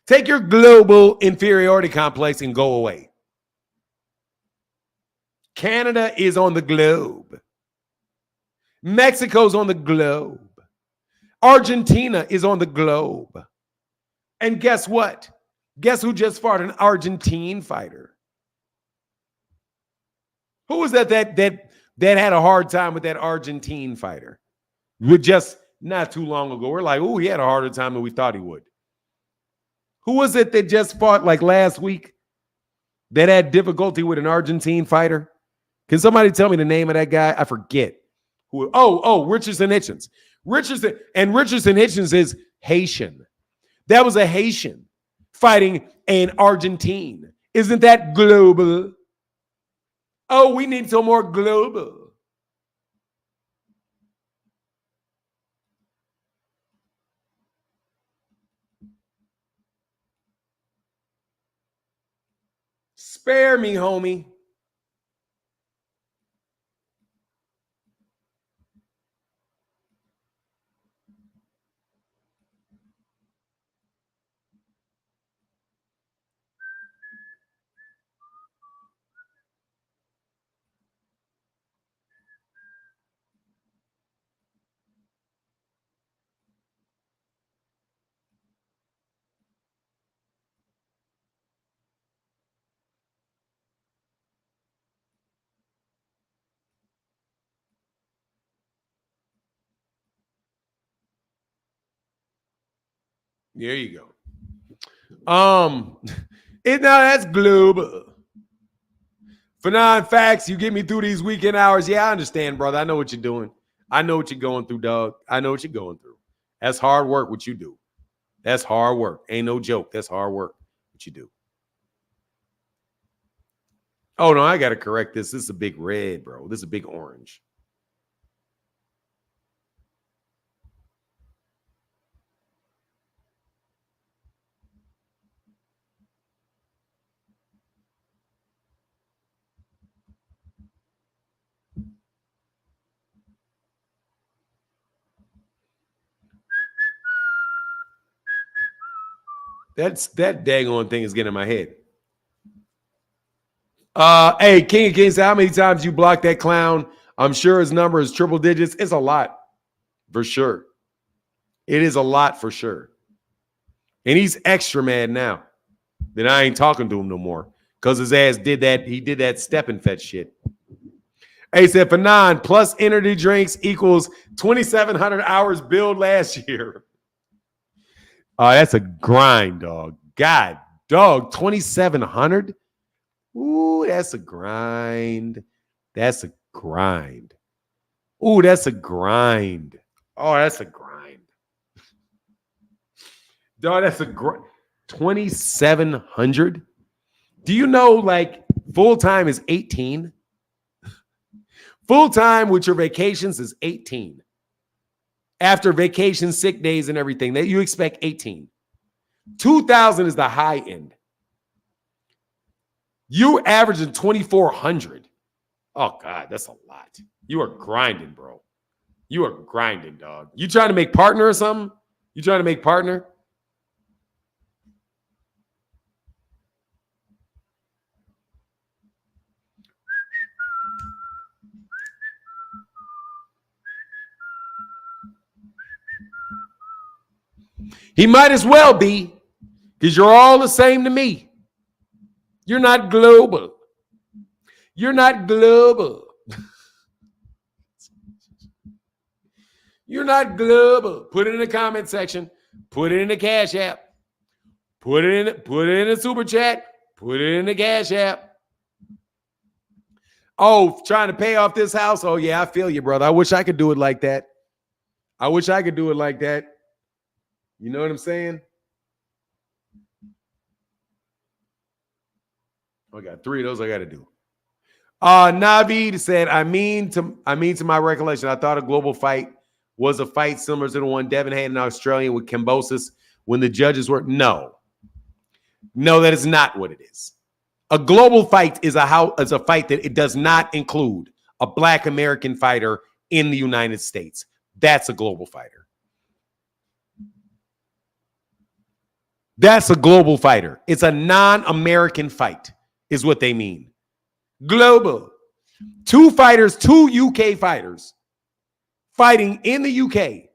Take your global inferiority complex and go away. Canada is on the globe. Mexico's on the globe. Argentina is on the globe. And guess what? Guess who just fought an Argentine fighter? Who was that had a hard time with that Argentine fighter? With just not too long ago. We're like, oh, he had a harder time than we thought he would. Who was it that just fought like last week that had difficulty with an Argentine fighter? Can somebody tell me the name of that guy? I forget. Richardson Hitchens. Richardson Hitchens is Haitian. That was a Haitian fighting an Argentine. Isn't that global? Oh, we need some more global. Spare me, homie. There you go. Now that's global. For non-facts, you get me through these weekend hours. Yeah, I understand, brother. I know what you're doing. I know what you're going through, dog. I know what you're going through. That's hard work, what you do. That's hard work. Ain't no joke. That's hard work, what you do. Oh, no, I got to correct this. This is a big red, bro. This is a big orange. That daggone thing is getting in my head. Hey, King of Kings, how many times you blocked that clown? I'm sure his number is triple digits. It's a lot, for sure. It is a lot for sure. And he's extra mad now that I ain't talking to him no more Because his ass did that. He did that step and fetch shit. He said for 9 plus energy drinks equals 2,700 hours billed last year. Oh, that's a grind, dog. God, dog, 2,700? Ooh, that's a grind. That's a grind. Ooh, that's a grind. Oh, that's a grind. Dog, that's a grind. 2,700? Do you know, like, full-time is 18? Full-time with your vacations is 18. After vacation, sick days, and everything, that you expect 18. 2,000 is the high end. You averaging 2,400. Oh, God, that's a lot. You are grinding, bro. You are grinding, dog. You trying to make partner or something? You trying to make partner? He might as well be, because you're all the same to me. You're not global. You're not global. You're not global. Put it in the comment section. Put it in the Cash App. Put it in the Super Chat. Put it in the Cash App. Oh, trying to pay off this house? Oh, yeah, I feel you, brother. I wish I could do it like that. I wish I could do it like that. You know what I'm saying? I got 3 of those I got to do. Navid said, I mean to my recollection, I thought a global fight was a fight similar to the one Devin had in Australia with Cambosis when the judges were. No, that is not what it is. A global fight is a fight that it does not include a Black American fighter in the United States. That's a global fighter. That's a global fighter. It's a non-American fight, is what they mean. Global. 2 UK fighters fighting in the UK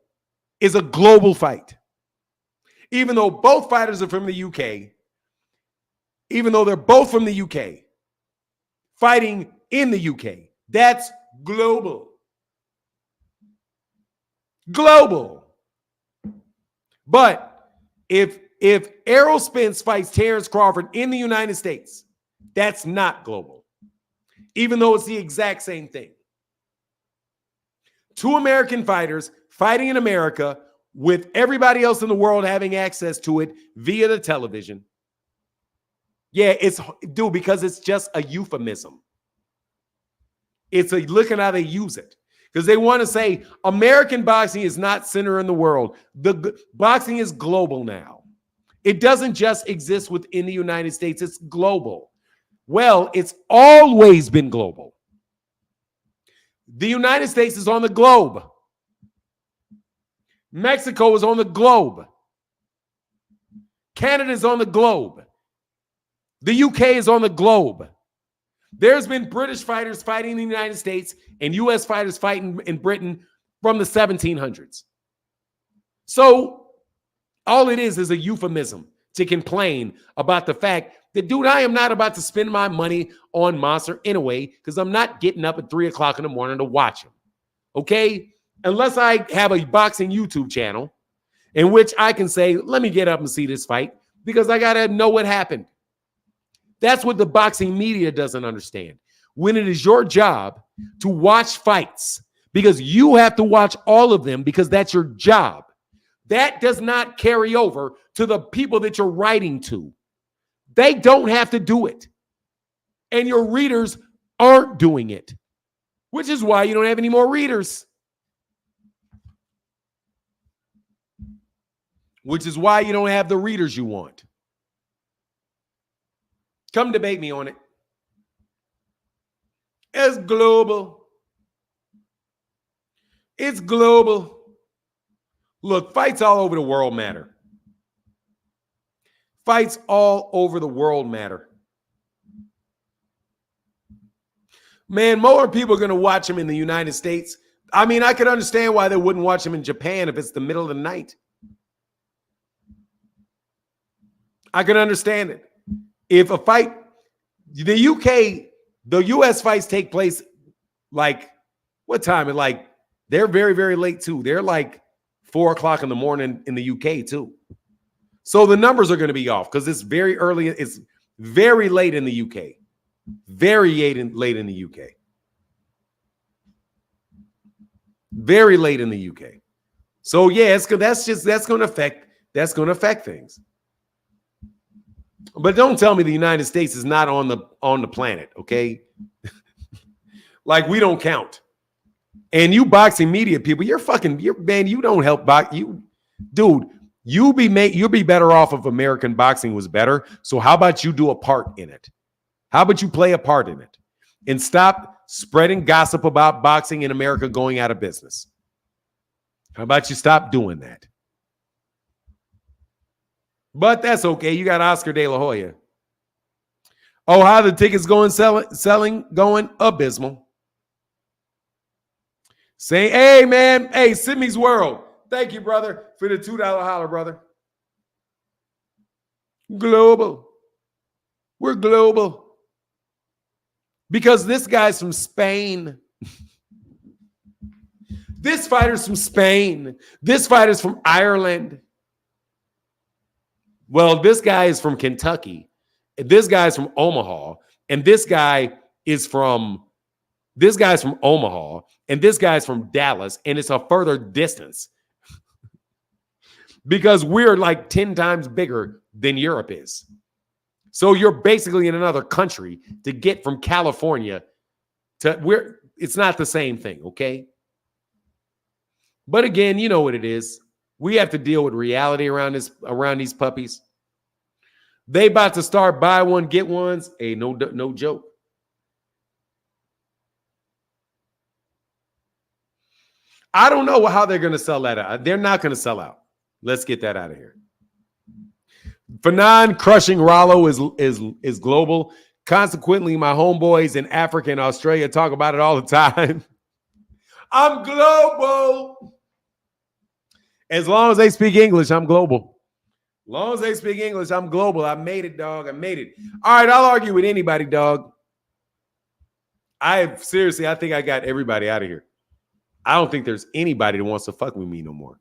is a global fight. Even though both fighters are from the UK, even though they're both from the UK, fighting in the UK, that's global. Global. But if Errol Spence fights Terence Crawford in the United States, that's not global, even though it's the exact same thing. 2 American fighters fighting in America with everybody else in the world having access to it via the television. Yeah, because it's just a euphemism. It's look at how they use it. Because they want to say American boxing is not center in the world. The boxing is global now. It doesn't just exist within the United States. It's global. Well, it's always been global. The United States is on the globe. Mexico is on the globe. Canada is on the globe. The UK is on the globe. There's been British fighters fighting in the United States and US fighters fighting in Britain from the 1700s. So all it is a euphemism to complain about the fact that, dude, I am not about to spend my money on Monster anyway because I'm not getting up at 3 o'clock in the morning to watch him. Okay? Unless I have a boxing YouTube channel in which I can say, let me get up and see this fight because I got to know what happened. That's what the boxing media doesn't understand. When it is your job to watch fights, because you have to watch all of them because that's your job, that does not carry over to the people that you're writing to. They don't have to do it. And your readers aren't doing it, which is why you don't have any more readers. Which is why you don't have the readers you want. Come debate me on it. It's global. It's global. Look, fights all over the world matter. Fights all over the world matter. Man, more people are going to watch him in the United States. I mean, I could understand why they wouldn't watch him in Japan if it's the middle of the night. I can understand it. If a fight The UK, the US fights take place like what time? Like they're very, very late too. They're like 4:00 in the morning in the UK too. So the numbers are going to be off because it's very early. It's very late in the UK. Very late in the UK. Very late in the UK. So yeah, that's going to affect things. But don't tell me the United States is not on the planet, okay? Like we don't count. And you boxing media people, you don't help box you, dude. You'll be better off if American boxing was better. So how about you do a part in it? How about you play a part in it and stop spreading gossip about boxing in America going out of business? How about you stop doing that? But that's okay. You got Oscar De La Hoya. Oh, how the tickets going selling going abysmal. Say, hey, man. Hey, Simi's World. Thank you, brother, for the $2 holler, brother. Global. We're global. Because this guy's from Spain. This fighter's from Spain. This fighter's from Ireland. Well, this guy is from Kentucky. This guy's from Omaha. And this guy's from Omaha. And this guy's from Dallas. And it's a further distance. Because we're like 10 times bigger than Europe is. So you're basically in another country to get from California to it's not the same thing, okay? But again, you know what it is. We have to deal with reality around these puppies. They about to start buy one, get ones. Hey, no joke. I don't know how they're going to sell that out. They're not going to sell out. Let's get that out of here. Fanon crushing Rollo is global. Consequently, my homeboys in Africa and Australia talk about it all the time. I'm global. As long as they speak English, I'm global. As long as they speak English, I'm global. I made it, dog. I made it. All right, I'll argue with anybody, dog. I think I got everybody out of here. I don't think there's anybody that wants to fuck with me no more.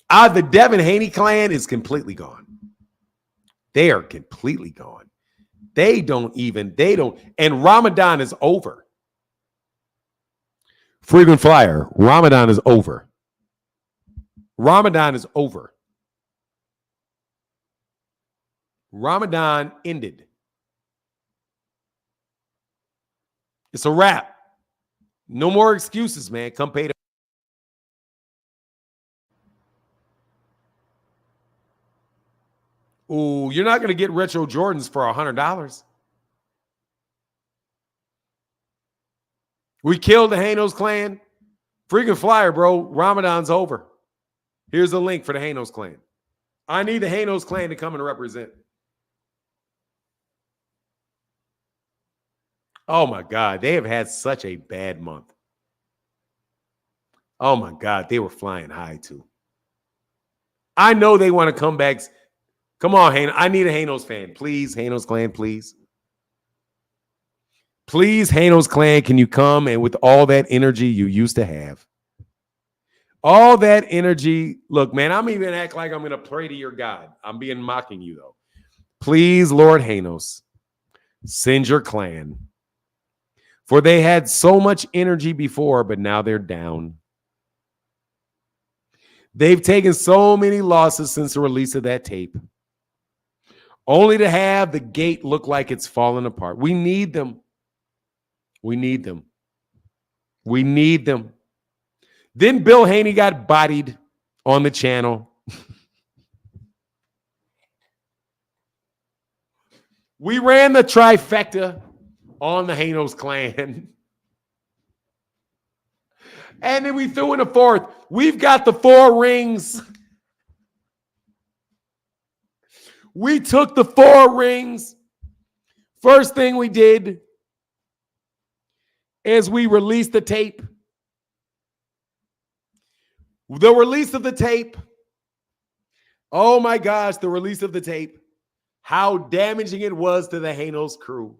The Devin Haney clan is completely gone. They are completely gone. They don't. And Ramadan is over. Frequent flyer. Ramadan is over. Ramadan is over. Ramadan ended. It's a wrap. No more excuses, man. Come pay the. Ooh, you're not going to get retro Jordans for $100. We killed the Hanos clan. Freaking flyer, bro. Ramadan's over. Here's the link for the Hanos clan. I need the Hanos clan to come and represent. Oh, my God. They have had such a bad month. Oh, my God. They were flying high, too. I know they want to come back. Come on, Hanos. I need a Hanos fan. Please, Hanos clan, please. Please, Hanos clan, can you come and with all that energy you used to have? All that energy. Look, man, I'm even act like I'm going to pray to your God. I'm being mocking you, though. Please, Lord Hanos, send your clan. For they had so much energy before, but now they're down. They've taken so many losses since the release of that tape. Only to have the gate look like it's falling apart. We need them. We need them. We need them. Then Bill Haney got bodied on the channel. We ran the trifecta on the Hanos clan. And then we threw in a fourth. We've got the 4 rings. We took the 4 rings. First thing we did is we released the tape. The release of the tape. Oh my gosh, the release of the tape. how damaging it was to the Hanos crew,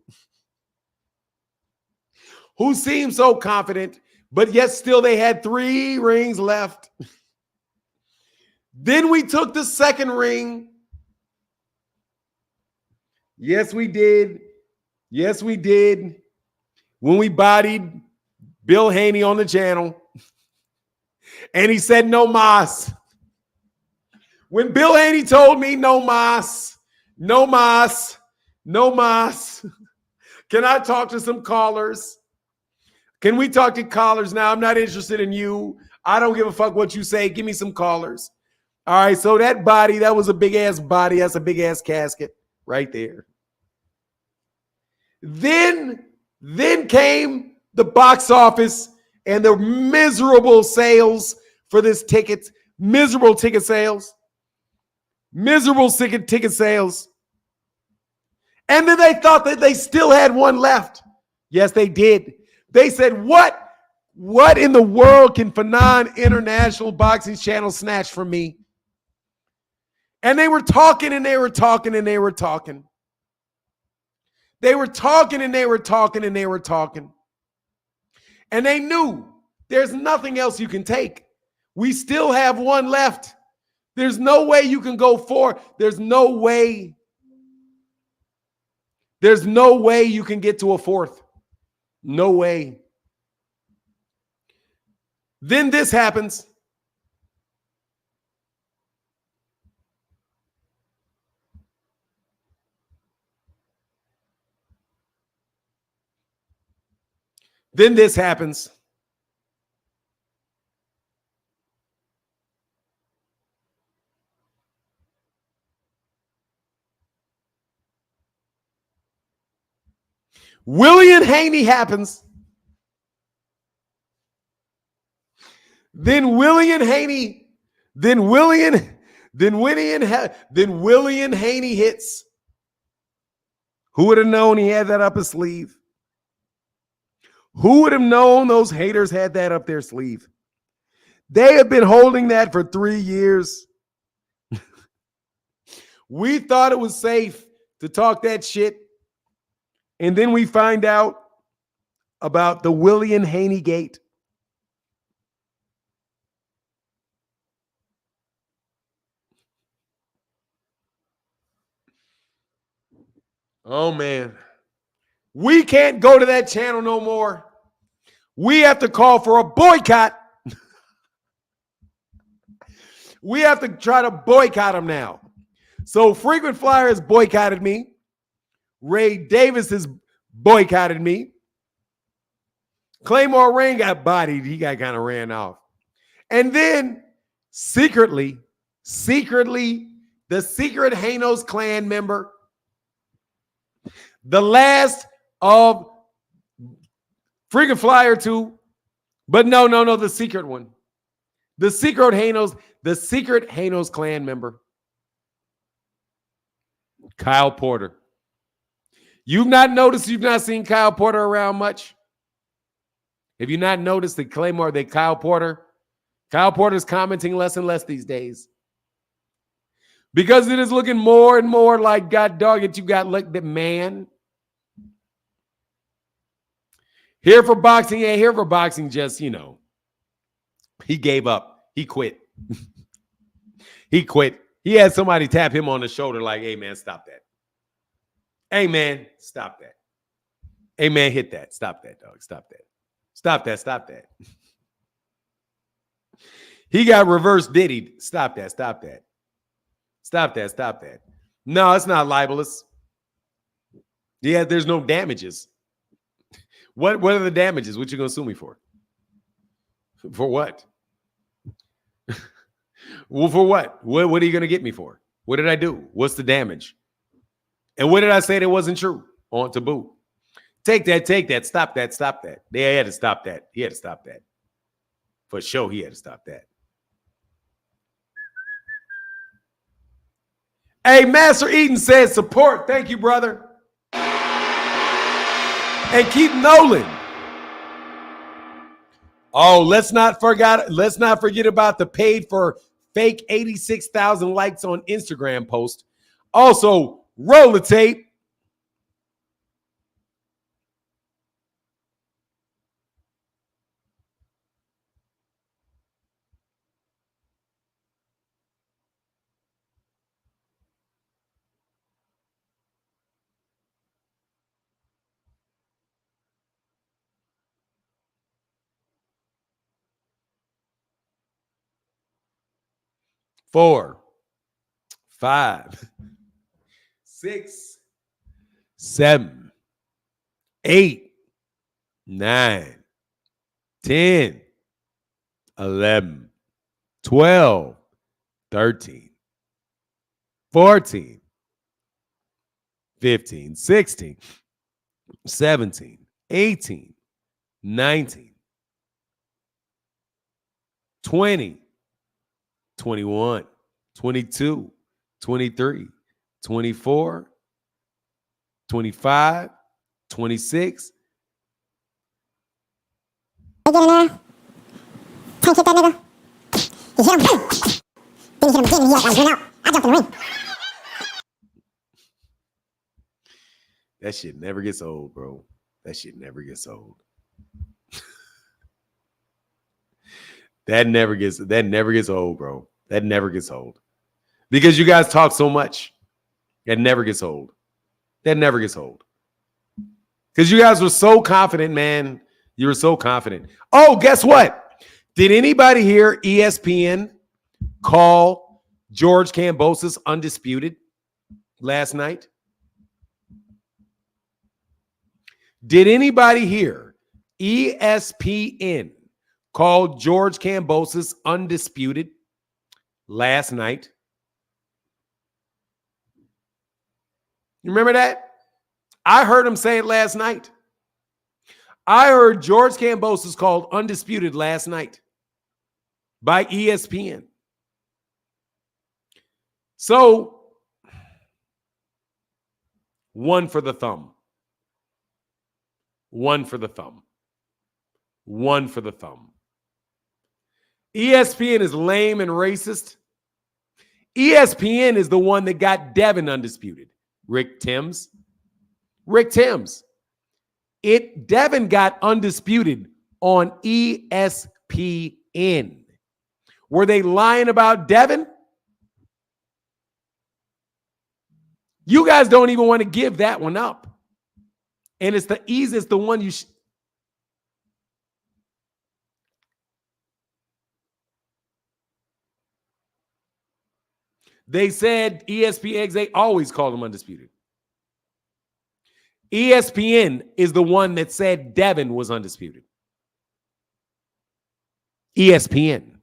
who seemed so confident, but yet still they had 3 rings left. Then we took the second ring. Yes, we did. Yes, we did. When we bodied Bill Haney on the channel, and he said no mas. When Bill Haney told me no mas, no mas, no mas, can I talk to some callers? Can we talk to callers now? I'm not interested in you. I don't give a fuck what you say. Give me some callers. All right, so that body, that was a big-ass body. That's a big-ass casket right there. Then came the box office and the miserable sales for this ticket. Miserable ticket sales. Miserable ticket sales. And then they thought that they still had one left. Yes, they did. They said, what in the world can Fanon International Boxing Channel snatch from me? And they were talking and they were talking and they were talking. They were talking and they were talking and they were talking. And they knew there's nothing else you can take. We still have one left. There's no way you can go 4. There's no way. There's no way you can get to a 4th. No way. Then this happens. Then this happens. William Haney happens. Then William Haney hits. Who would have known he had that up his sleeve? Who would have known those haters had that up their sleeve? They have been holding that for 3 years. We thought it was safe to talk that shit. And then we find out about the William Haney gate. Oh, man. We can't go to that channel no more. We have to call for a boycott. We have to try to boycott them now. So Frequent Flyer has boycotted me. Ray Davis has boycotted me. Claymore Rain got bodied. He got kind of ran off. And then secretly, the secret Hanos clan member, the last of Frequent Flyer 2, but no, the secret one. The secret Hanos clan member. Kyle Porter. You've not seen Kyle Porter around much? Have you not noticed that Kyle Porter's commenting less and less these days? Because it is looking more and more like, God dog it, you got like the man. Here for boxing, just, he gave up. He quit. He quit. He had somebody tap him on the shoulder like, hey, man, stop that. Hey, man, stop that. Hey, man, hit that. Stop that, dog. Stop that. Stop that. Stop that. He got reverse diddied. Stop that. Stop that. Stop that. Stop that. No, it's not libelous. Yeah, there's no damages. What are the damages? What you going to sue me for? For what? Well, for what? What are you going to get me for? What did I do? What's the damage? And what did I say that wasn't true? On to boot. Take that. Stop that. Stop that. They had to stop that. He had to stop that. For sure, he had to stop that. Hey, Master Eden says support. Thank you, brother. And keep Nolan. Oh, let's not forget about the paid for fake 86,000 likes on Instagram post. Also, Roll the tape. Four, 5, 6, 7, 8, 9, 10, 11, 12, 13, 14, 15, 16, 17, 18, 19, 20, 21, 22, 23, 24, 25, 26. Get in there. Tank hit that nigga. He hit him. Then he hit him again and he like went out. I jumped in the ring. That shit never gets old, bro. That shit never gets old. That never gets old, bro. That never gets old. Because you guys talk so much. That never gets old. That never gets old. Because you guys were so confident, man. You were so confident. Oh, guess what? Did anybody hear ESPN call George Kambosos undisputed last night? Did anybody hear ESPN called George Kambosos undisputed last night? You remember that? I heard him say it last night. I heard George Kambosos called undisputed last night by ESPN. So, one for the thumb. One for the thumb. One for the thumb. ESPN is lame and racist. ESPN is the one that got Devin undisputed. Rick Timms. Devin got undisputed on ESPN. Were they lying about Devin? You guys don't even want to give that one up. And it's the easiest, the one you They said ESPN, they always call them undisputed. ESPN is the one that said Devin was undisputed. ESPN.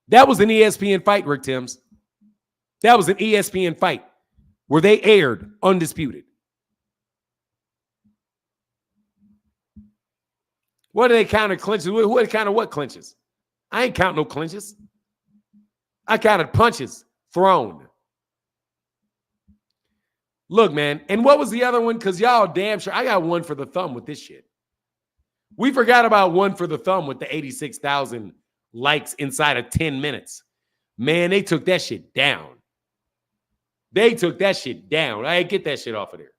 That was an ESPN fight, Rick Timms. That was an ESPN fight where they aired undisputed. What do they count clinches? What kind of what clinches? I ain't counting no clinches. I counted punches thrown. Look, man. And what was the other one? Because y'all damn sure I got one for the thumb with this shit. We forgot about one for the thumb with the 86,000 likes inside of 10 minutes. Man, they took that shit down. They took that shit down. I get that shit off of there.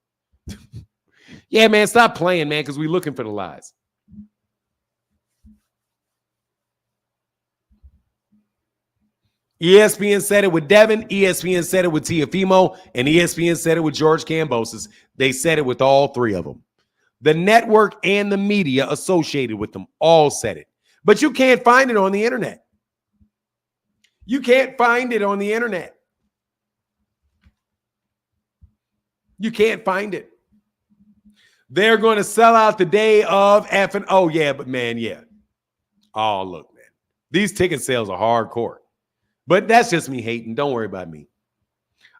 Yeah, man, stop playing, man, because we're looking for the lies. ESPN said it with Devin, ESPN said it with Teofimo, and ESPN said it with George Kambosos. They said it with all three of them. The network and the media associated with them all said it. But you can't find it on the internet. You can't find it on the internet. You can't find it. They're going to sell out the day of effing. Oh, yeah, but man, yeah. Oh, look, man. These ticket sales are hardcore. But that's just me hating. Don't worry about me.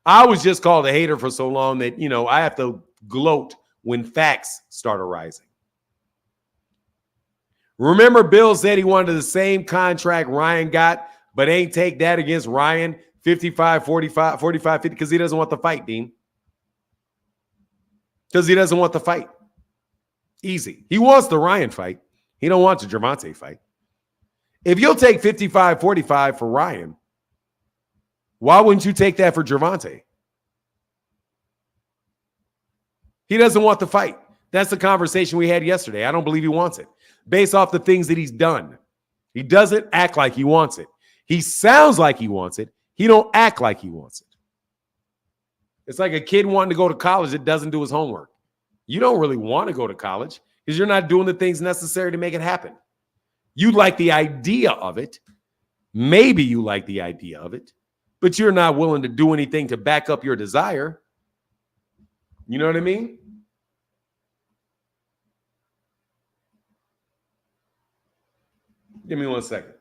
I was just called a hater for so long that, you know, I have to gloat when facts start arising. Remember, Bill said he wanted the same contract Ryan got, but ain't take that against Ryan 55, 45, 45, 50 because he doesn't want the fight, Dean. Because he doesn't want the fight. Easy. He wants the Ryan fight. He don't want the Gervonta fight. If you'll take 55, 45 for Ryan, why wouldn't you take that for Gervonta? He doesn't want the fight. That's the conversation we had yesterday. I don't believe he wants it. Based off the things that he's done. He doesn't act like he wants it. He sounds like he wants it. He don't act like he wants it. It's like a kid wanting to go to college that doesn't do his homework. You don't really want to go to college because you're not doing the things necessary to make it happen. You like the idea of it. Maybe you like the idea of it, but you're not willing to do anything to back up your desire. You know what I mean? Give me 1 second.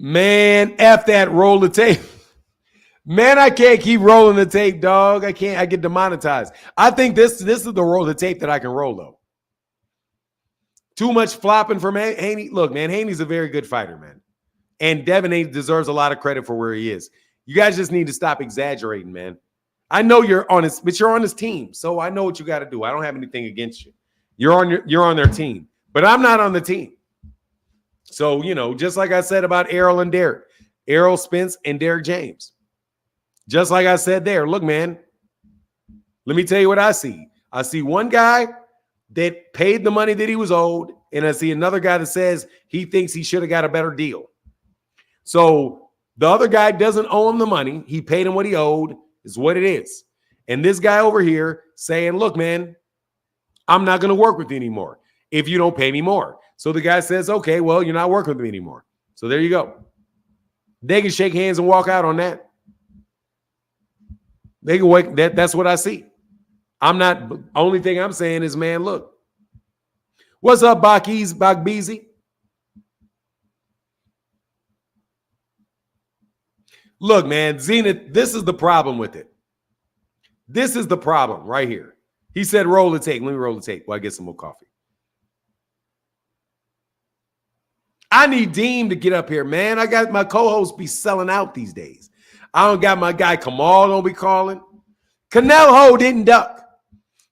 Man, F that, roll the tape. Man, I can't keep rolling the tape, dog. I can't. I get demonetized. I think this is the roll the tape that I can roll, though. Too much flopping from Haney. Look, man, Haney's a very good fighter, man. And Devin deserves a lot of credit for where he is. You guys just need to stop exaggerating, man. I know you're on his, but you're on his team. So I know what you got to do. I don't have anything against you. You're on their team. But I'm not on the team. So, you know, just like I said about Errol and Derek, Errol Spence and Derek James. Just like I said there, look, man, let me tell you what I see. I see one guy that paid the money that he was owed, and I see another guy that says he thinks he should have got a better deal. So the other guy doesn't owe him the money. He paid him what he owed, is what it is. And this guy over here saying, look, man, I'm not going to work with you anymore if you don't pay me more. So the guy says, okay, well, you're not working with me anymore. So there you go. They can shake hands and walk out on that. They can wait. That's what I see. I'm not, only thing I'm saying is, man, look. What's up, Bagbeezy? Look, man, Zenith, this is the problem with it. This is the problem right here. He said, roll the tape. Let me roll the tape while I get some more coffee. I need Deem to get up here, man. I got my co-hosts be selling out these days. I don't got my guy Kamal don't be calling. Canelo didn't duck.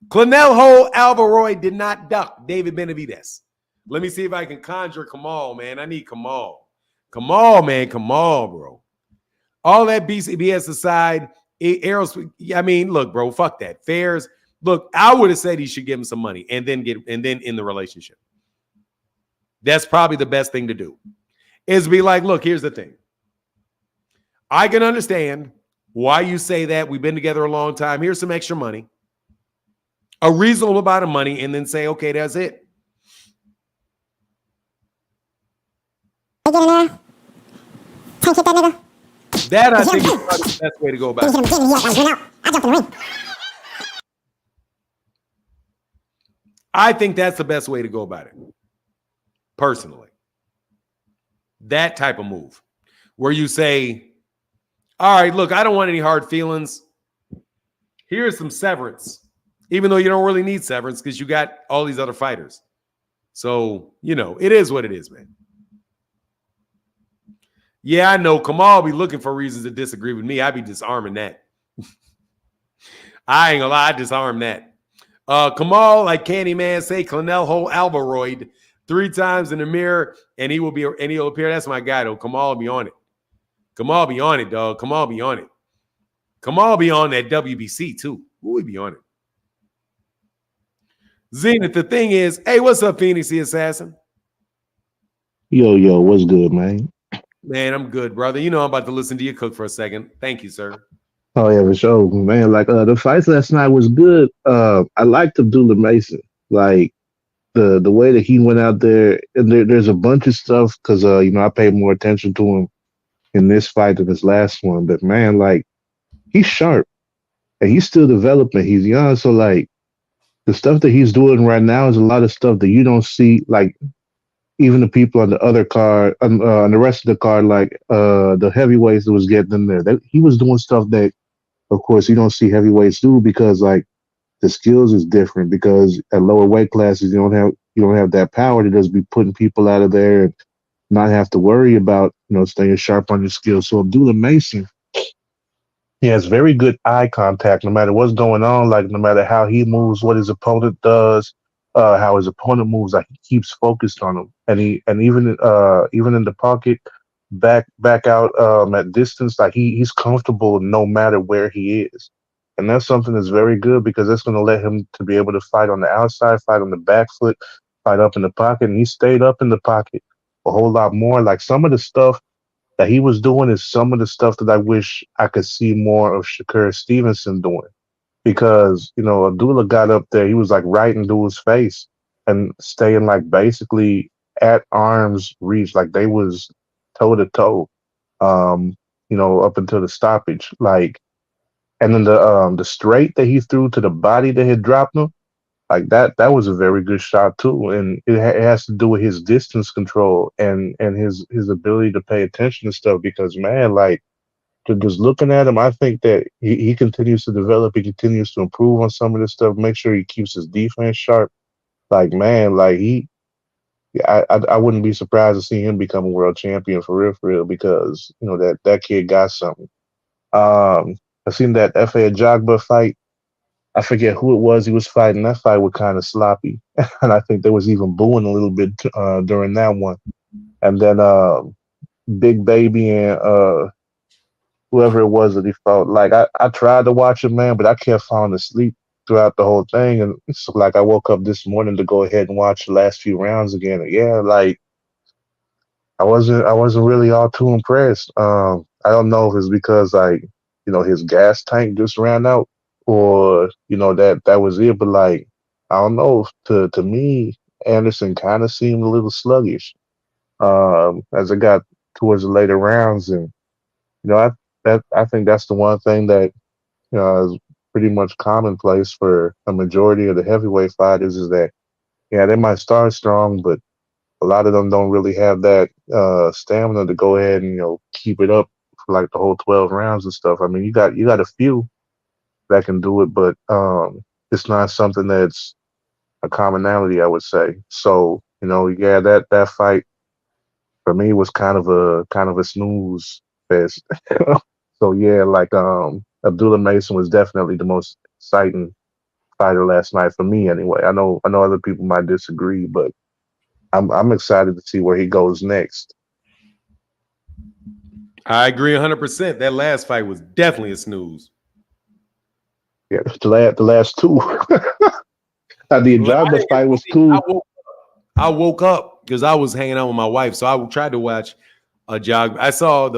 Canelo Alvaroy did not duck David Benavidez. Let me see if I can conjure Kamal, man. I need Kamal. Kamal, man. Kamal, bro. All that BS aside, I mean, look, bro, fuck that. Fairs. Look, I would have said he should give him some money and then in the relationship. That's probably the best thing to do. Is be like, look, here's the thing. I can understand why you say that. We've been together a long time. Here's some extra money. A reasonable amount of money, and then say, okay, that's it. That I think is probably the best way to go about it. I think that's the best way to go about it. Personally. That type of move. Where you say, all right, look, I don't want any hard feelings. Here's some severance. Even though you don't really need severance because you got all these other fighters. So, you know, it is what it is, man. Yeah, I know. Kamal be looking for reasons to disagree with me. I be disarming that. I ain't gonna lie, I disarm that. Kamal, like Candyman say, Canelo Alvaroid 3 times in the mirror, and he'll appear. That's my guy, though. Kamal be on it. Kamal be on it, dog. Kamal be on it. Kamal be on that WBC, too. Who would be on it? Zenith, the thing is, hey, what's up, Phoenix the Assassin? Yo, what's good, man? Man, I'm good, brother. You know I'm about to listen to you cook for a second. Thank you, sir. Oh yeah, for sure, man. Like the fights last night was good. I liked Abdullah Mason. Like the way that he went out there, and there's a bunch of stuff because you know, I paid more attention to him in this fight than his last one. But man, like he's sharp and he's still developing. He's young, so like the stuff that he's doing right now is a lot of stuff that you don't see. Like even the people on the other card, on the rest of the card, like the heavyweights that was getting in there, he was doing stuff that, of course, you don't see heavyweights do because like the skills is different. Because at lower weight classes, you you don't have that power to just be putting people out of there and not have to worry about staying sharp on your skills. So Abdullah Mason, he has very good eye contact no matter what's going on, like no matter how he moves, what his opponent does, how his opponent moves, like he keeps focused on him. And even in the pocket, back out at distance, like he's comfortable no matter where he is. And that's something that's very good because that's gonna let him to be able to fight on the outside, fight on the back foot, fight up in the pocket. And he stayed up in the pocket a whole lot more. Like some of the stuff that he was doing is some of the stuff that I wish I could see more of Shakur Stevenson doing. Because, Abdullah got up there, he was like right in dude's face and staying like basically at arm's reach, like they was toe to toe, up until the stoppage. Like, and then the straight that he threw to the body that had dropped him, like that was a very good shot too, and it has to do with his distance control and his ability to pay attention to stuff. Because man, like just looking at him, I think that he continues to develop, he continues to improve on some of this stuff. Make sure he keeps his defense sharp. Like man, like I wouldn't be surprised to see him become a world champion for real, because that kid got something. I seen that F.A. Ajagba fight. I forget who it was he was fighting. That fight was kind of sloppy, and I think there was even booing a little bit during that one. And then Big Baby and whoever it was that he fought. Like I tried to watch it, man, but I kept falling asleep throughout the whole thing. And it's like I woke up this morning to go ahead and watch the last few rounds again. And yeah, like I wasn't really all too impressed. I don't know if it's because like his gas tank just ran out, or that was it. But like I don't know. To me, Anderson kind of seemed a little sluggish as it got towards the later rounds, and I think that's the one thing that is pretty much commonplace for a majority of the heavyweight fighters is that they might start strong, but a lot of them don't really have that stamina to go ahead and keep it up for like the whole 12 rounds and stuff. I mean, you got a few that can do it, but it's not something that's a commonality, I would say. So that fight for me was kind of a snooze fest. So yeah, like Abdullah Mason was definitely the most exciting fighter last night for me anyway. I know other people might disagree, but I'm excited to see where he goes next. I agree 100%. That last fight was definitely a snooze. Yeah, the last two. The Ajagba fight was cool. I woke up because I was hanging out with my wife, so I tried to watch a jog. I saw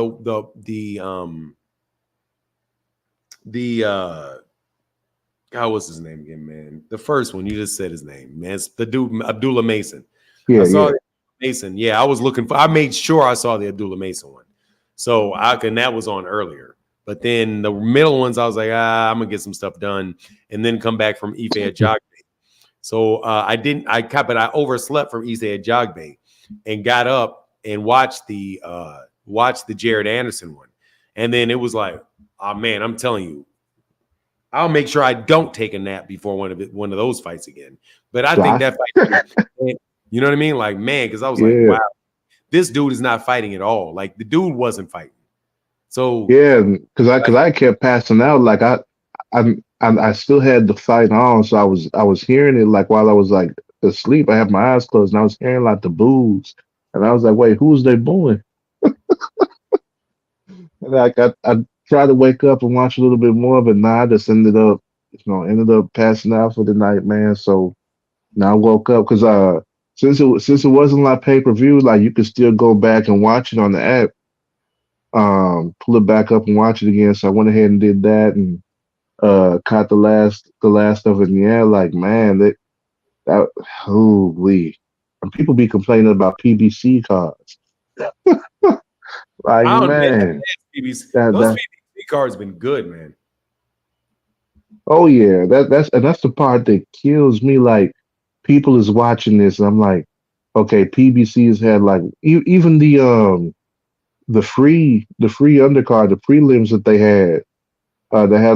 how was his name again, man? The first one, you just said his name, man. It's the dude Abdullah Mason. Yeah, I saw Mason. Yeah, I was looking for. I made sure I saw the Abdullah Mason one, so that was on earlier. But then the middle ones, I was like, I'm gonna get some stuff done, and then come back from Ife Ajagba. So I overslept from Ife Ajagba, and got up and watched the Jared Anderson one, and then it was like, oh man, I'm telling you, I'll make sure I don't take a nap before one of those fights again. But I think that fight, you know what I mean? Like, man, because I was like, wow, this dude is not fighting at all. Like the dude wasn't fighting. So yeah, because I kept passing out. Like I still had the fight on, so I was hearing it like while I was like asleep. I had my eyes closed, and I was hearing like the boos, and I was like, wait, who's they booing? And like I tried to wake up and watch a little bit more, but I just ended up passing out for the night, man. So now I woke up because since it wasn't like pay-per-view, like you could still go back and watch it on the app, pull it back up and watch it again. So I went ahead and did that and caught the last of it. And yeah, like man, that holy, and people be complaining about PBC cards. Like man, those PBC cards been good, man. Oh yeah, that's the part that kills me. Like people is watching this, and I'm like, okay, PBC has had like even the free undercard, the prelims that they had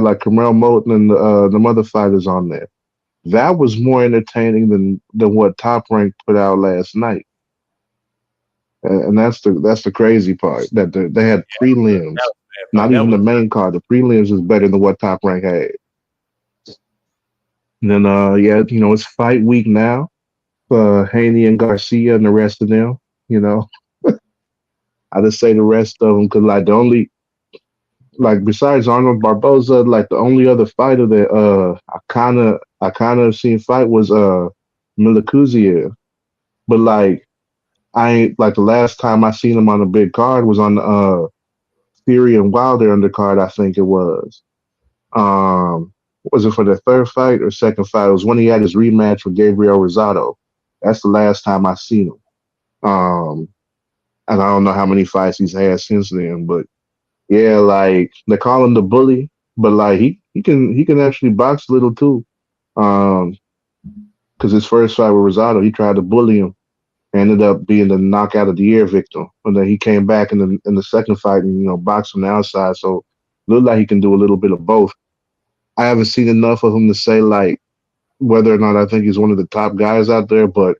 like Kamel Moten and the other fighters on there. that was more entertaining than what Top Rank put out last night. And that's the crazy part that they had prelims, not That even the was main card. The prelims is better than what Top Rank had. And then yeah, it's fight week now for Haney and Garcia and the rest of them. You know, I just say the rest of them because like the only like besides Arnold Barboza, like the only other fighter that I kind of seen fight was Milakuziev. But like I ain't like the last time I seen him on a big card was on the Fury and Wilder undercard, I think it was. Was it for the third fight or second fight? It was when he had his rematch with Gabriel Rosado. That's the last time I seen him. And I don't know how many fights he's had since then, but yeah, like they call him the bully, but like he can actually box a little too. Um, because his first fight with Rosado, he tried to bully him, ended up being the knockout of the year victim, and then he came back in the second fight and boxed from the outside. So looked like he can do a little bit of both. I haven't seen enough of him to say like whether or not I think he's one of the top guys out there, but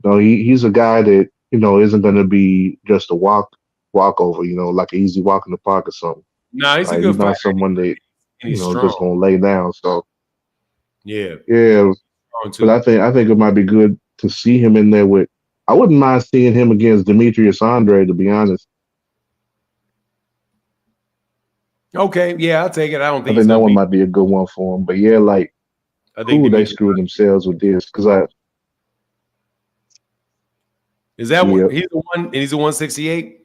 he's a guy that isn't going to be just a walkover, like an easy walk in the park or something. no, he's a Like good he's not fighter. someone that And he's just strong. gonna lay down. So Yeah, yeah, strong but too. I think it might be good to see him in there with. I wouldn't mind seeing him against Demetrius Andre, to be honest. Okay, yeah, I'll take it. I don't I think he's think that gonna one beat. might be a good one for him. But yeah, like I think who they Demetrius screwed themselves with this because is that yeah, what he's the one, and he's a 168.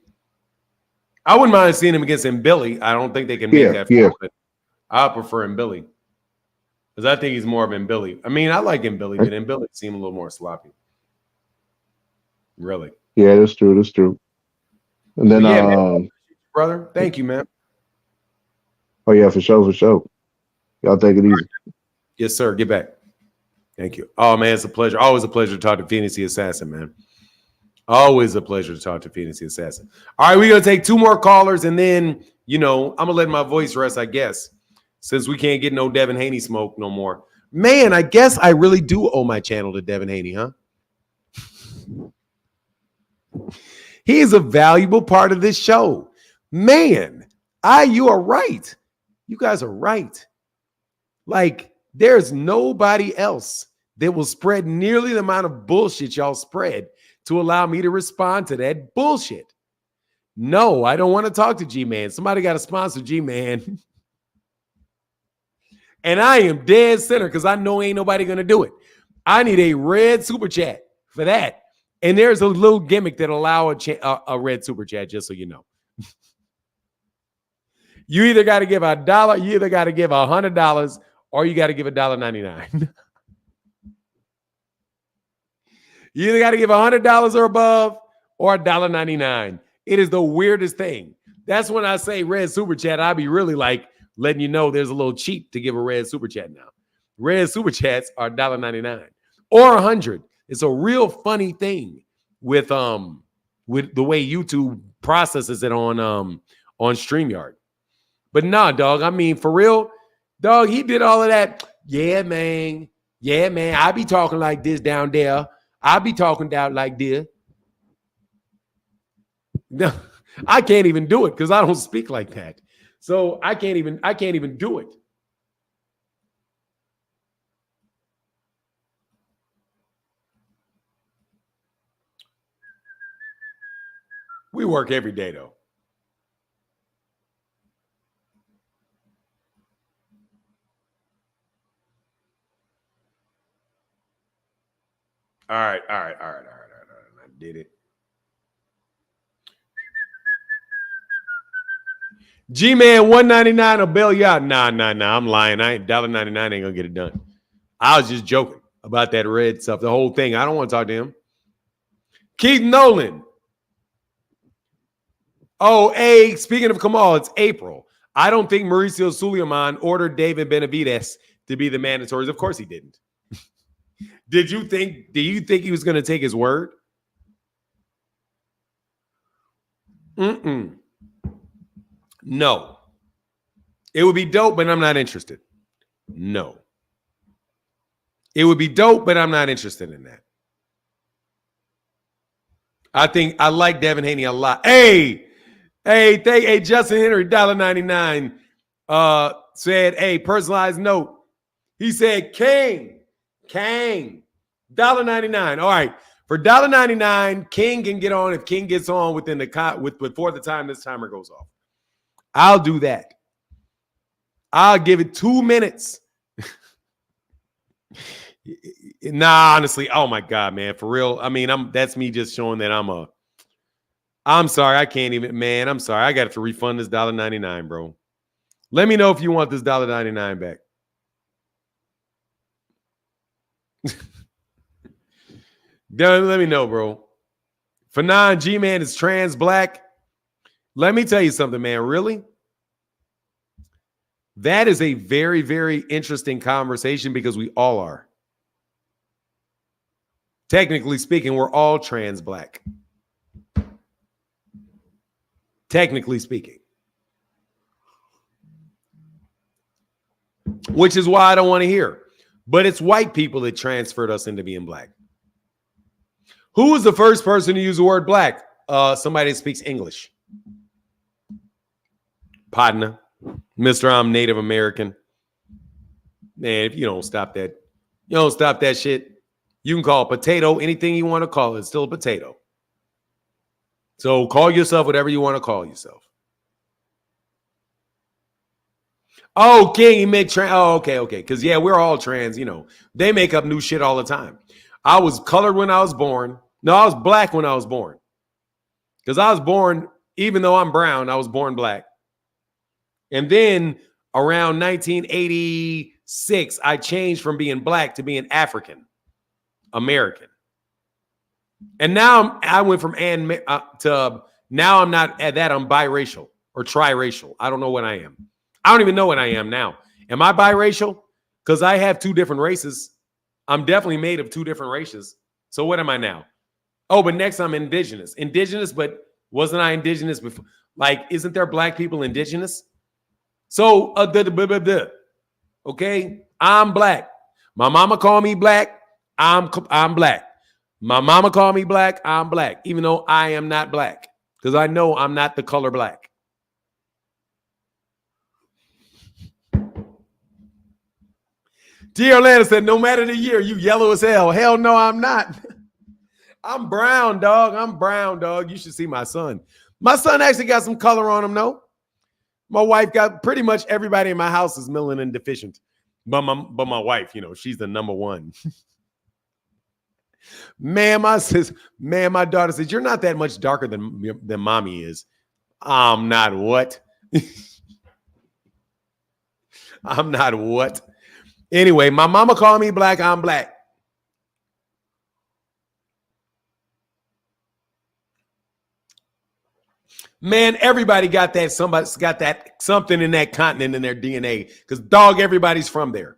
I wouldn't mind seeing him against Billy. I don't think they can make yeah, that yeah, fight, but I prefer Billy because I think he's more of Billy. I mean, I like Billy, but Billy seemed a little more sloppy. Really. yeah. That's true. That's true. And But then yeah, man, brother, thank you, man. oh yeah, for sure, for sure. Y'all take it easy. Yes, sir. Get back. Thank you. Oh man, it's a pleasure. Always a pleasure to talk to Phoenix the Assassin, man. Always a pleasure to talk to Phoenix the Assassin. All right, we're gonna take two more callers, and then I'm gonna let my voice rest, I guess, since we can't get no Devin Haney smoke no more. Man, I guess I really do owe my channel to Devin Haney, huh? He is a valuable part of this show. Man, you are right. You guys are right. Like, there's nobody else that will spread nearly the amount of bullshit y'all spread to allow me to respond to that bullshit. No, I don't want to talk to G-Man. Somebody got to sponsor G-Man. And I am dead center because I know ain't nobody going to do it. I need a red super chat for that. And there's a little gimmick that allow a red super chat, just so you know. You either got to give $1, you either got to give $100, or you got to give $1.99. You either got to give $100 or above or $1.99. It is the weirdest thing. That's when I say red super chat, I'll be really like letting you know there's a little cheap to give a red super chat now. Red super chats are $1.99 or 100. It's a real funny thing with the way YouTube processes it on StreamYard. But nah, dog. I mean, for real, dog, he did all of that. Yeah, man. Yeah, man. I be talking like this down there. I be talking down like this. No, I can't even do it because I don't speak like that. So I can't even do it. We work every day though. All right. I did it. G-Man 199 will bail you out. Nah. I'm lying. I ain't $1.99 ain't gonna get it done. I was just joking about that red stuff. The whole thing. I don't want to talk to him. Keith Nolan. Oh, speaking of Kamal, it's April. I don't think Mauricio Suleiman ordered David Benavidez to be the mandatories. Of course he didn't. Do you think he was going to take his word? No. It would be dope, but I'm not interested. No. It would be dope, but I'm not interested in that. I think I like Devin Haney a lot. Hey, Justin Henry, $1.99 said, hey, personalized note. He said, King, $1.99. All right. For $1.99, King can get on if King gets on within before the time this timer goes off. I'll do that. I'll give it 2 minutes. Nah, honestly, oh my God, man, for real. I mean, that's me just showing that I'm sorry, I can't even, man. I'm sorry, I got to refund this $1.99, bro. Let me know if you want this $1.99 back. Let me know, bro. Fanon G-Man is trans black. Let me tell you something, man. Really? That is a very, very interesting conversation because we all are. Technically speaking, we're all trans black. Technically speaking. Which is why I don't want to hear. But it's white people that transferred us into being black. Who was the first person to use the word black? Somebody that speaks English. Partner. Mr. I'm Native American. Man, if you don't stop that, shit. You can call a potato anything you want to call it. It's still a potato. So call yourself whatever you want to call yourself. Oh, King, he make trans. Oh, okay. Because, yeah, we're all trans, They make up new shit all the time. I was colored when I was born. No, I was black when I was born. Because I was born, even though I'm brown, I was born black. And then around 1986, I changed from being black to being African American. And now I went from to now I'm not at that. I'm biracial or triracial. I don't know what I am. I don't even know what I am now. Am I biracial? Because I have two different races. I'm definitely made of two different races. So what am I now? Oh, but next I'm indigenous. Indigenous, but wasn't I indigenous before? Like, isn't there black people indigenous? So, okay, I'm black. My mama called me black. I'm black. My mama called me black. I'm black, even though I am not black, because I know I'm not the color black. T. Orlando said, no matter the year, you yellow as hell. Hell no, I'm not. I'm brown, dog. I'm brown, dog. You should see my son. My son actually got some color on him, though. My wife got pretty much everybody in my house is melanin deficient. But my wife, she's the number one. Man, my daughter says, you're not that much darker than mommy is. I'm not what? I'm not what? Anyway, my mama called me black. I'm black. Man, everybody got that. Somebody's got that something in that continent in their DNA. Because, dog, everybody's from there.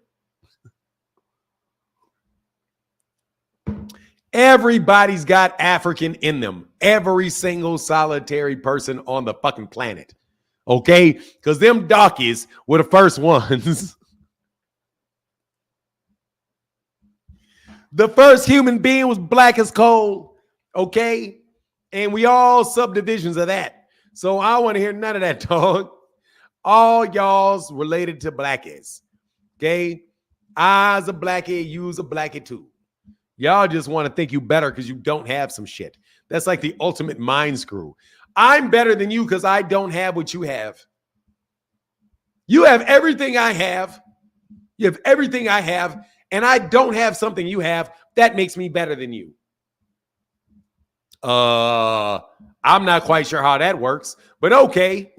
Everybody's got African in them. Every single solitary person on the fucking planet. Okay? Because them darkies were the first ones. The first human being was black as coal. Okay? And we all subdivisions of that. So I don't want to hear none of that, dog. All y'all's related to blackies. Okay? I's a blackie, you's a blackie too. Y'all just want to think you better because you don't have some shit. That's like the ultimate mind screw. I'm better than you because I don't have what you have. You have everything I have. You have everything I have, and I don't have something you have. That makes me better than you. I'm not quite sure how that works, but okay.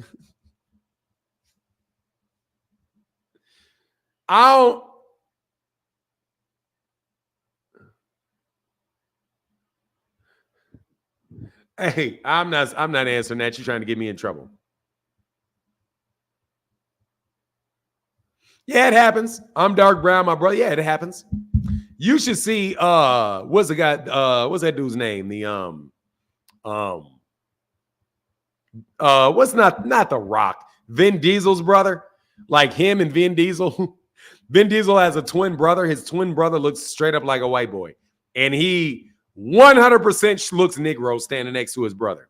Hey, I'm not answering that. You're trying to get me in trouble. Yeah, it happens. I'm dark brown, my brother. Yeah, it happens. You should see what's that dude's name? What's not The Rock, Vin Diesel's brother, like him and Vin Diesel. Vin Diesel has a twin brother. His twin brother looks straight up like a white boy. And he 100% looks Negro standing next to his brother.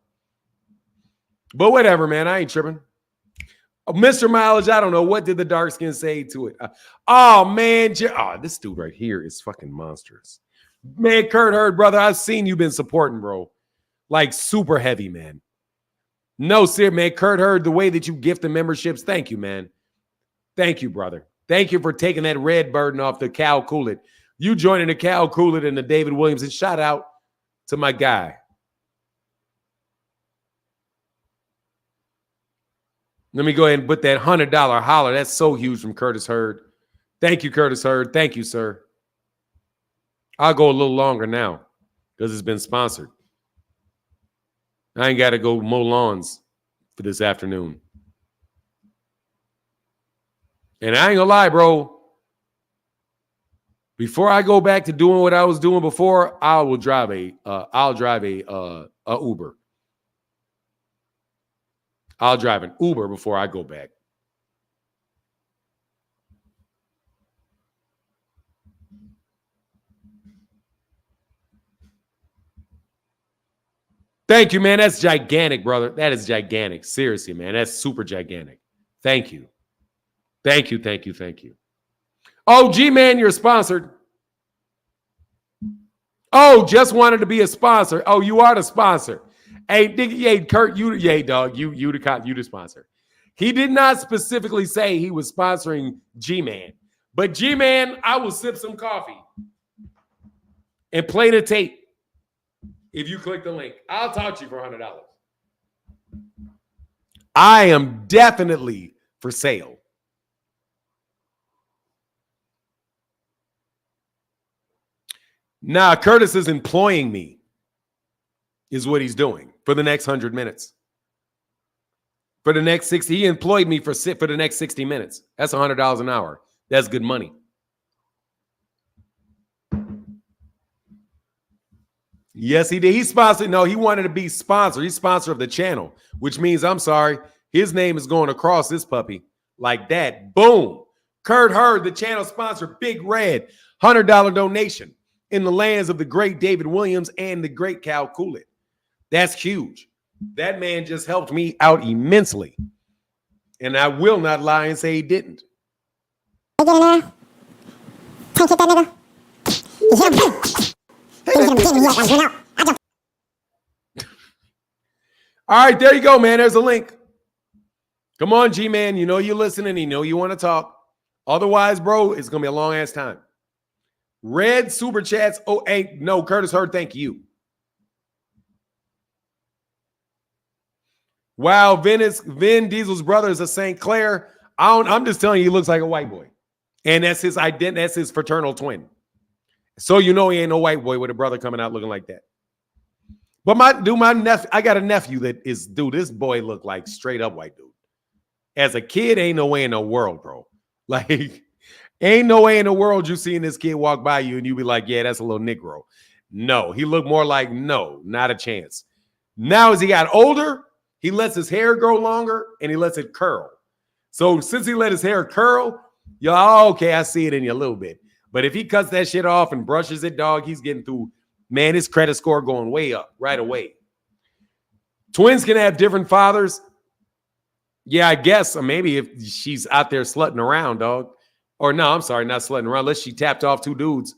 But whatever, man. I ain't tripping. Mr. Mileage, I don't know. What did the dark skin say to it? Oh, man. This dude right here is fucking monstrous. Man, Kurt Hurd, brother, I've seen you been supporting, bro. Like super heavy, man. No, sir, man. Kurt Hurd, the way that you gift the memberships, thank you, man. Thank you, brother. Thank you for taking that red burden off the Cal Coolidge. You joining the Cal Coolidge and the David Williams. And shout out to my guy. Let me go ahead and put that $100 holler. That's so huge from Curtis Hurd. Thank you, Curtis Hurd. Thank you, sir. I'll go a little longer now because it's been sponsored. I ain't got to go mow lawns for this afternoon. And I ain't gonna lie, bro. Before I go back to doing what I was doing before, I'll drive a Uber. I'll drive an Uber before I go back. Thank you, man. That's gigantic, brother. That is gigantic. Seriously, man. That's super gigantic. Thank you. Thank you, thank you, thank you. Oh, G-Man, you're sponsored. Oh, just wanted to be a sponsor. Oh, you are the sponsor. Hey, Kurt, dog, you the sponsor. He did not specifically say he was sponsoring G-Man. But G-Man, I will sip some coffee and play the tape. If you click the link, I'll talk to you for $100. I am definitely for sale. Nah, Curtis is employing me, is what he's doing for the next 100 minutes. For the next 60, he employed me for the next 60 minutes. That's $100 an hour. That's good money. Yes, he did. He sponsored. No, he wanted to be sponsor. He's sponsor of the channel, which means, I'm sorry, his name is going across this puppy like that. Boom. Kurt Hurd, the channel sponsor, Big Red, $100 donation in the lands of the great David Williams and the great Cal Coolidge. That's huge. That man just helped me out immensely. And I will not lie and say he didn't. All right, there you go, man. There's a link. Come on, G-Man. You know you're listening. You know you want to talk. Otherwise, bro, it's going to be a long-ass time. Red Super Chats. Oh, ain't no, Curtis Hurd, thank you. Wow, Vin Diesel's brother is a St. Clair. I'm just telling you, he looks like a white boy. And that's his identity. That's his fraternal twin. So you know he ain't no white boy with a brother coming out looking like that. But my nephew, I got a nephew that is, dude, this boy look like straight up white dude. As a kid, ain't no way in the world, bro. Like, ain't no way in the world you seeing this kid walk by you and you be like, yeah, that's a little Negro. No, he looked more like, no, not a chance. Now as he got older, he lets his hair grow longer and he lets it curl. So since he let his hair curl, you're okay, I see it in you a little bit. But if he cuts that shit off and brushes it, dog, he's getting through, man, his credit score going way up right away. Twins can have different fathers. Yeah, I guess. Or maybe if she's out there slutting around, dog. Or no, I'm sorry, not slutting around. Unless she tapped off two dudes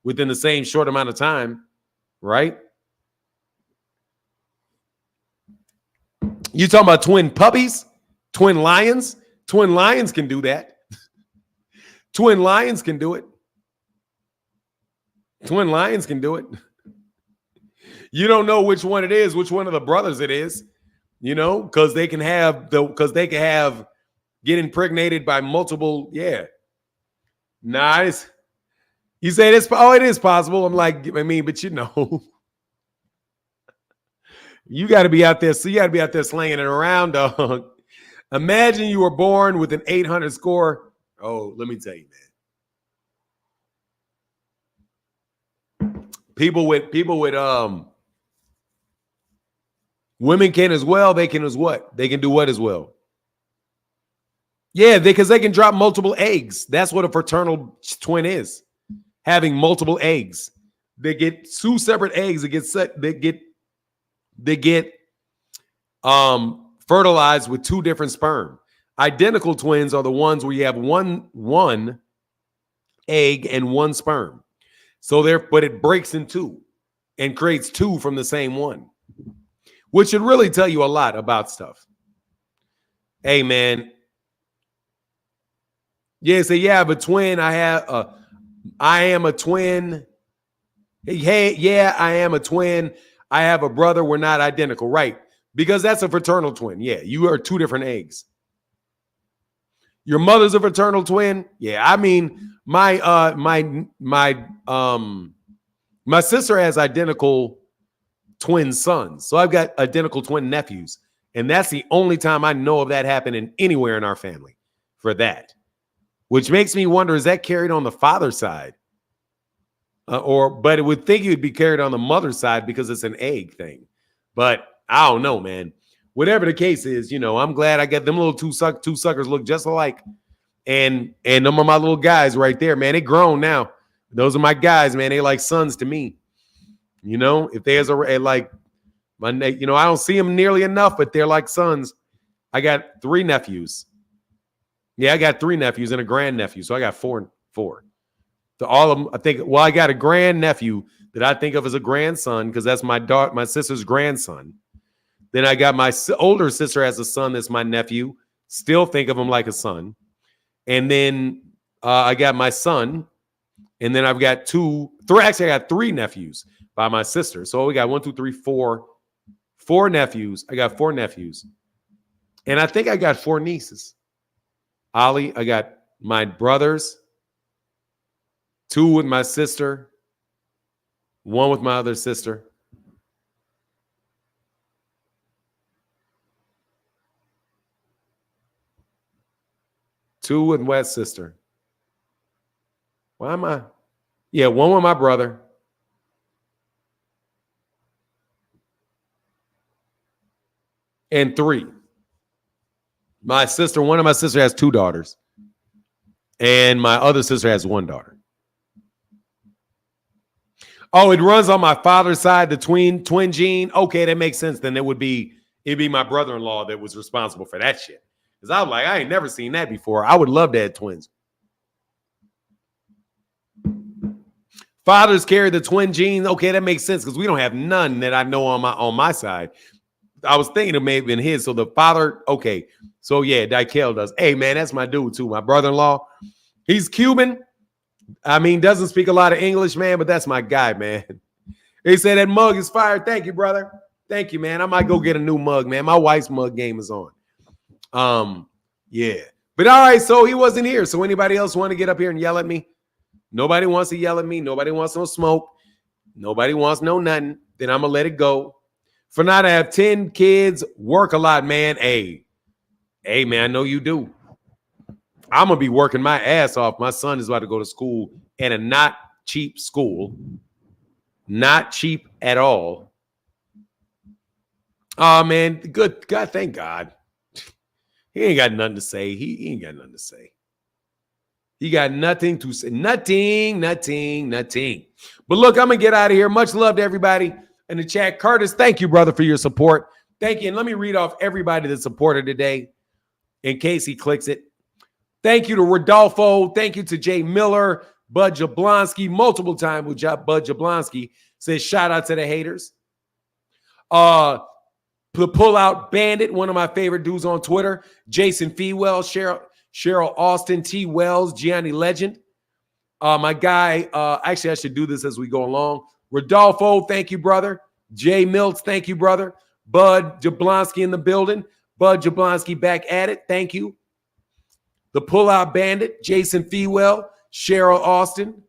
within the same short amount of time, right? You talking about twin puppies? Twin lions? Twin lions can do that. Twin lions can do it. Twin lions can do it. You don't know which one it is, which one of the brothers it is, you know, because they can have get impregnated by multiple. Yeah. Nice. You say this? Oh, it is possible. I'm like, I mean, but you know, you got to be out there. So you got to be out there slinging it around, dog. Imagine you were born with an 800 score. Oh, let me tell you, man. People with women can as well. They can as what? They can do what as well? Yeah, because they can drop multiple eggs. That's what a fraternal twin is. Having multiple eggs. They get two separate eggs that get set, they get fertilized with two different sperm. Identical twins are the ones where you have one egg and one sperm. So but it breaks in two and creates two from the same one, which should really tell you a lot about stuff. Hey, man. Yeah, so yeah, I have a twin. I am a twin. Hey, yeah, I am a twin. I have a brother. We're not identical, right? Because that's a fraternal twin. Yeah, you are two different eggs. Your mother's a fraternal twin. Yeah, I mean, my sister has identical twin sons. So I've got identical twin nephews. And that's the only time I know of that happening anywhere in our family for that. Which makes me wonder, is that carried on the father's side? But it would think it would be carried on the mother's side because it's an egg thing. But I don't know, man. Whatever the case is, I'm glad I got them little two suckers look just alike. And them are my little guys right there, man. They grown now. Those are my guys, man. They like sons to me. If there's like my, I don't see them nearly enough, but they're like sons. I got 3 nephews. Yeah, I got 3 nephews and a grandnephew. So I got four. To all of them, I think, I got a grandnephew that I think of as a grandson because that's my sister's grandson. Then I got my older sister as a son that's my nephew. Still think of him like a son. And then I got my son. And then I've got actually I got 3 nephews by my sister. So we got 1, 2, 3, 4 nephews. I got 4 nephews. And I think I got 4 nieces. Ollie, I got my brothers, 2 with my sister, 1 with my other sister. Two with West sister. Why am I? Yeah, 1 with my brother. And 3. My sister, one of my sisters has 2 daughters. And my other sister has 1 daughter. Oh, it runs on my father's side, the twin gene. Okay, that makes sense. Then it'd be my brother-in-law that was responsible for that shit. Because I was like, I ain't never seen that before. I would love to have twins. Fathers carry the twin gene. Okay, that makes sense because we don't have none that I know on my side. I was thinking it may have been his. So the father, okay. So yeah, Dykel does. Hey, man, that's my dude too. My brother-in-law. He's Cuban. I mean, doesn't speak a lot of English, man, but that's my guy, man. He said that mug is fire. Thank you, brother. Thank you, man. I might go get a new mug, man. My wife's mug game is on. Yeah. But all right, so he wasn't here. So anybody else want to get up here and yell at me? Nobody wants to yell at me. Nobody wants no smoke. Nobody wants no nothing. Then I'm going to let it go. For now to have 10 kids, work a lot, man. Hey, man, I know you do. I'm going to be working my ass off. My son is about to go to school in a not cheap school. Not cheap at all. Oh, man, good. God, thank God. He ain't got nothing to say. He ain't got nothing to say. He got nothing to say. Nothing. But look, I'm going to get out of here. Much love to everybody in the chat. Curtis, thank you, brother, for your support. Thank you. And let me read off everybody that supported today in case he clicks it. Thank you to Rodolfo. Thank you to Jay Miller, Bud Jablonski, multiple times with Bud Jablonski. Says shout out to the haters. The Pull-Out Bandit, one of my favorite dudes on Twitter. Jason Fewell, Cheryl Austin, T. Wells, Gianni Legend. My guy, actually, I should do this as we go along. Rodolfo, thank you, brother. Jay Mills, thank you, brother. Bud Jablonski in the building. Bud Jablonski back at it. Thank you. The Pull-Out Bandit, Jason Fewell, Cheryl Austin,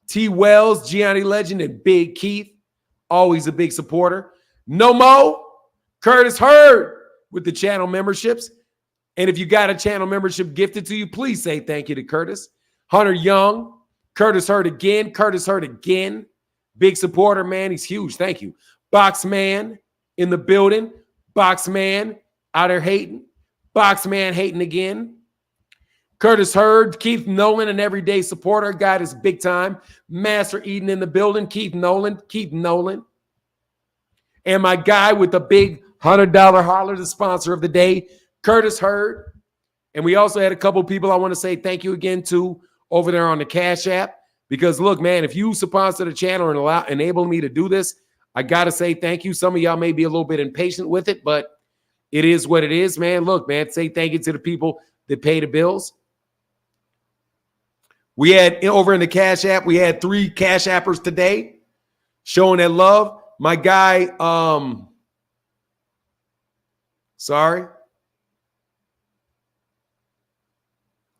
T. Wells, Gianni Legend, and Big Keith. Always a big supporter. No Mo, Curtis Hurd with the channel memberships. And if you got a channel membership gifted to you, please say thank you to Curtis. Hunter Young, Curtis Hurd again. Big supporter, man. He's huge. Thank you. Boxman in the building. Boxman out there hating. Boxman hating again. Curtis Hurd, Keith Nolan, an everyday supporter. Got his big time. Master Eden in the building. Keith Nolan. And my guy with the big $100 holler, the sponsor of the day, Curtis Hurd. And we also had a couple people I want to say thank you again to over there on the Cash App. Because look, man, if you sponsor the channel and enable me to do this, I got to say thank you. Some of y'all may be a little bit impatient with it, but it is what it is, man. Look, man, say thank you to the people that pay the bills. We had, over in the Cash App, we had 3 Cash Appers today showing that love. My guy, Tony,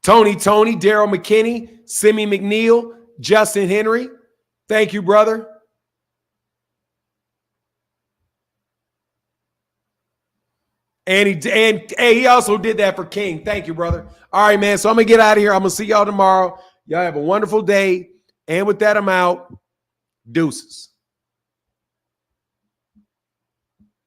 Daryl McKinney, Simi McNeil, Justin Henry. Thank you, brother. And he also did that for King. Thank you, brother. All right, man. So I'm going to get out of here. I'm going to see y'all tomorrow. Y'all have a wonderful day. And with that, I'm out. Deuces.